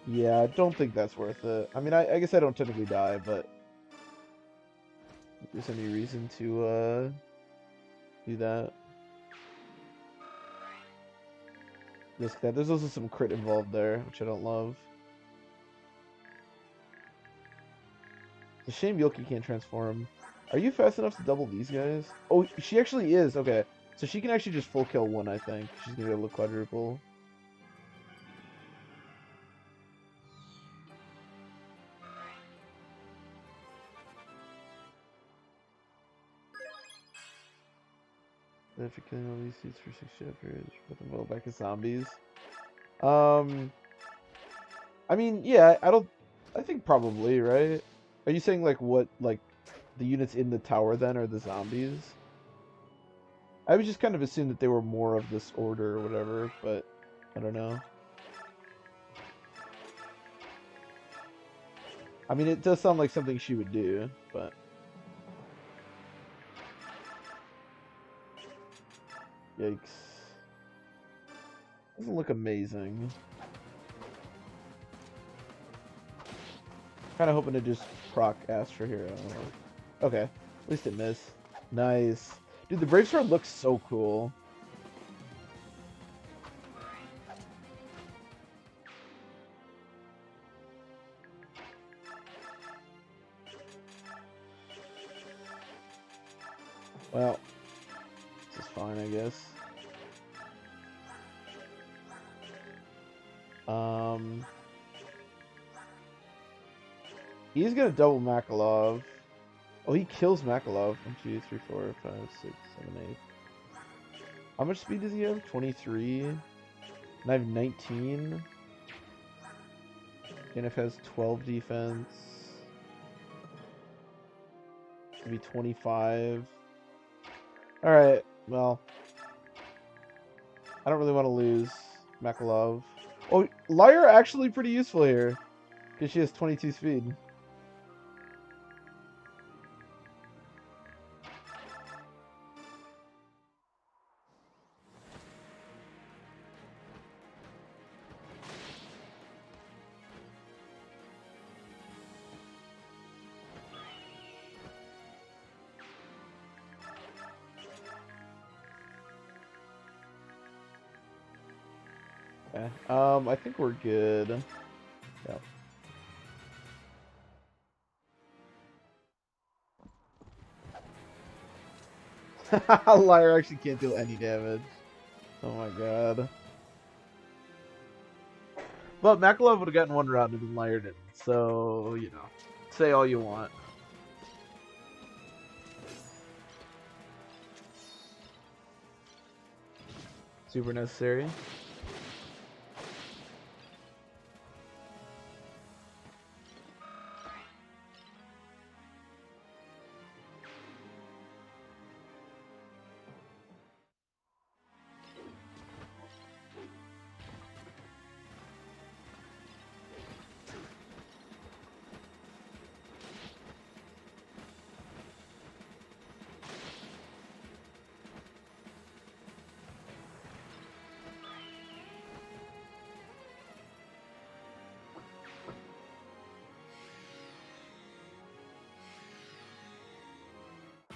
Yeah, I don't think that's worth it. I mean, I guess I don't typically die, but... If there's any reason to, do that. Risk that. There's also some crit involved there, which I don't love. It's a shame Yoki can't transform. Are you fast enough to double these guys? Oh, she actually is. Okay. So she can actually just full kill one, I think. She's going to be able to quadruple. After killing all these suits for 6 chapters, put them all back as zombies. Um, I mean, yeah, I think probably, right? Are you saying like what, like the units in the tower then are the zombies? I would just kind of assume that they were more of this order or whatever, but I don't know. I mean, it does sound like something she would do, but yikes. Doesn't look amazing. Kind of hoping to just proc Astra here. Okay, at least it missed. Nice. Dude, the Brave Sword looks so cool. Well, this is fine, I guess. He's gonna double Makalov. Oh, he kills Makalov. 1, 2, 3, 4, 5, 6, 7, 8. How much speed does he have? 23. And I have 19. Kenneth has 12 defense. Maybe 25. Alright, well. I don't really want to lose Makalov. Oh, Liar actually pretty useful here. Because she has 22 speed. Okay. I think we're good. Yep. Liar actually can't deal any damage. Oh my god. But Makalov would have gotten one round and Liar didn't. So, you know. Say all you want. Super necessary.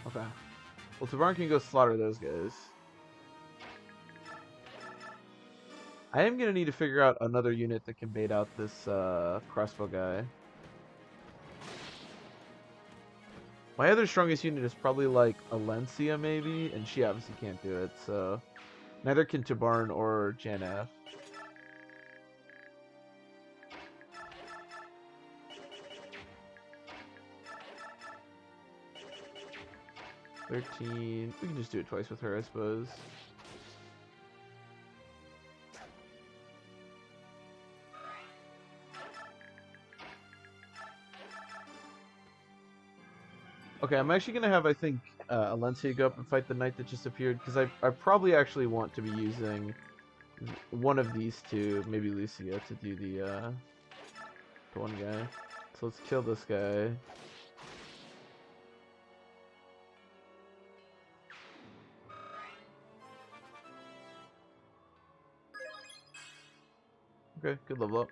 Okay. Well, Tavarn can go slaughter those guys. I am going to need to figure out another unit that can bait out this crossbow guy. My other strongest unit is probably like Alencia maybe, and she obviously can't do it, so neither can Tabarn or Janaf. We can just do it twice with her, I suppose. Okay, I'm actually going to have, I think, Alencia go up and fight the knight that just appeared, because I probably actually want to be using one of these two, maybe Lucia, to do the one guy. So let's kill this guy. Okay, good level up.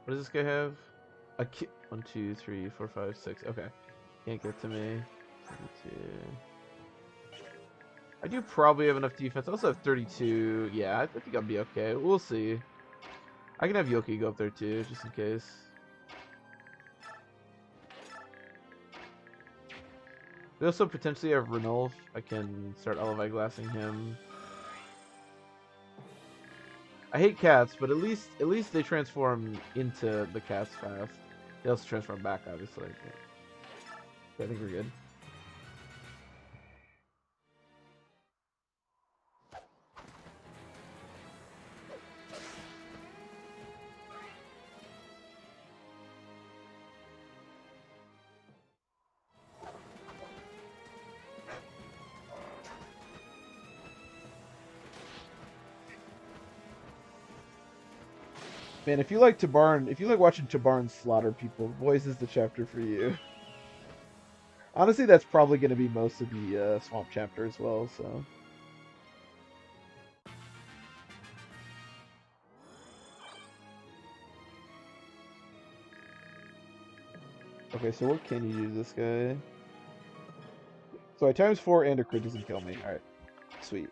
What does this guy have? A 1, 2, 3, 4, 5, 6. Okay. Can't get to me. 32. I do probably have enough defense. I also have 32. Yeah, I think I'll be okay. We'll see. I can have Yoki go up there too, just in case. We also potentially have Renulf. I can start Elevite glassing him. I hate cats, but at least they transform into the cats fast. They also transform back, obviously. I think we're good. Man, if you like watching Tabarn slaughter people, Boys is the chapter for you. Honestly, that's probably going to be most of the Swamp chapter as well, so. Okay, so what can you do to this guy? So I times 4 and a crit doesn't kill me. Alright, sweet.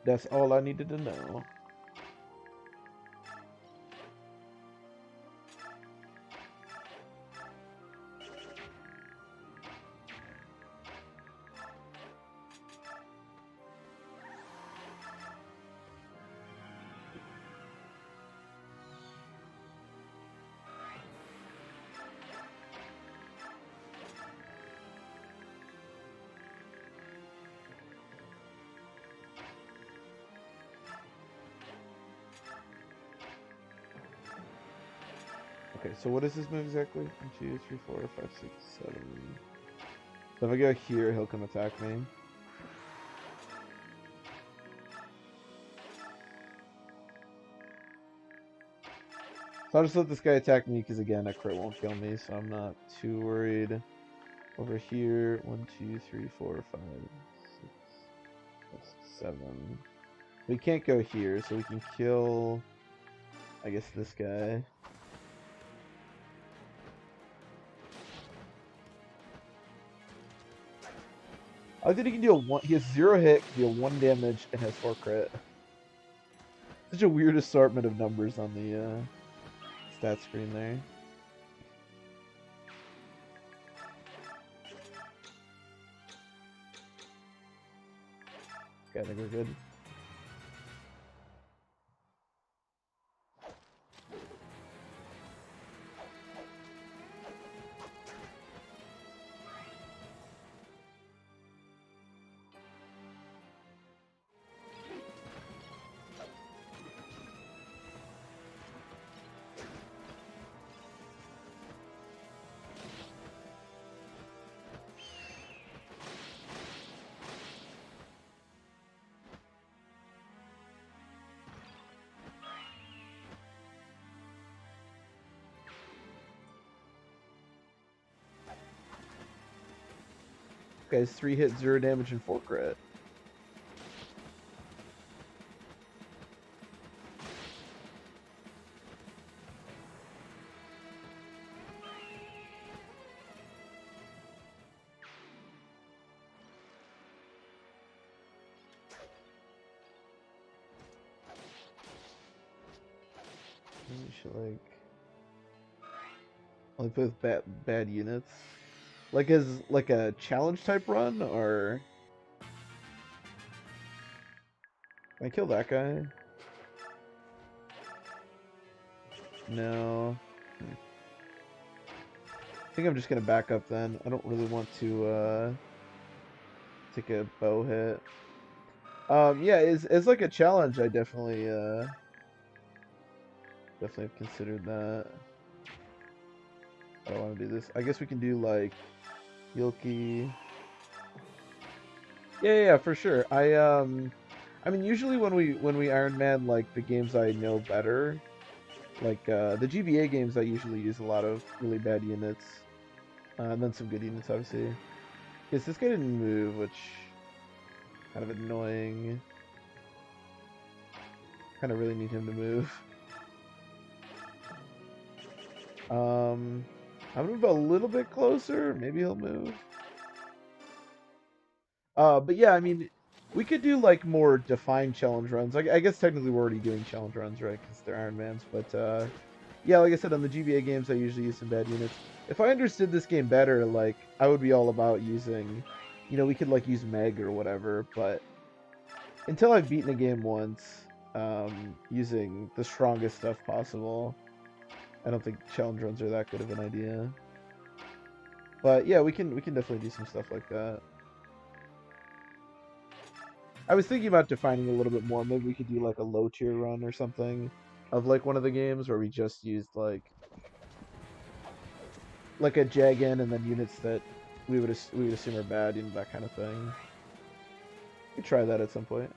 That's all I needed to know. Okay, so what is this move exactly? 1, 2, 3, 4, 5, 6, 7. So if I go here, he'll come attack me. So I'll just let this guy attack me because again, a crit won't kill me, so I'm not too worried. Over here, 1, 2, 3, 4, 5, 6, 7. We can't go here, so we can kill, I guess, this guy. I think he can deal 1. He has 0 hit, can deal 1 damage, and has 4 crit. Such a weird assortment of numbers on the stat screen there. Okay, I think we're good. Guys, 3 hit, 0 damage, and 4 crit. We should like only play with bad units. Like as like a challenge type run, or can I kill that guy? No. I think I'm just gonna back up then. I don't really want to take a bow hit. Yeah, as like a challenge, I definitely have considered that. I don't want to do this. I guess we can do like Yilki. Yeah, for sure. I mean, usually when we Iron Man like the games I know better, like the GBA games, I usually use a lot of really bad units, and then some good units, obviously. Yes, this guy didn't move, which kind of annoying. Kind of really need him to move. I'm gonna move a little bit closer. Maybe he'll move. But yeah, I mean, we could do like more defined challenge runs. I guess technically we're already doing challenge runs, right? Because they're Iron Mans. But yeah, like I said, on the GBA games, I usually use some bad units. If I understood this game better, like I would be all about using, we could like use Meg or whatever. But until I've beaten a game once, using the strongest stuff possible, I don't think challenge runs are that good of an idea. But yeah, we can definitely do some stuff like that. I was thinking about defining a little bit more. Maybe we could do like a low tier run or something of like one of the games where we just used like a Jagan and then units that we would assume are bad, that kind of thing. We could try that at some point.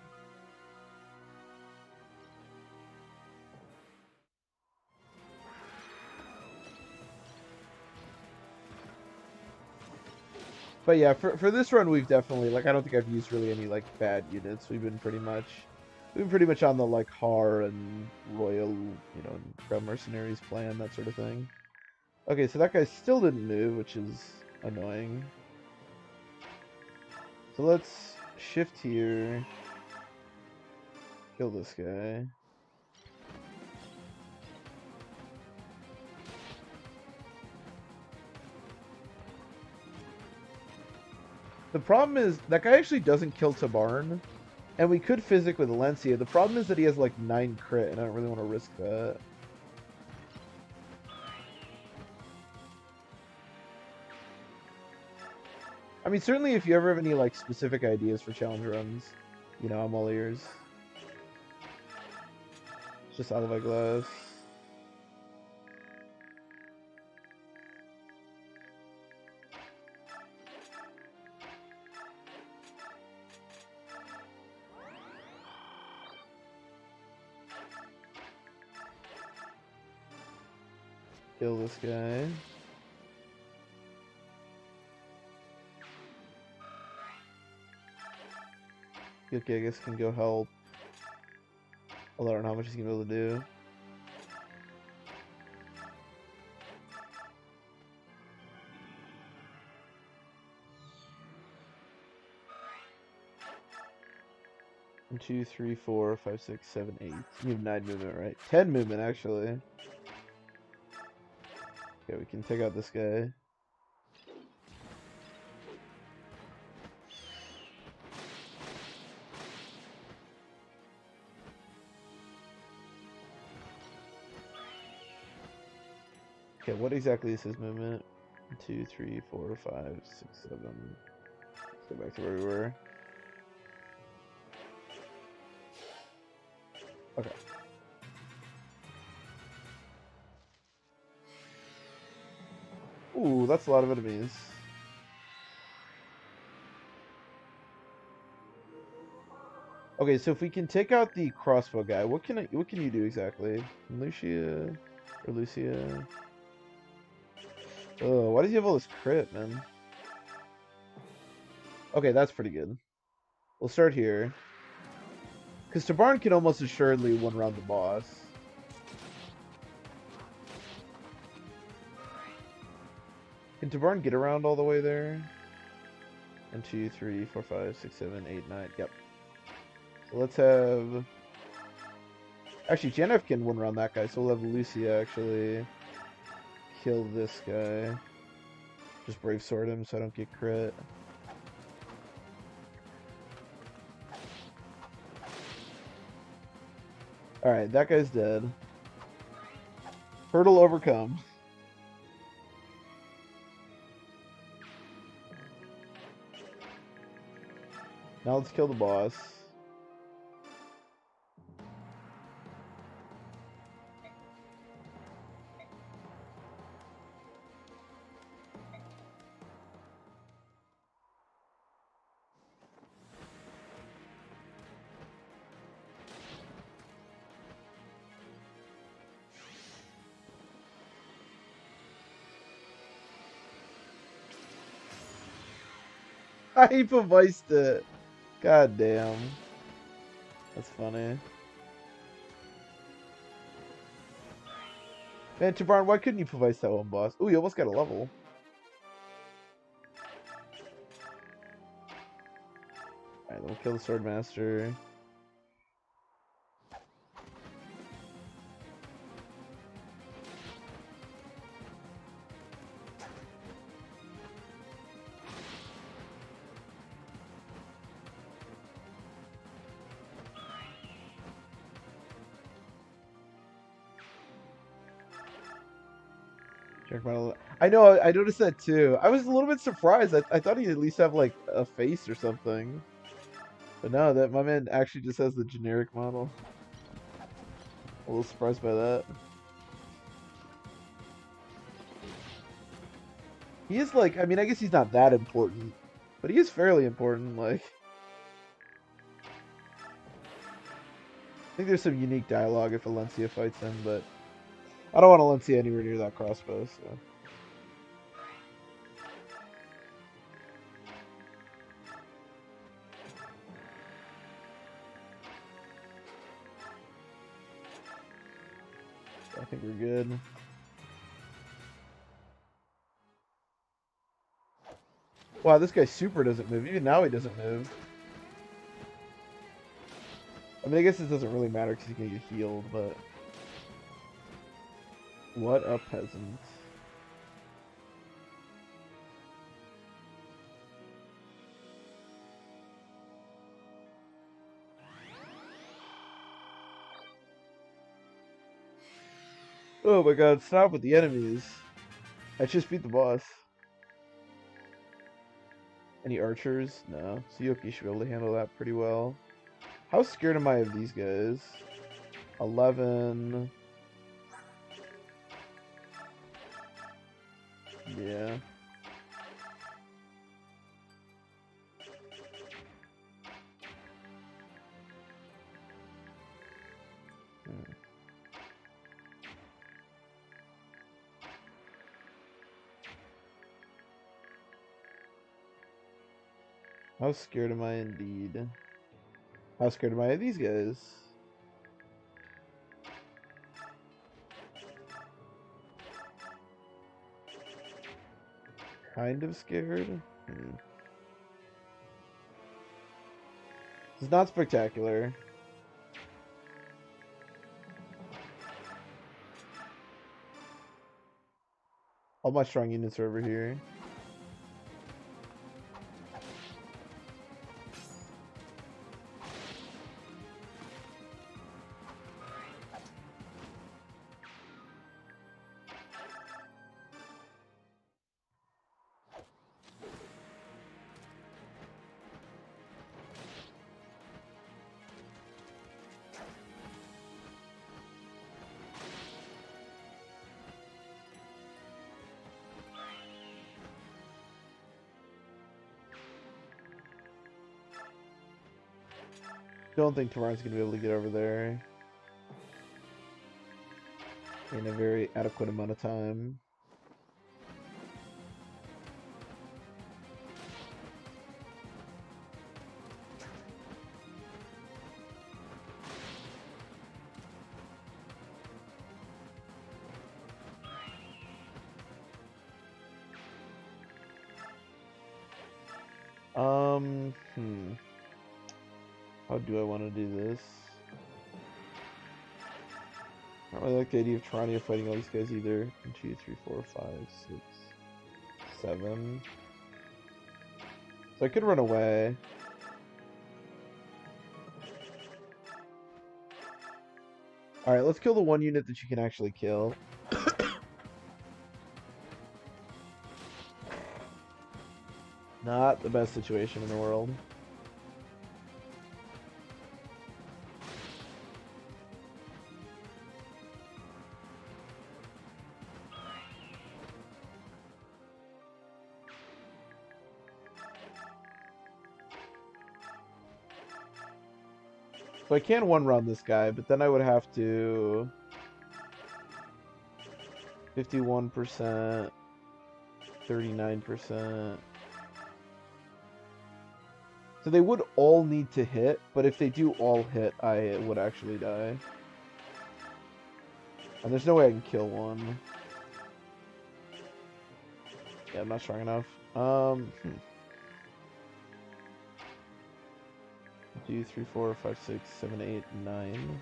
But yeah, for this run, we've definitely, like, I don't think I've used really any, like, bad units. We've been pretty much on the, like, Har and Royal, Grub Mercenaries plan, that sort of thing. Okay, so that guy still didn't move, which is annoying. So let's shift here. Kill this guy. The problem is, that guy actually doesn't kill Tabarn. And we could physic with Valencia. The problem is that he has like 9 crit, and I don't really want to risk that. I mean, certainly if you ever have any like specific ideas for challenge runs, I'm all ears. It's just out of my glass. Kill this guy. Okay, I guess can go help. Although I don't know how much he's gonna be able to do. One, 2, 3, 4, 5, 6, 7, 8. You have 9 movement, right? 10 movement, actually. Okay, we can take out this guy. Okay, what exactly is his movement? 1, 2, 3, 4, 5, 6, 7. Let's go back to where we were. Okay. Ooh, that's a lot of enemies. Okay, so if we can take out the crossbow guy, what can you do exactly? Lucia or Lucia? Oh, why does he have all this crit, man? Okay, that's pretty good. We'll start here. Because Tabarn can almost assuredly one-round the boss. Can Tabarn get around all the way there? 1, 2, 3, 4, 5, 6, 7, 8, 9. Yep. So let's have... Actually, Janef can one-round that guy, so we'll have Lucia actually kill this guy. Just Brave Sword him so I don't get crit. Alright, that guy's dead. Hurdle overcome. Now let's kill the boss. I improvised it. God damn. That's funny. Man, Tabarn, why couldn't you improvise that one boss? Ooh, you almost got a level. Alright, then we'll kill the Swordmaster. I know, I noticed that too. I was a little bit surprised. I thought he'd at least have like a face or something. But no, that my man actually just has the generic model. A little surprised by that. He is like, I mean, I guess he's not that important, but he is fairly important. Like, I think there's some unique dialogue if Valencia fights him, but I don't want Valencia anywhere near that crossbow, so. I think we're good. Wow, this guy super doesn't move. Even now he doesn't move. I mean, I guess it doesn't really matter because he can get healed, but... What a peasant. Oh my god, stop with the enemies. I just beat the boss. Any archers? No. So Yuki should be able to handle that pretty well. How scared am I of these guys? 11. Yeah. How scared am I indeed? How scared am I of these guys? Kind of scared? It's not spectacular. All my strong units are over here. Don't think tomorrow's gonna be able to get over there in a very adequate amount of time. How do I want to do this? I don't really like the idea of Tarania fighting all these guys either. 1, 2, 3, 4, 5, 6, 7. So I could run away. Alright, let's kill the one unit that you can actually kill. Not the best situation in the world. So I can one-run this guy, but then I would have to... 51%, 39%. So they would all need to hit, but if they do all hit, I would actually die. And there's no way I can kill one. Yeah, I'm not strong enough. 2, 3, 4, 5, 6, 7, 8, 9.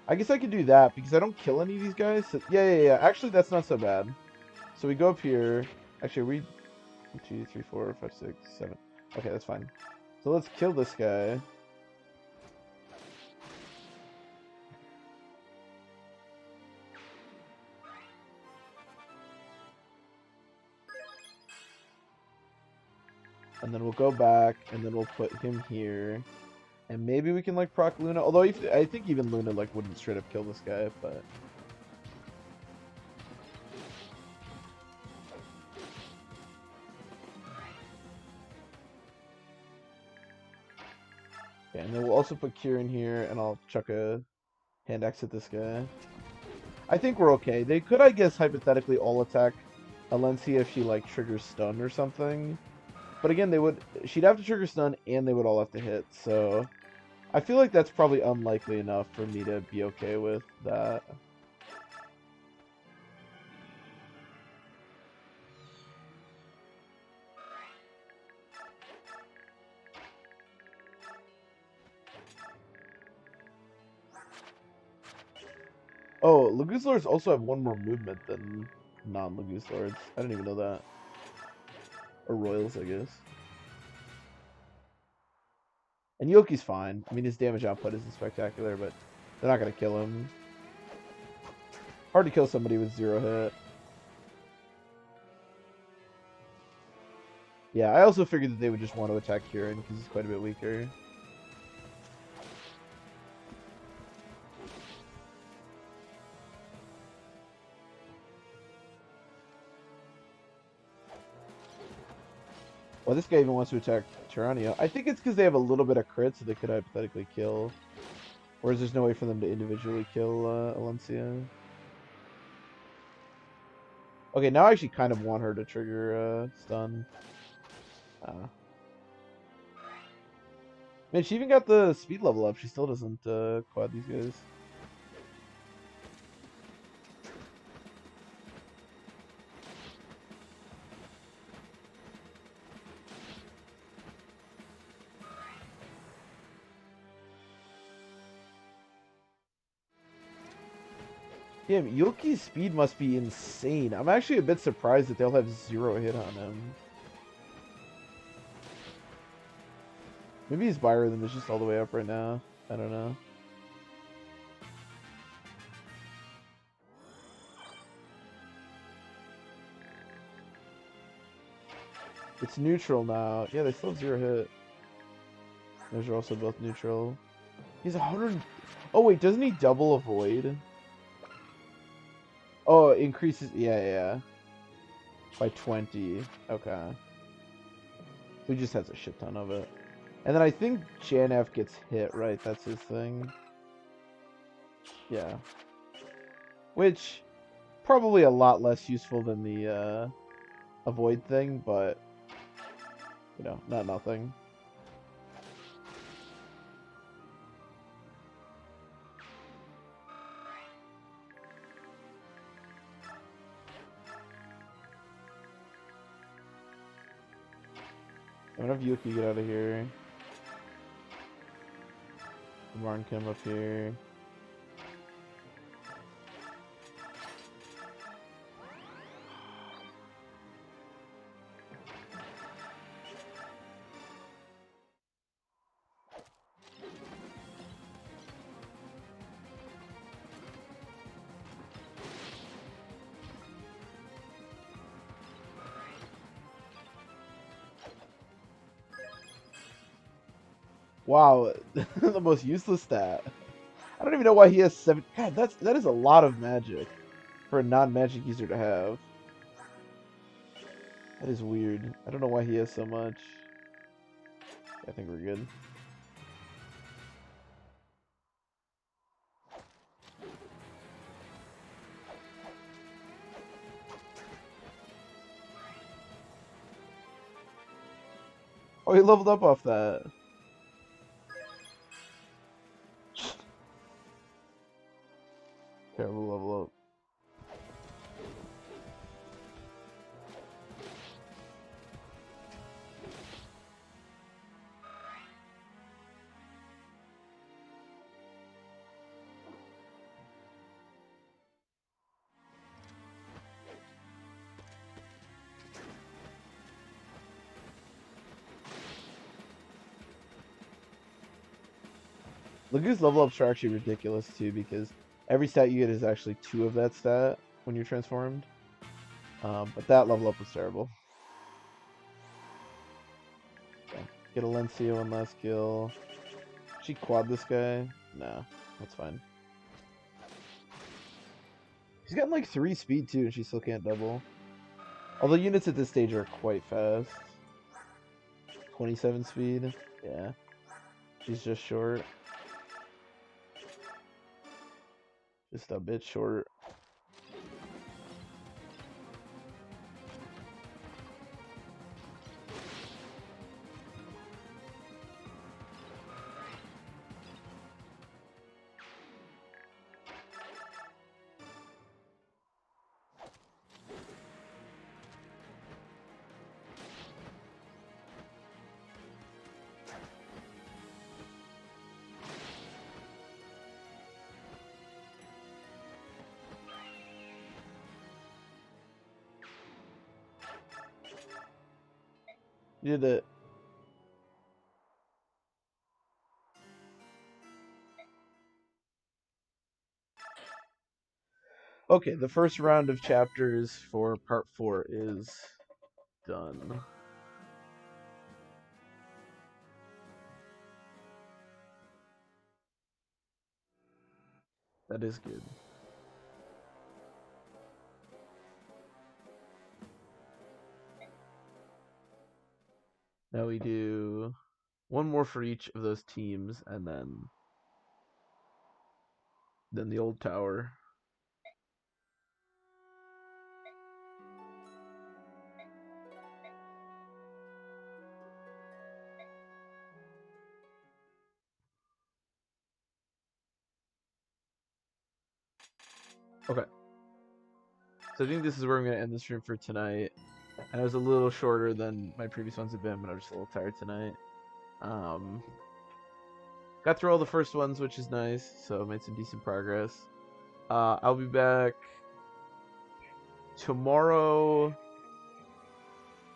I guess I could do that because I don't kill any of these guys. So, yeah. Actually, that's not so bad. So we go up here. Actually, we 1, 2, 3, 4, 5, 6, 7. Okay, that's fine. So let's kill this guy. And then we'll go back, and then we'll put him here. And maybe we can, like, proc Luna. Although, I think even Luna, like, wouldn't straight up kill this guy, but... Okay, and then we'll also put Kieran here, and I'll chuck a hand axe at this guy. I think we're okay. They could, I guess, hypothetically all attack Alencia if she, like, triggers stun or something. But again, she'd have to trigger stun, and they would all have to hit, so... I feel like that's probably unlikely enough for me to be okay with that. Oh, Laguz Lords also have one more movement than non-Laguz Lords. I didn't even know that. Or Royals, I guess. And Yoki's fine. I mean, his damage output isn't spectacular, but they're not going to kill him. Hard to kill somebody with 0 hit. Yeah, I also figured that they would just want to attack Kieran because he's quite a bit weaker. Well, this guy even wants to attack Tyrannia. I think it's because they have a little bit of crit, so they could hypothetically kill. Whereas there's no way for them to individually kill Alencia. Okay, now I actually kind of want her to trigger stun. Man, she even got the speed level up. She still doesn't quad these guys. Damn, Yoki's speed must be insane. I'm actually a bit surprised that they'll have 0 hit on him. Maybe his Biorhythm is just all the way up right now. I don't know. It's neutral now. Yeah, they still have 0 hit. Those are also both neutral. He's 100. Oh wait, doesn't he double avoid? Oh, it increases. Yeah. By 20. Okay. So he just has a shit ton of it. And then I think Janef gets hit, right? That's his thing. Yeah. Which, probably a lot less useful than the avoid thing, but, you know, not nothing. I'm gonna have Yuki get out of here. Marn come up here. Wow, the most useless stat. I don't even know why he has 7. God, that is a lot of magic for a non-magic user to have. That is weird. I don't know why he has so much. I think we're good. Oh, he leveled up off that. Terrible level up. Laguz level ups are actually ridiculous too because every stat you get is actually 2 of that stat when you're transformed. But that level up was terrible. Okay. Get Alencia one last kill. She quad this guy? No, that's fine. She's gotten like 3 speed too and she still can't double. Although units at this stage are quite fast. 27 speed. Yeah. She's just short. Just a bit short. You did it. Okay, the first round of chapters for part 4 is done. That is good. Now we do one more for each of those teams, and then the old tower. Okay. So I think this is where I'm going to end the stream for tonight. And it was a little shorter than my previous ones have been, but I'm just a little tired tonight. Got through all the first ones, which is nice, so made some decent progress. I'll be back tomorrow.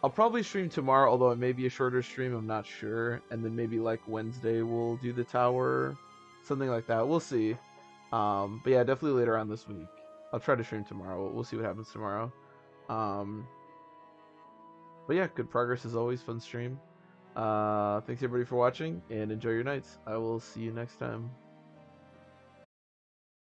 I'll probably stream tomorrow, although it may be a shorter stream, I'm not sure. And then maybe like Wednesday we'll do the tower, something like that. We'll see. But yeah, definitely later on this week. I'll try to stream tomorrow. We'll see what happens tomorrow. But yeah, good progress as always. Fun stream. Thanks everybody for watching, and enjoy your nights. I will see you next time.